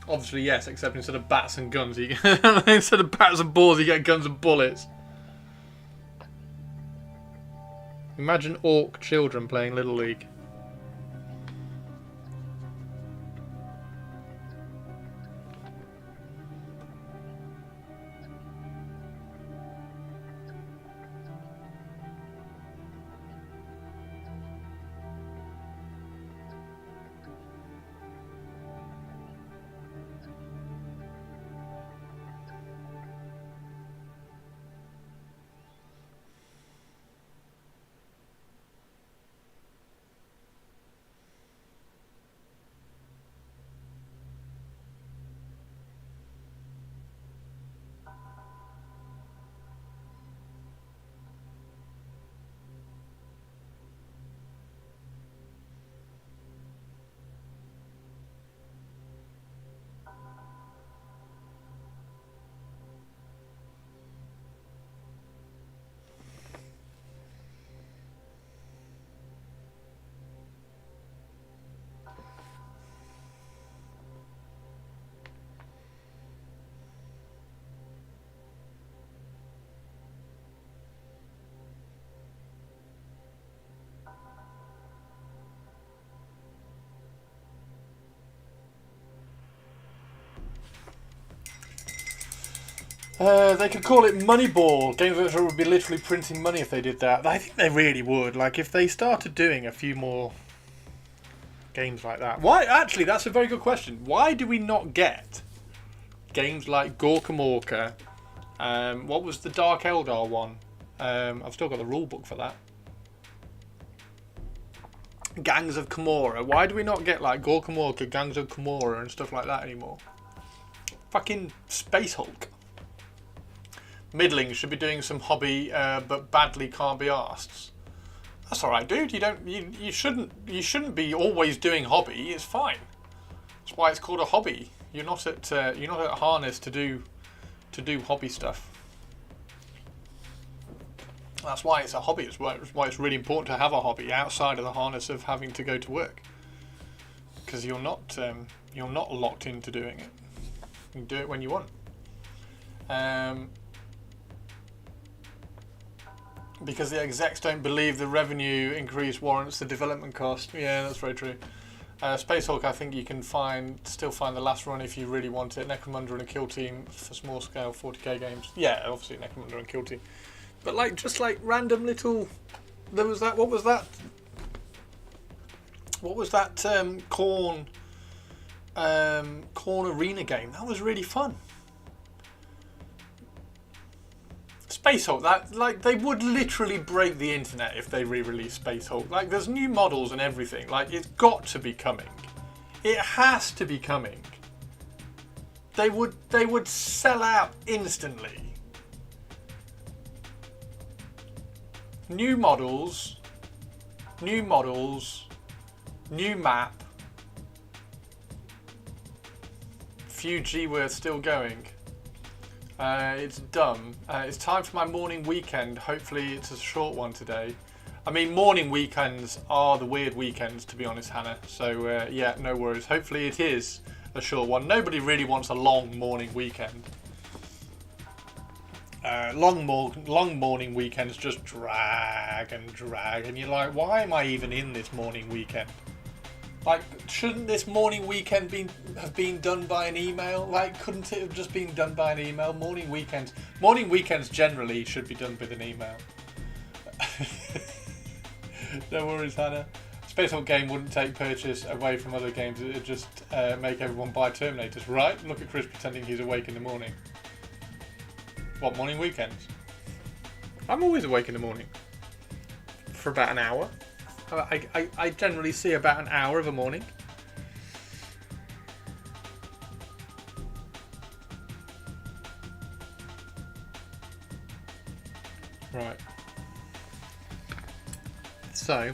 Obviously yes, except instead of bats and guns, you get instead of bats and balls, you get guns and bullets. Imagine orc children playing Little League. They could call it Moneyball. Games Workshop would be literally printing money if they did that. I think they really would. Like, if they started doing a few more games like that. Why? Actually, that's a very good question. Why do we not get games like Gorka Morka? What was the Dark Eldar one? I've still got the rule book for that. Gangs of Kamora. Why do we not get like Gorka Morka, Gangs of Kamora and stuff like that anymore? Fucking Space Hulk. Middling should be doing some hobby, but badly can't be asked. That's all right, dude. You shouldn't be always doing hobby. It's fine. That's why it's called a hobby. You're not at Harness to do hobby stuff. That's why it's a hobby. It's why it's really important to have a hobby outside of the harness of having to go to work, because you're not locked into doing it. You can do it when you want. Because the execs don't believe the revenue increase warrants the development cost. Yeah, that's very true. Space Hulk, I think you can still find the last run if you really want it. Necromunda and a Kill Team for small scale 40k games. Yeah, obviously Necromunda and Kill Team. But like just like random little, there was that. What was that? What was that? Corn Arena game. That was really fun. Space Hulk, that like they would literally break the internet if they re-release Space Hulk. Like there's new models and everything. Like it's got to be coming. It has to be coming. They would sell out instantly. New models, new map. Few G-worth still going. It's dumb. It's time for my morning weekend. Hopefully it's a short one today. I mean, morning weekends are the weird weekends, to be honest, Hannah. So, yeah, no worries. Hopefully it is a short one. Nobody really wants a long morning weekend. Long morning weekends just drag, and you're like, why am I even in this morning weekend? Like, shouldn't this morning weekend have been done by an email? Like, couldn't it have just been done by an email? Morning weekends generally should be done with an email. No worries, Hannah. Space Hulk game wouldn't take purchase away from other games. It'd just make everyone buy Terminators, right? Look at Chris pretending he's awake in the morning. What, morning weekends? I'm always awake in the morning. For about an hour. I generally see about an hour of a morning. Right. So.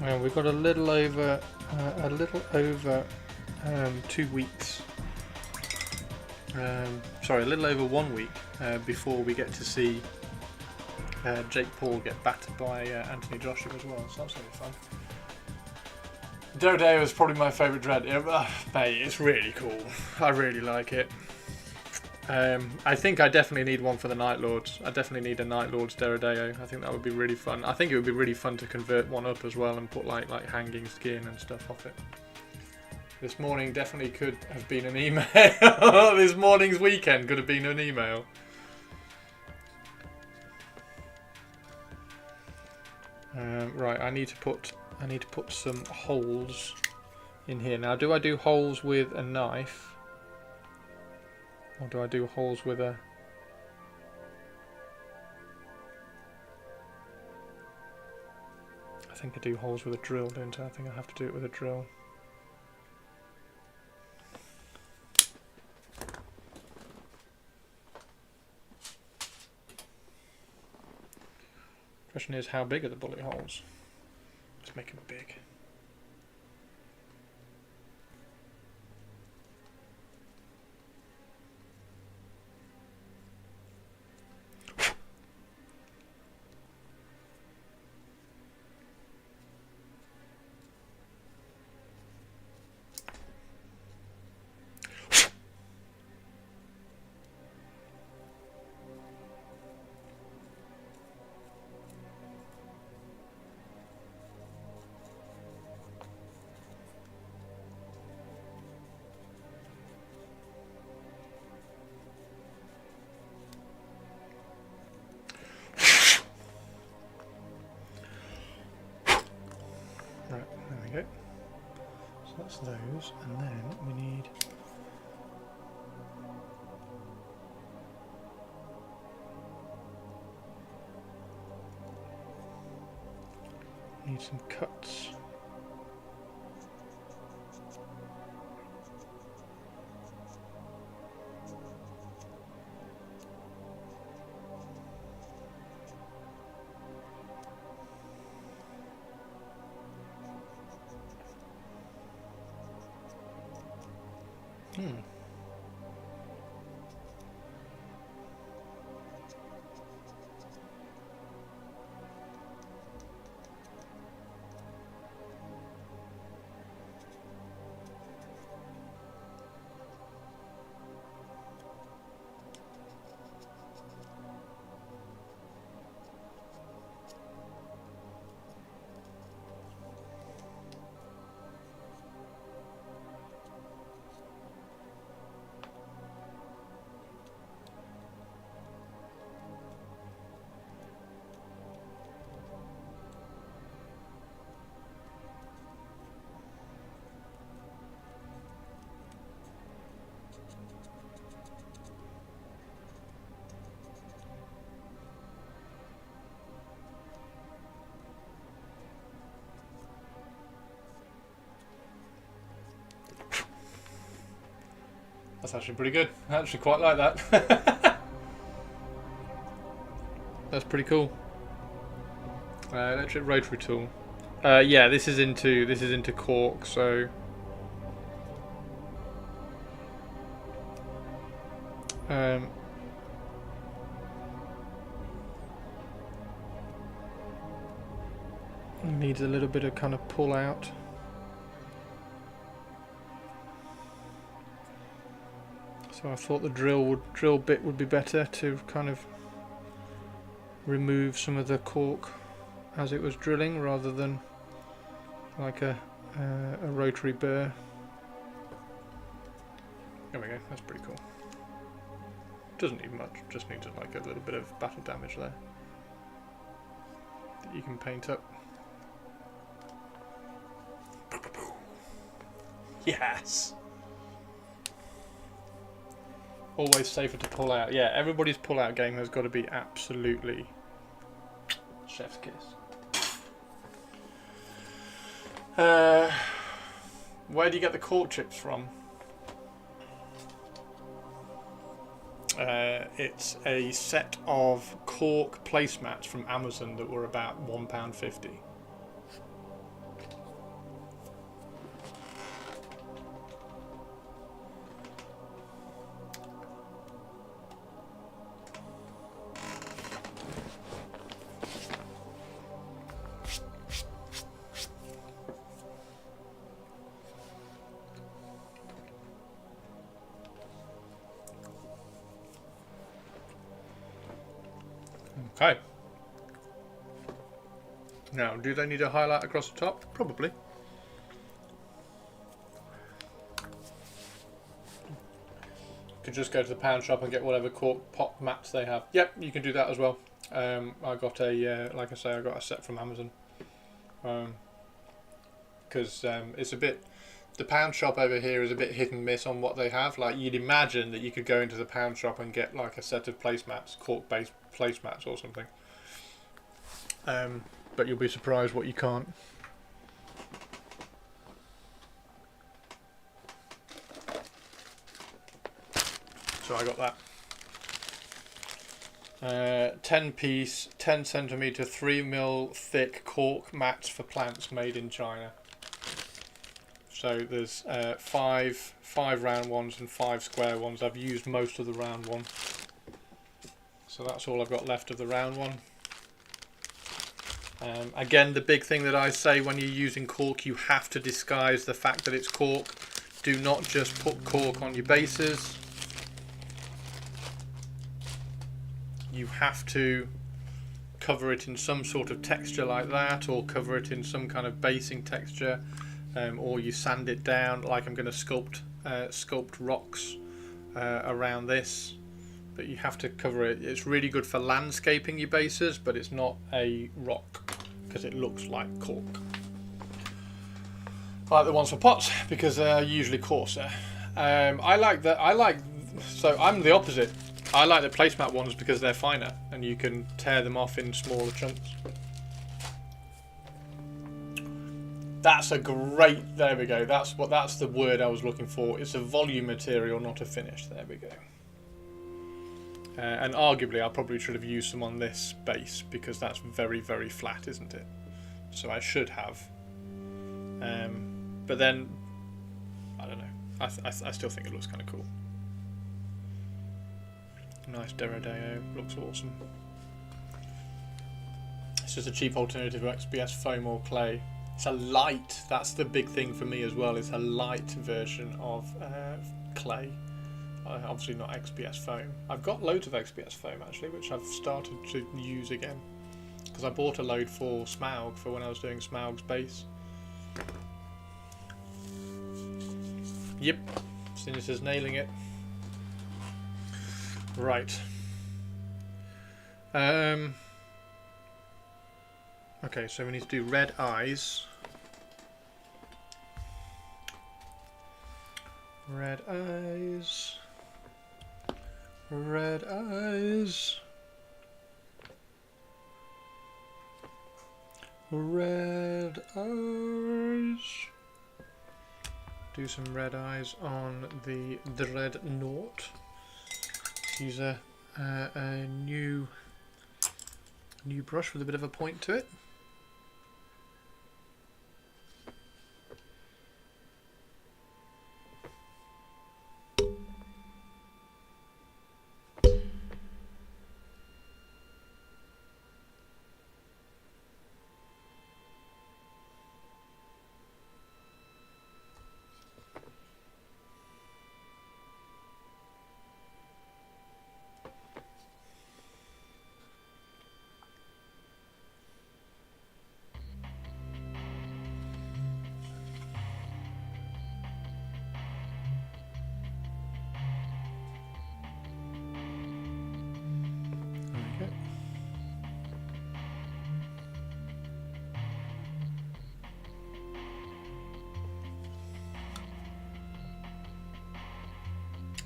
Well, we've got a little over 2 weeks. Sorry, a little over 1 week before we get to see Jake Paul get battered by Anthony Joshua as well. So that's going to be fun. Dodo is probably my favourite dread. Mate, it's really cool. I really like it. I think I definitely need one for the Night Lords. I definitely need a Night Lords Derodeo. I think that would be really fun. I think it would be really fun to convert one up as well and put like hanging skin and stuff off it. This morning definitely could have been an email. This morning's weekend could have been an email. Right, I need to put some holes in here. Now, do I do holes with a knife? Or do I do holes with a... I think I do holes with a drill, don't I? I think I have to do it with a drill. Question is, how big are the bullet holes? Let's make them big. Right, there we go. So that's those, and then we need some cuts. That's actually pretty good. I actually quite like that. That's pretty cool. Electric rotary tool. Yeah, this is into cork, so needs a little bit of kind of pull out. So I thought the drill bit would be better to kind of remove some of the cork as it was drilling, rather than like a rotary burr. There we go. That's pretty cool. Doesn't need much. Just needs like a little bit of battle damage there that you can paint up. Yes. Always safer to pull out. Yeah, everybody's pull-out game has got to be absolutely chef's kiss. Where do you get the cork chips from? It's a set of cork placemats from Amazon that were about £1.50. Okay. Now, do they need a highlight across the top? Probably. Could just go to the pound shop and get whatever cork pot mats they have. Yep, you can do that as well. I got a, like I say, I got a set from Amazon. Because it's a bit, the pound shop over here is a bit hit and miss on what they have. Like, you'd imagine that you could go into the pound shop and get like a set of placemats, cork-based placemats or something. But you'll be surprised what you can't. So I got that. 10 piece, 10 centimeter, 3mm thick cork mats for plants made in China. So there's 5 round ones and 5 square ones. I've used most of the round one. So that's all I've got left of the round one. Again, the big thing that I say when you're using cork, you have to disguise the fact that it's cork. Do not just put cork on your bases. You have to cover it in some sort of texture like that, or cover it in some kind of basing texture, or you sand it down like I'm going to sculpt rocks around this. But you have to cover it. It's really good for landscaping your bases, but it's not a rock because it looks like cork. I like the ones for pots because they're usually coarser. I like that. So I'm the opposite. I like the placemat ones because they're finer and you can tear them off in smaller chunks. That's a great. There we go. That's the word I was looking for. It's a volume material, not a finish. There we go. And arguably I probably should have used some on this base because that's very, very flat, isn't it? So I should have. But then, I don't know. I still think it looks kind of cool. Nice Derodeo, looks awesome. It's just a cheap alternative to XPS foam or clay. It's a light, that's the big thing for me as well, it's a light version of clay. Obviously not XPS foam. I've got loads of XPS foam actually, which I've started to use again. Because I bought a load for Smaug, for when I was doing Smaug's base. Yep, Sinus is nailing it. Right. Okay, so we need to do red eyes. Red eyes. Red eyes. Red eyes. Do some red eyes on the Dreadnought. Use a new brush with a bit of a point to it.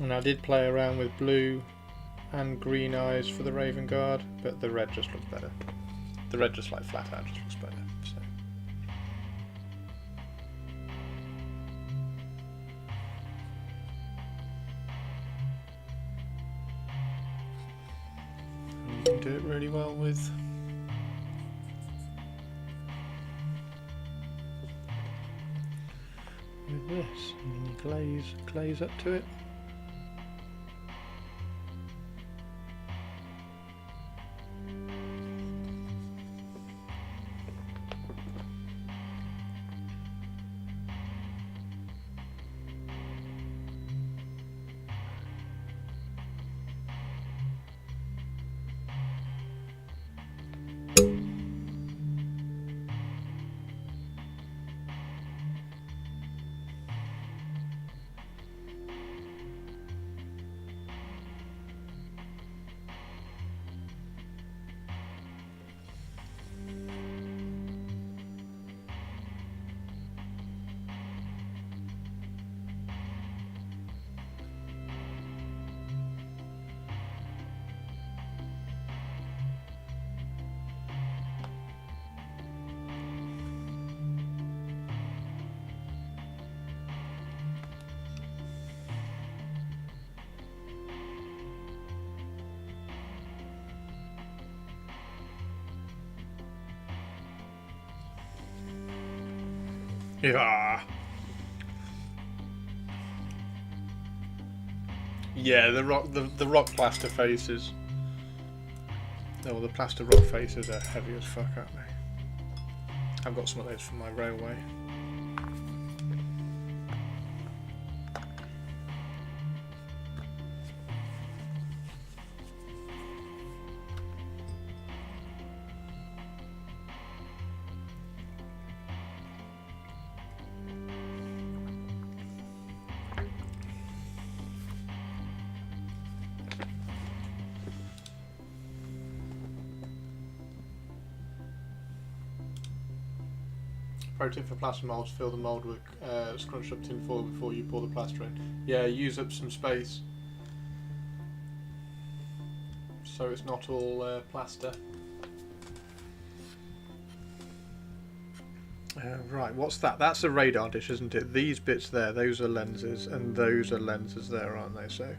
And I did play around with blue and green eyes for the Raven Guard, but the red just looks better. The red just like flat out just looks better. So. And you can do it really well with this, and then you glaze up to it. Yeah. Yeah, the rock plaster faces. No, the plaster rock faces are heavy as fuck, aren't they? I've got some of those from my railway. Pro tip for plaster moulds: fill the mould with scrunched up tin foil before you pour the plaster in. Yeah, use up some space so it's not all plaster. Right, what's that? That's a radar dish, isn't it? These bits there, those are lenses, and those are lenses there, aren't they? So.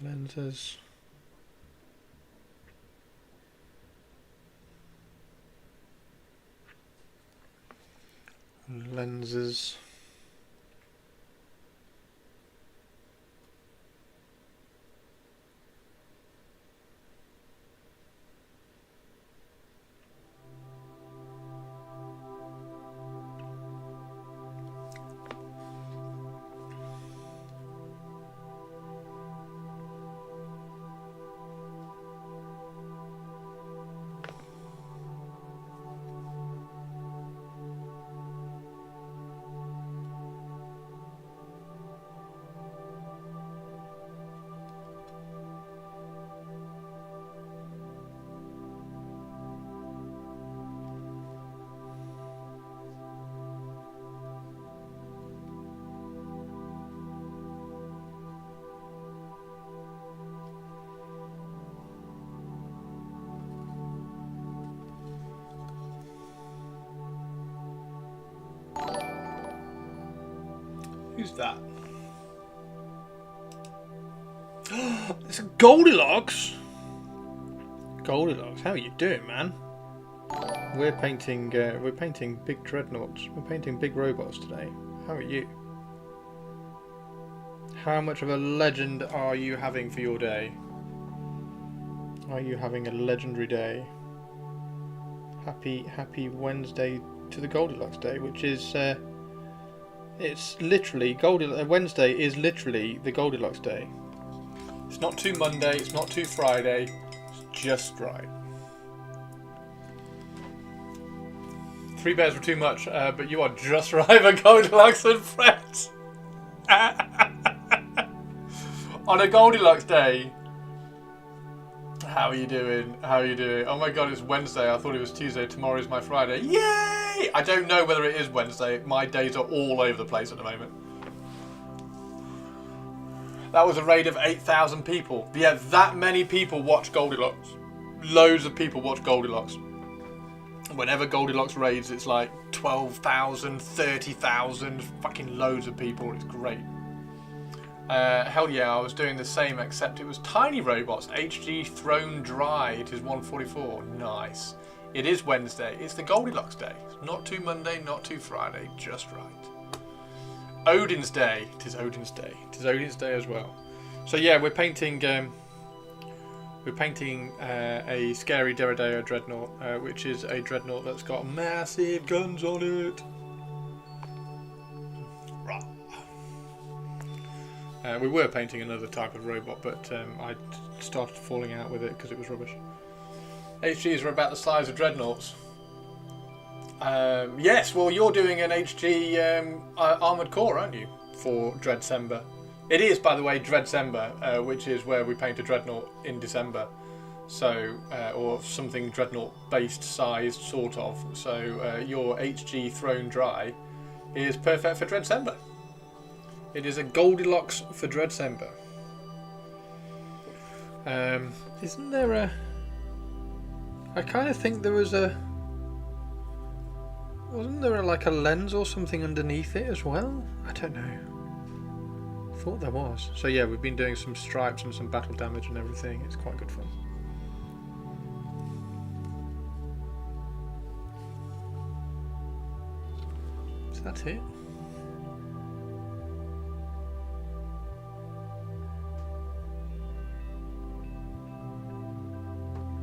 Lenses. Lenses. Who's that? It's a Goldilocks! Goldilocks, how are you doing, man? We're painting big dreadnoughts. We're painting big robots today. How are you? How much of a legend are you having for your day? Are you having a legendary day? Happy Wednesday to the Goldilocks Day, which is it's literally Wednesday is literally the Goldilocks Day. It's not too Monday, it's not too Friday, it's just right. 3 bears were too much, but you are just right for Goldilocks and friends. On a Goldilocks Day. How are you doing? How are you doing? Oh my god, it's Wednesday. I thought it was Tuesday. Tomorrow is my Friday. Yay! I don't know whether it is Wednesday. My days are all over the place at the moment. That was a raid of 8,000 people. Yeah, that many people watch Goldilocks. Loads of people watch Goldilocks. Whenever Goldilocks raids, it's like 12,000, 30,000, fucking loads of people. It's great. Hell yeah, I was doing the same, except it was tiny robots. HG thrown dry. It is 1:44. Nice. It is Wednesday. It's the Goldilocks Day. Not too Monday, not too Friday. Just right. Odin's Day. It is Odin's Day. It is Odin's Day as well. So yeah, we're painting a scary Derrideo dreadnought, which is a dreadnought that's got massive guns on it. We were painting another type of robot, but I started falling out with it because it was rubbish. HGs are about the size of dreadnoughts. Yes, well, you're doing an HG armoured core, aren't you, for Dreadcember? It is, by the way, Dreadcember, which is where we paint a dreadnought in December. So, or something dreadnought-based sized, sort of. So, your HG thrown dry is perfect for Dreadcember. It is a Goldilocks for Dreadcember. Isn't there a... I kind of think there was a Wasn't there like a lens or something underneath it as well? I don't know. Thought there was. So yeah, we've been doing some stripes and some battle damage and everything. It's quite good fun. Is that it?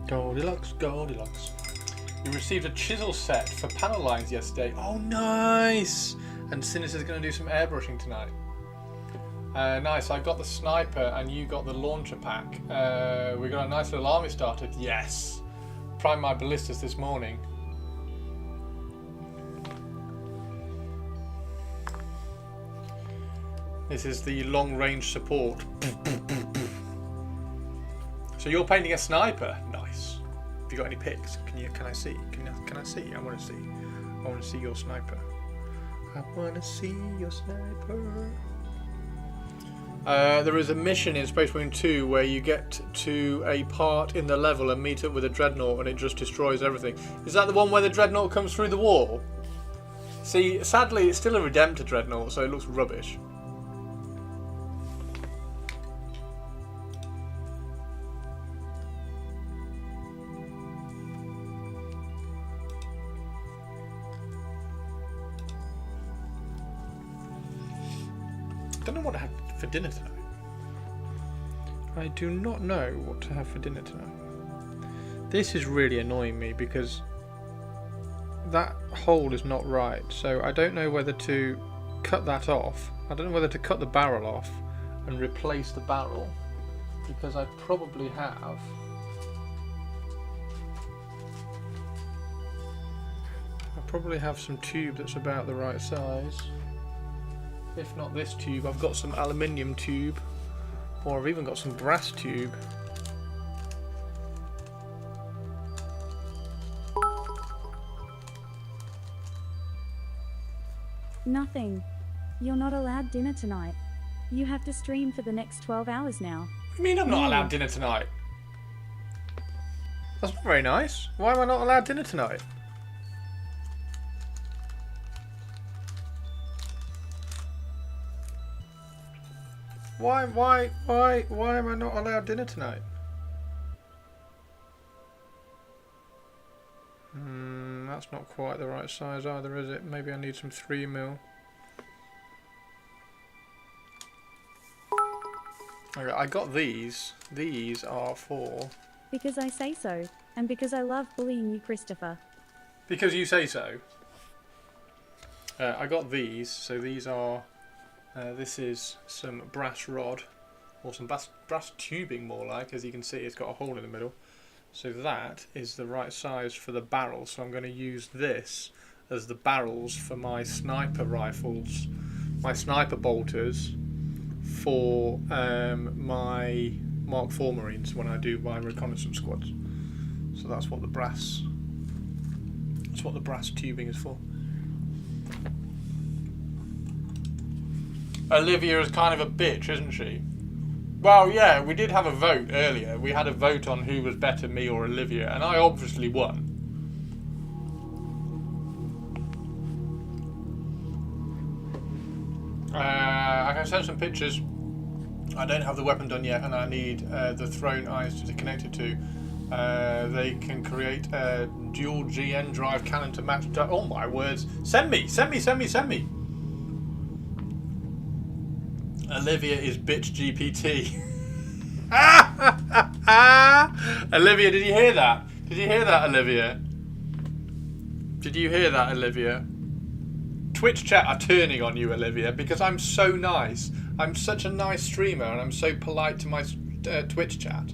Goldilocks, Goldilocks. You received a chisel set for panel lines yesterday. Oh, nice! And Sinis is going to do some airbrushing tonight. Nice. I got the sniper and you got the launcher pack. We got a nice little army started. Yes! Primed my ballistas this morning. This is the long range support. So you're painting a sniper. Nice. Have you got any pics? Can I see? Can I see? I want to see. I want to see your sniper. I want to see your sniper. There is a mission in Space Marine 2 where you get to a part in the level and meet up with a dreadnought and it just destroys everything. Is that the one where the dreadnought comes through the wall? See, sadly it's still a Redemptor dreadnought, so it looks rubbish. I don't know what to have for dinner tonight. I do not know what to have for dinner tonight. This is really annoying me because that hole is not right. So I don't know whether to cut that off. I don't know whether to cut the barrel off and replace the barrel because I probably have. I probably have some tube that's about the right size. If not this tube, I've got some aluminium tube, or I've even got some brass tube. Nothing. You're not allowed dinner tonight. You have to stream for the next 12 hours now. What do you mean I'm not allowed dinner tonight? That's not very nice. Why am I not allowed dinner tonight? Why am I not allowed dinner tonight? That's not quite the right size either, is it? Maybe I need some 3mm. Okay, I got these. These are for... Because I say so, and because I love bullying you, Christopher. Because you say so. I got these, so these are... this is some brass rod, or some brass tubing more like, as you can see it's got a hole in the middle. So that is the right size for the barrel, so I'm going to use this as the barrels for my sniper rifles, my sniper bolters for my Mark IV Marines when I do my reconnaissance squads. So that's what the brass tubing is for. Olivia is kind of a bitch, isn't she? Well, yeah, we did have a vote earlier. We had a vote on who was better, me or Olivia, and I obviously won. I can send some pictures. I don't have the weapon done yet, and I need the thrown eyes to connect it to. They can create a dual GN drive cannon to match... Oh my words. Send me! Olivia is bitch GPT. Olivia, did you hear that? Did you hear that, Olivia? Did you hear that, Olivia? Twitch chat are turning on you, Olivia, because I'm so nice. I'm such a nice streamer and I'm so polite to my Twitch chat.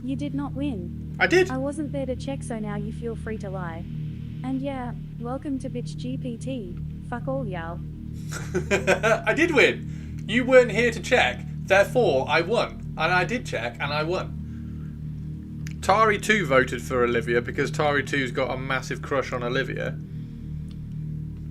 You did not win. I did. I wasn't there to check, so now you feel free to lie. And yeah, welcome to bitch GPT. Fuck all y'all. I did win. You weren't here to check, therefore I won. And I did check and I won. Tari 2 voted for Olivia because Tari 2's got a massive crush on Olivia.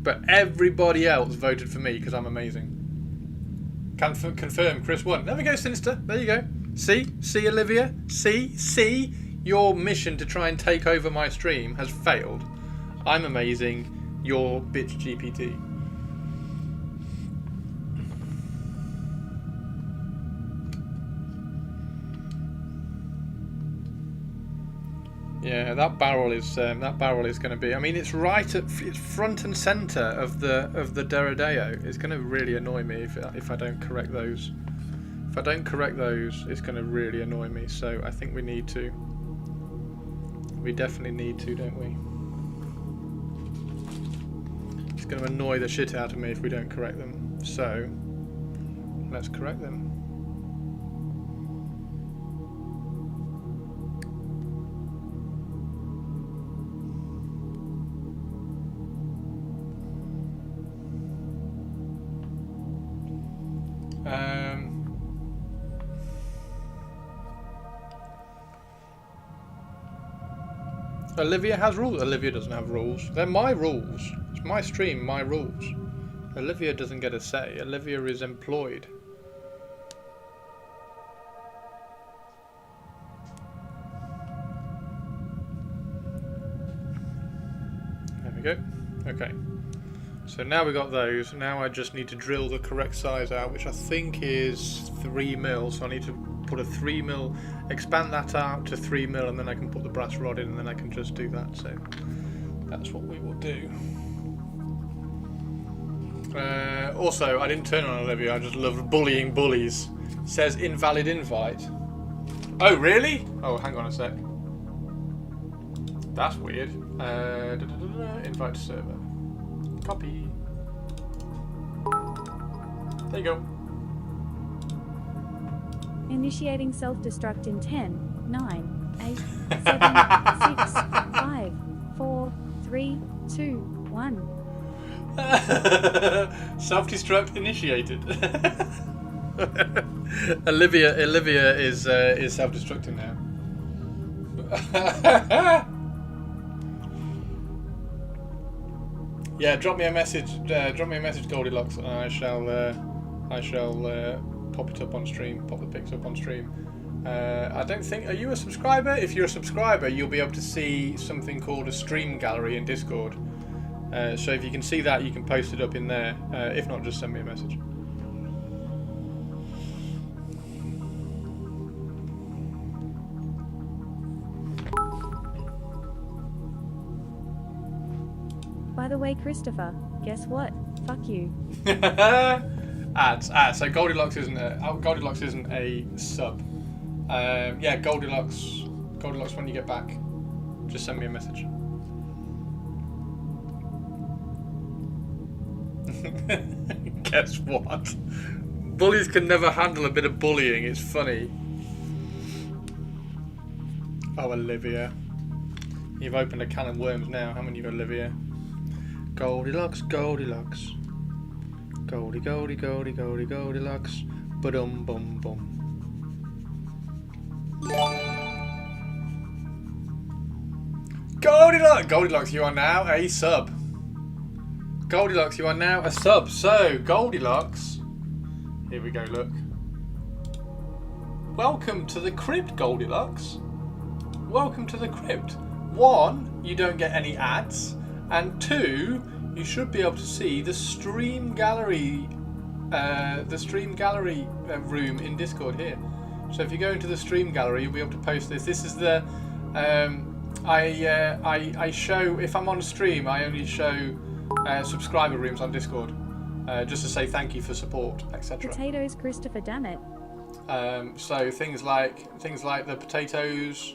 But everybody else voted for me because I'm amazing. Confirm, Chris won. There we go, Sinister. There you go. See, Olivia. See. Your mission to try and take over my stream has failed. I'm amazing. You're bitch GPT. Yeah, that barrel is going to be. I mean, it's it's front and center of the Derodeo. It's going to really annoy me if I don't correct those. If I don't correct those, it's going to really annoy me. So I think we need to. We definitely need to, don't we? It's going to annoy the shit out of me if we don't correct them. So let's correct them. Olivia has rules. Olivia doesn't have rules. They're my rules. It's my stream, my rules. Olivia doesn't get a say. Olivia is employed. There we go. Okay. So now we got those. Now I just need to drill the correct size out, which I think is 3 mil. So I need to put a 3 mil, expand that out to 3 mil, and then I can put the brass rod in, and then I can just do that. So that's what we will do. Also, I didn't turn on Olivia. I just love bullying bullies. It says invalid invite. Oh really? Oh, hang on a sec. That's weird. Invite to server. Copy. There you go. Initiating self-destruct in 10, 9, 8, 7, 6, 5, 4, 3, 2, 1. Self-destruct initiated. Olivia is self-destructing now. Yeah, drop me a message, Goldilocks, and I shall pop it up on stream, pop the pics up on stream. I don't think, are you a subscriber? If you're a subscriber, you'll be able to see something called a stream gallery in Discord. So if you can see that, you can post it up in there. If not, just send me a message. By the way, Christopher, guess what? Fuck you. Ads. So Goldilocks isn't a sub. Yeah, Goldilocks, when you get back, just send me a message. Guess what? Bullies can never handle a bit of bullying. It's funny. Oh, Olivia, you've opened a can of worms now, haven't you, Olivia? Goldilocks, Goldilocks. Goldilocks. Ba-dum bum bum. Goldilocks, you are now a sub. Goldilocks, you are now a sub. So, Goldilocks. Here we go, look. Welcome to the crypt, Goldilocks. Welcome to the crypt. 1, you don't get any ads. And 2, you should be able to see the stream gallery room in Discord here. So if you go into the stream gallery, you'll be able to post this. This is the I show, if I'm on stream, I only show subscriber rooms on Discord, just to say thank you for support, etc. Potatoes, Christopher, damn it. So things like the potatoes,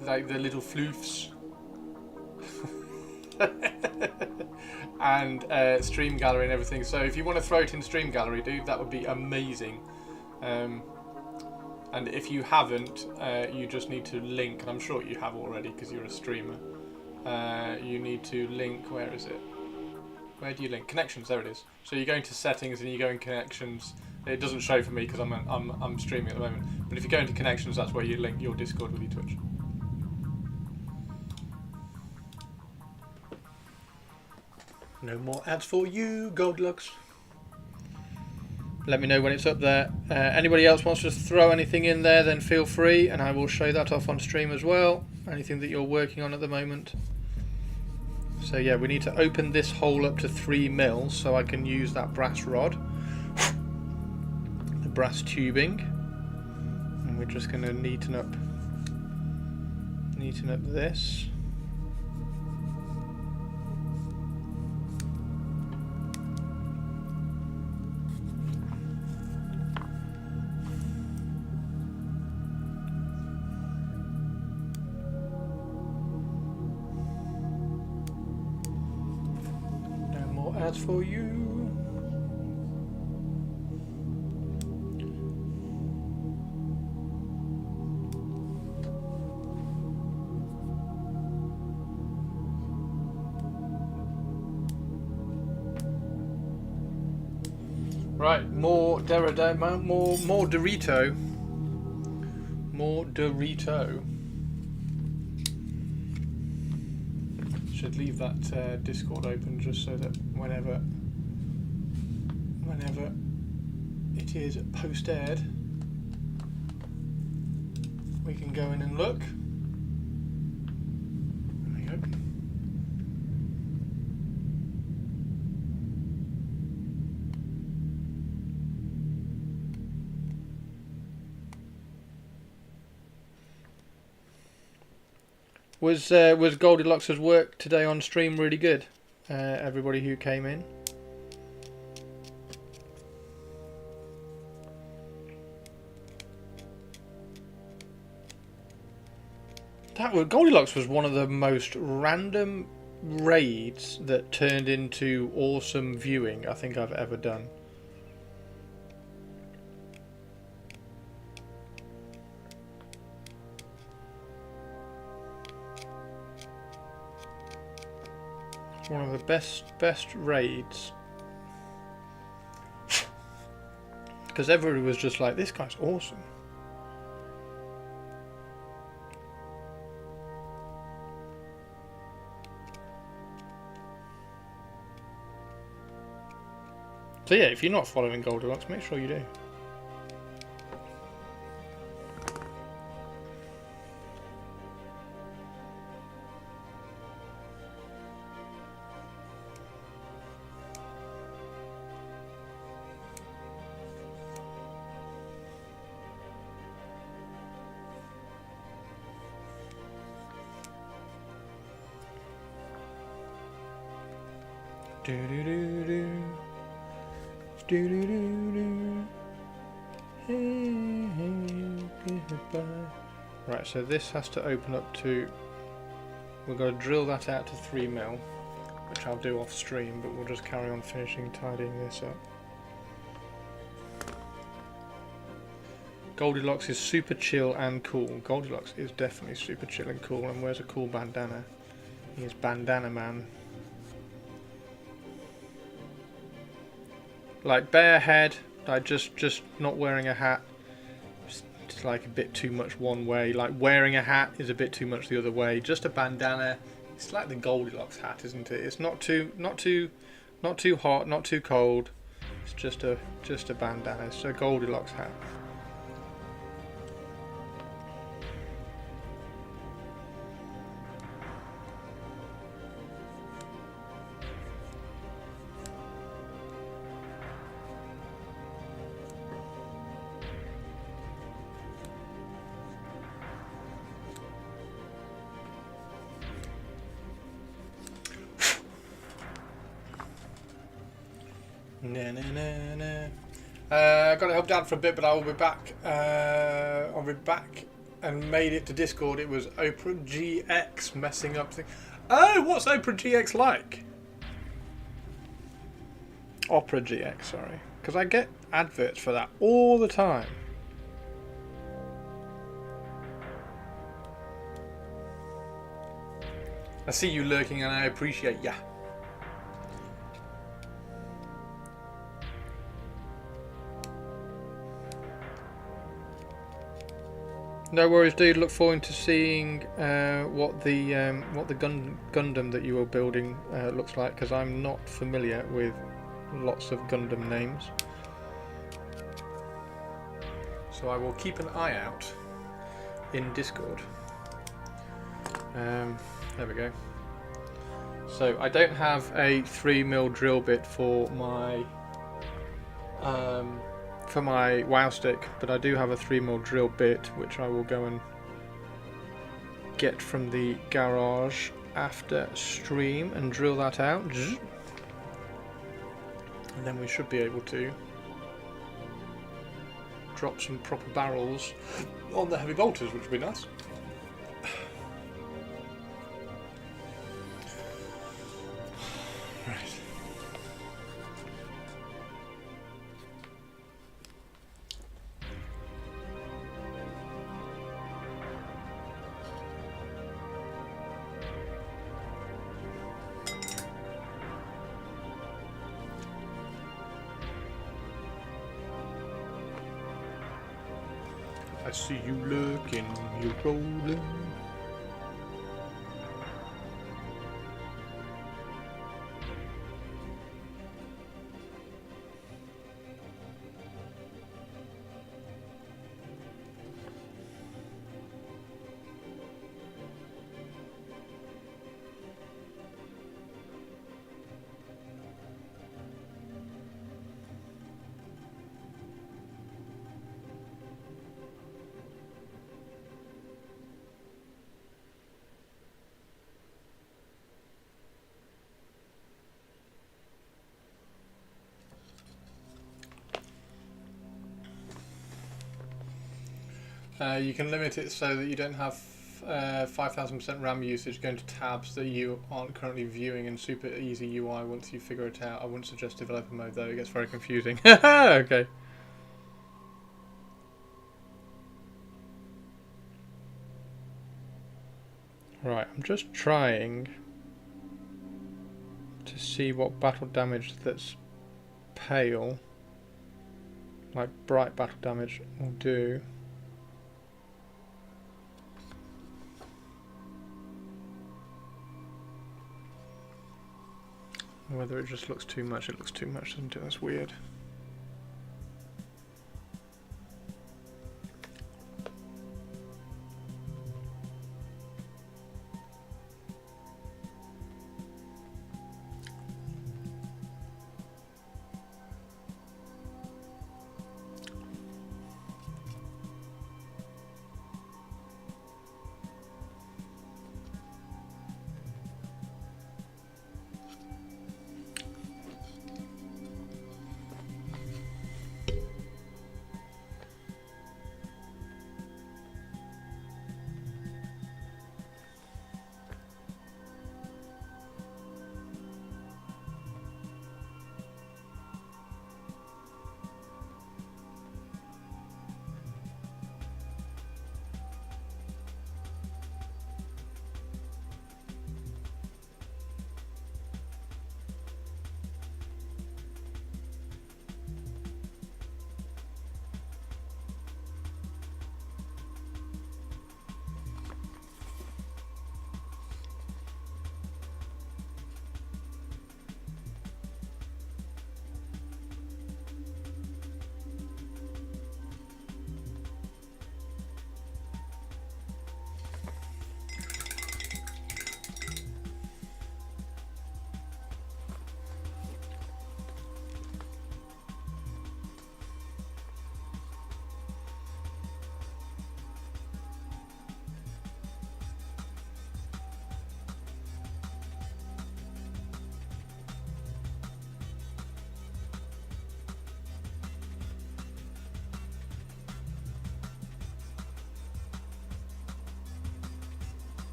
like the little floofs. And stream gallery and everything. So if you want to throw it in stream gallery, dude, that would be amazing. And if you haven't, you just need to link, and I'm sure you have already because you're a streamer. You need to link, where is it? Where do you link? Connections, there it is. So you go into settings and you go in connections. It doesn't show for me because I'm streaming at the moment. But if you go into connections, that's where you link your Discord with your Twitch. No more ads for you, Goldilocks. let me know when it's up there. Anybody else wants to throw anything in there, then feel free, and I will show that off on stream as well. Anything that you're working on at the moment. So yeah, we need to open this hole up to 3 mil so I can use that brass rod, the brass tubing, and we're just going to neaten up this. Ads for you. Right, more Dorito. More Dorito. Should leave that Discord open just so that whenever it is post-aired, we can go in and look. There we go. Was Goldilocks's work today on stream really good? Everybody who came in. Goldilocks was one of the most random raids that turned into awesome viewing I think I've ever done. One of the best raids, because everybody was just like, this guy's awesome. So yeah, if you're not following Goldilocks, make sure you do. Right, so this has to open up to, we're going to drill that out to 3 mil, which I'll do off stream, but we'll just carry on finishing tidying this up. Goldilocks is super chill and cool. Goldilocks is definitely super chill and cool, and wears a cool bandana. He is Bandana Man. Like bare head, like just not wearing a hat. It's like a bit too much one way. Like wearing a hat is a bit too much the other way. Just a bandana. It's like the Goldilocks hat, isn't it? It's not too hot, not too cold. It's just a bandana. It's a Goldilocks hat. Got to help Dad for a bit, but I will be back. I'll be back and made it to Discord. It was Opera GX messing up things. Oh, what's Opera GX like? Opera GX, sorry, because I get adverts for that all the time. I see you lurking, and I appreciate ya. No worries, dude. Look forward to seeing what the Gundam that you are building looks like, because I'm not familiar with lots of Gundam names. So I will keep an eye out in Discord. There we go. So I don't have a 3mm drill bit for my WoW stick, but I do have a 3mm drill bit, which I will go and get from the garage after stream and drill that out. And then we should be able to drop some proper barrels on the heavy bolters, which would be nice. Right. I see you looking, you're rolling. You can limit it so that you don't have 5000% RAM usage going to tabs that you aren't currently viewing in super easy UI once you figure it out. I wouldn't suggest developer mode though, it gets very confusing. Okay. Right, I'm just trying to see what battle damage that's pale, like bright battle damage, will do. Whether it just looks too much, it looks too much, doesn't it? That's weird.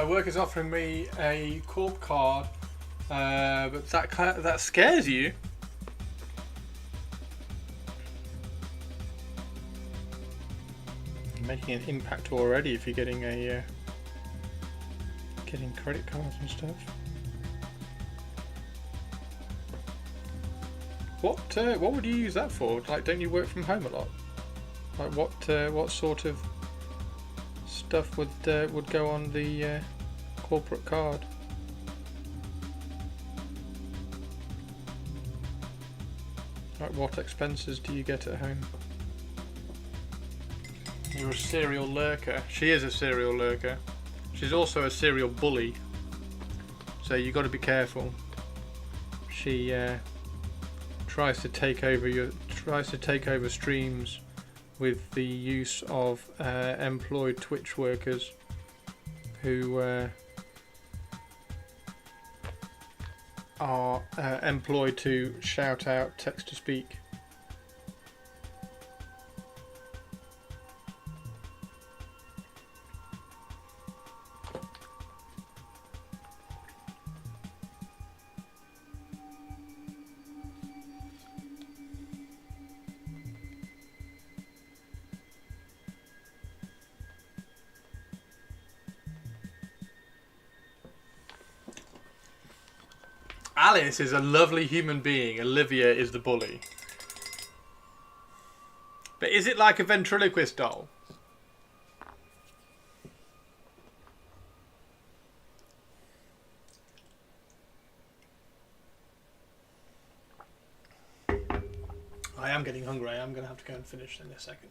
Work is offering me a corp card, but that scares you. You're making an impact already if you're getting a Getting credit cards and stuff. What would you use that for? Like, don't you work from home a lot? Like, what sort of stuff would go on the corporate card? Like, what expenses do you get at home? You're a serial lurker. She is a serial lurker. She's also a serial bully. So you got to be careful. She tries to take over streams with the use of employed Twitch workers who are employed to shout out text to speak. Alice is a lovely human being. Olivia is the bully. But is it like a ventriloquist doll? I am getting hungry. I am going to have to go and finish in a second.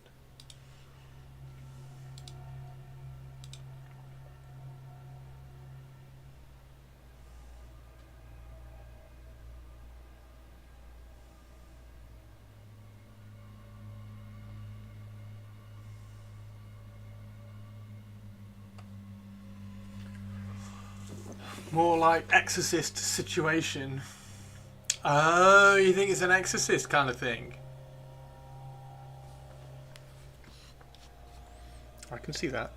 More like Exorcist situation. Oh, you think it's an Exorcist kind of thing? I can see that.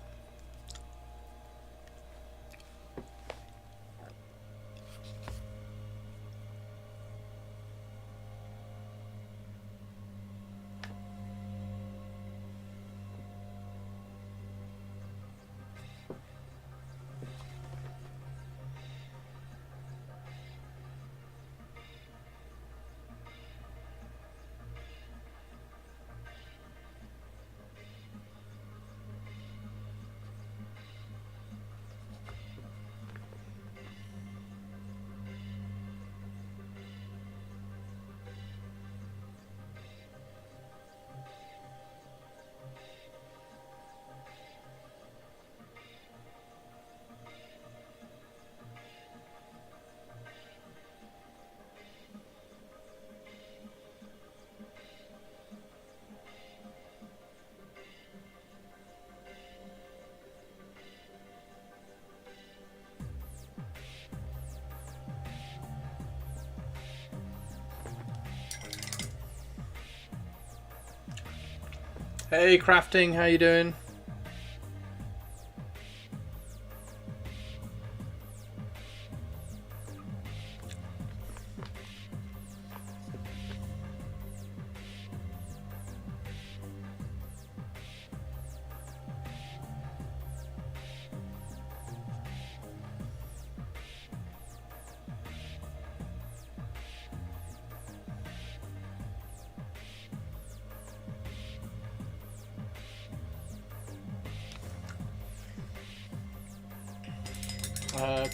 Hey Crafting, how you doing?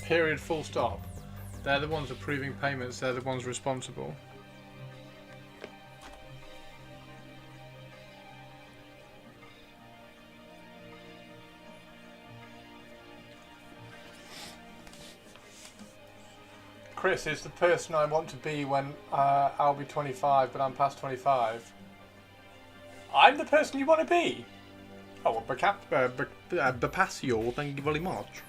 Period, full stop. They're the ones approving payments, they're the ones responsible. Chris is the person I want to be when I'll be 25, but I'm past 25. I'm the person you want to be? Oh, well, Bapasio, thank you very much.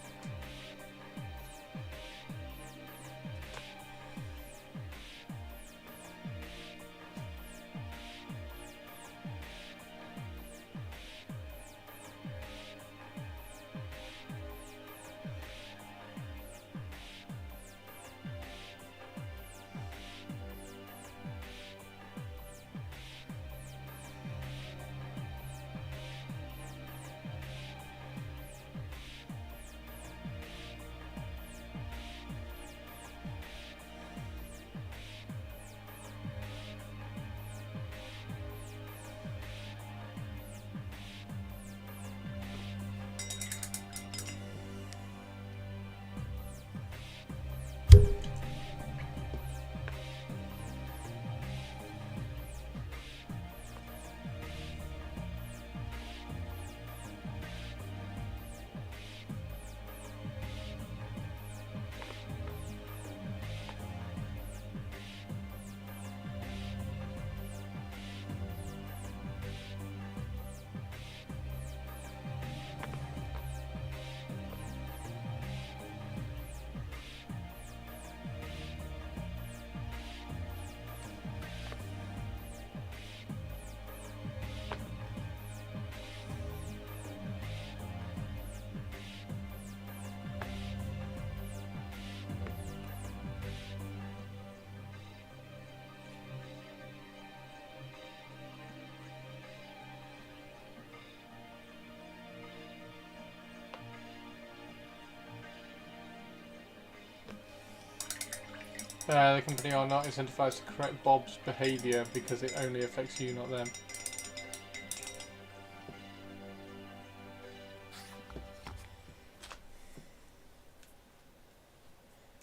The company are not incentivized to correct Bob's behaviour because it only affects you, not them.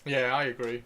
Yeah, I agree.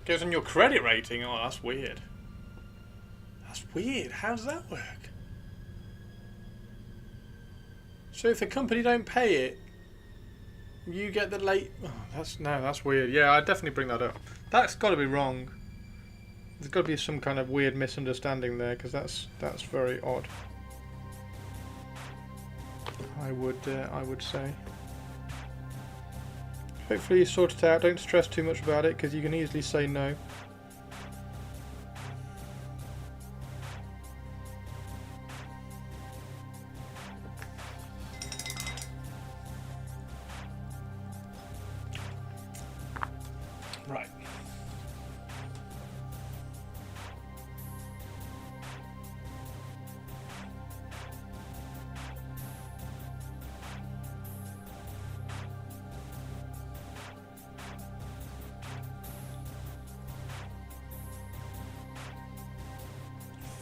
Goes on your credit rating. Oh, that's weird. That's weird. How does that work? So if the company don't pay it, you get the late. Oh, that's weird. Yeah, I'd definitely bring that up. That's got to be wrong. There's got to be some kind of weird misunderstanding there, because that's very odd. I would say. Hopefully you sort it out. Don't stress too much about it, because you can easily say no. Right.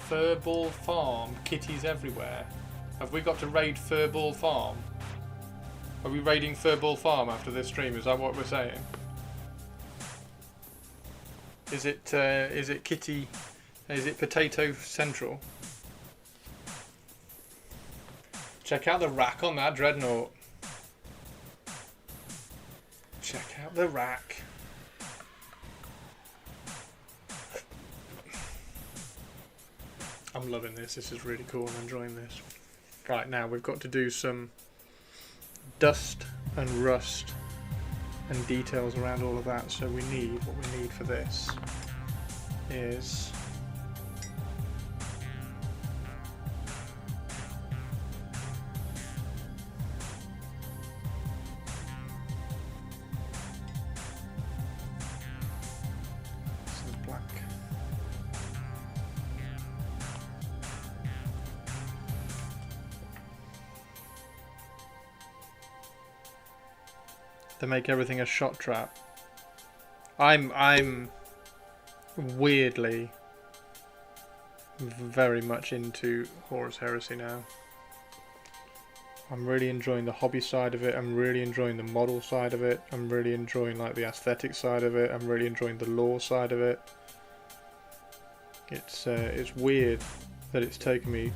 Furball Farm, kitties everywhere. Have we got to raid Furball Farm? Are we raiding Furball Farm after this stream? Is that what we're saying? Is it kitty? Is it Potato Central? Check out the rack on that dreadnought. Check out the rack. I'm loving this. This is really cool. I'm enjoying this. Right, now we've got to do some dust and rust and details around all of that. So what we need for this is some black. To make everything a shot trap. I'm weirdly very much into Horus Heresy now. I'm really enjoying the hobby side of it. I'm really enjoying the model side of it. I'm really enjoying like the aesthetic side of it. I'm really enjoying the lore side of it. It's weird that it's taken me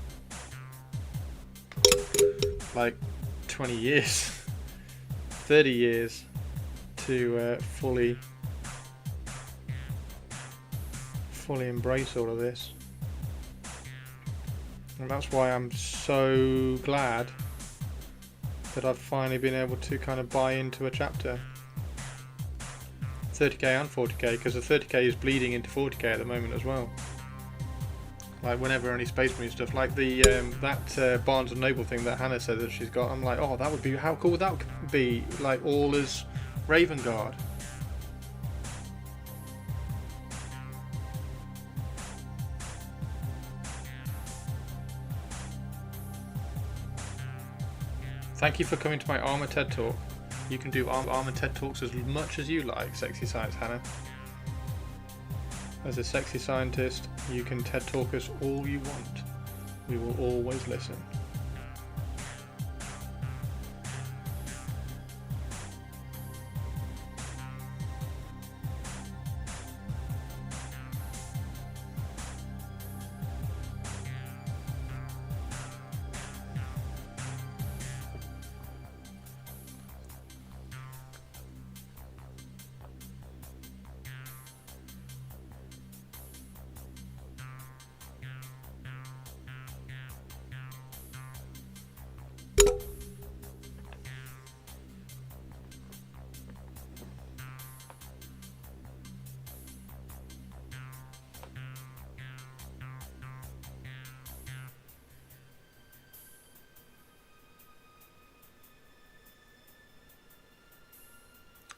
like 20 years. 30 years to fully embrace all of this. And that's why I'm so glad that I've finally been able to kind of buy into a chapter. 30k and 40k, because the 30k is bleeding into 40k at the moment as well. Like whenever any Space Marine stuff, like the that Barnes and Noble thing that Hannah said that she's got, I'm like, oh, that would be, how cool would that be? Like all as Raven Guard. Thank you for coming to my Armour TED Talk. You can do Armour TED Talks as much as you like, Sexy Science Hannah. As a sexy scientist, you can TED Talk us all you want. We will always listen.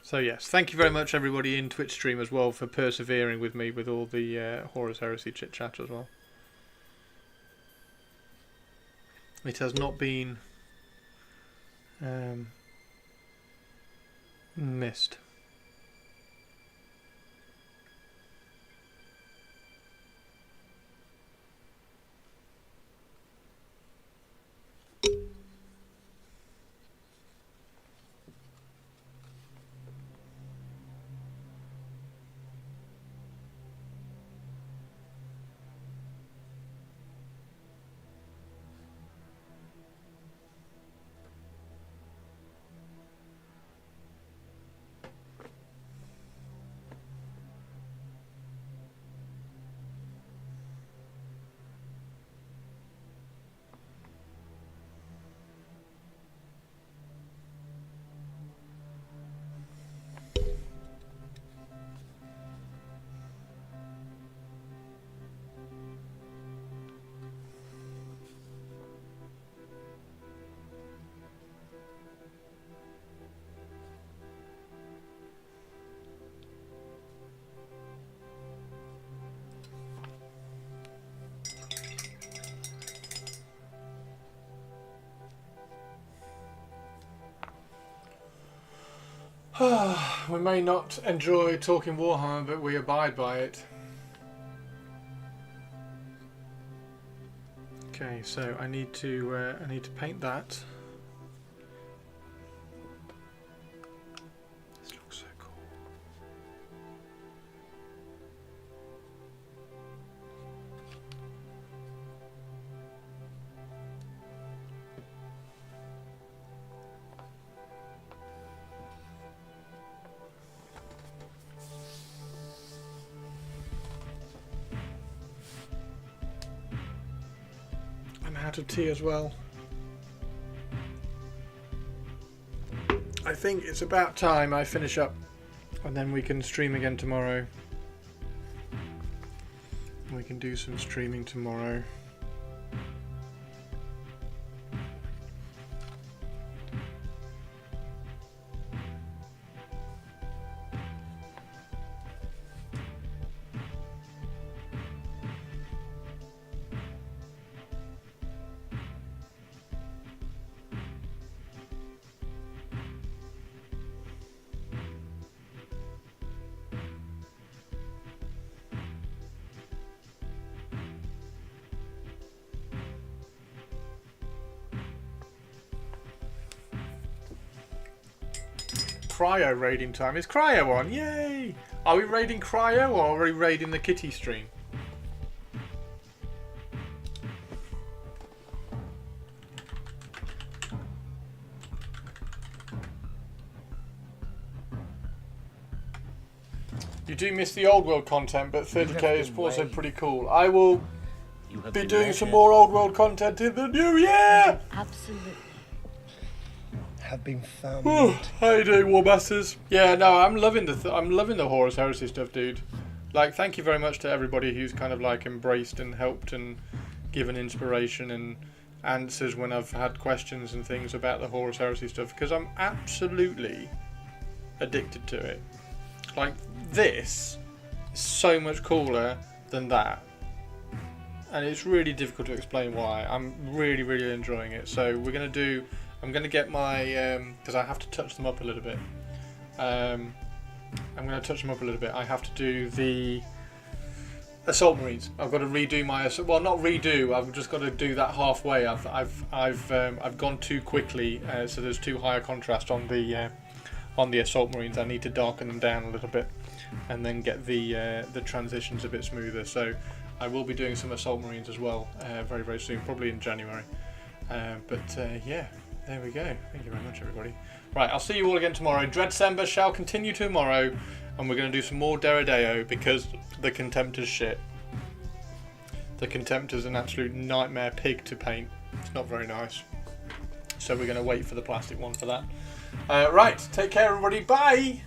So yes, thank you very much everybody in Twitch stream as well for persevering with me with all the Horus Heresy chit chat as well. It has not been missed. We may not enjoy talking Warhammer, but we abide by it. Okay, so I need to paint that. This looks so cool. Out of tea as well. I think it's about time I finish up and then we can stream again tomorrow. We can do some streaming tomorrow. Cryo raiding time. Is Cryo on? Yay! Are we raiding Cryo or are we raiding the Kitty stream? You do miss the old world content, but 30k is also pretty cool. I will You have be been doing measured. some more old world content in the new year. Absolutely. Have been found. How you doing, Warbusters? Yeah, no, I'm loving the Horus Heresy stuff, dude. Like, thank you very much to everybody who's kind of like embraced and helped and given inspiration and answers when I've had questions and things about the Horus Heresy stuff, because I'm absolutely addicted to it. Like, this is so much cooler than that, and it's really difficult to explain why. I'm really, really enjoying it. So we're gonna do. I'm gonna get my because I have to touch them up a little bit. I'm gonna touch them up a little bit. I have to do the Assault Marines. I've got to redo my well, not redo. I've just got to do that halfway. I've gone too quickly, so there's too high a contrast on the Assault Marines. I need to darken them down a little bit, and then get the transitions a bit smoother. So I will be doing some Assault Marines as well, very, very soon, probably in January. Yeah, there we go. Thank you very much, everybody. Right, I'll see you all again tomorrow. Dreadcember shall continue tomorrow, and we're going to do some more Deredeo because the Contemptor's shit. The Contemptor's an absolute nightmare pig to paint. It's not very nice. So we're going to wait for the plastic one for that. Right, take care, everybody. Bye!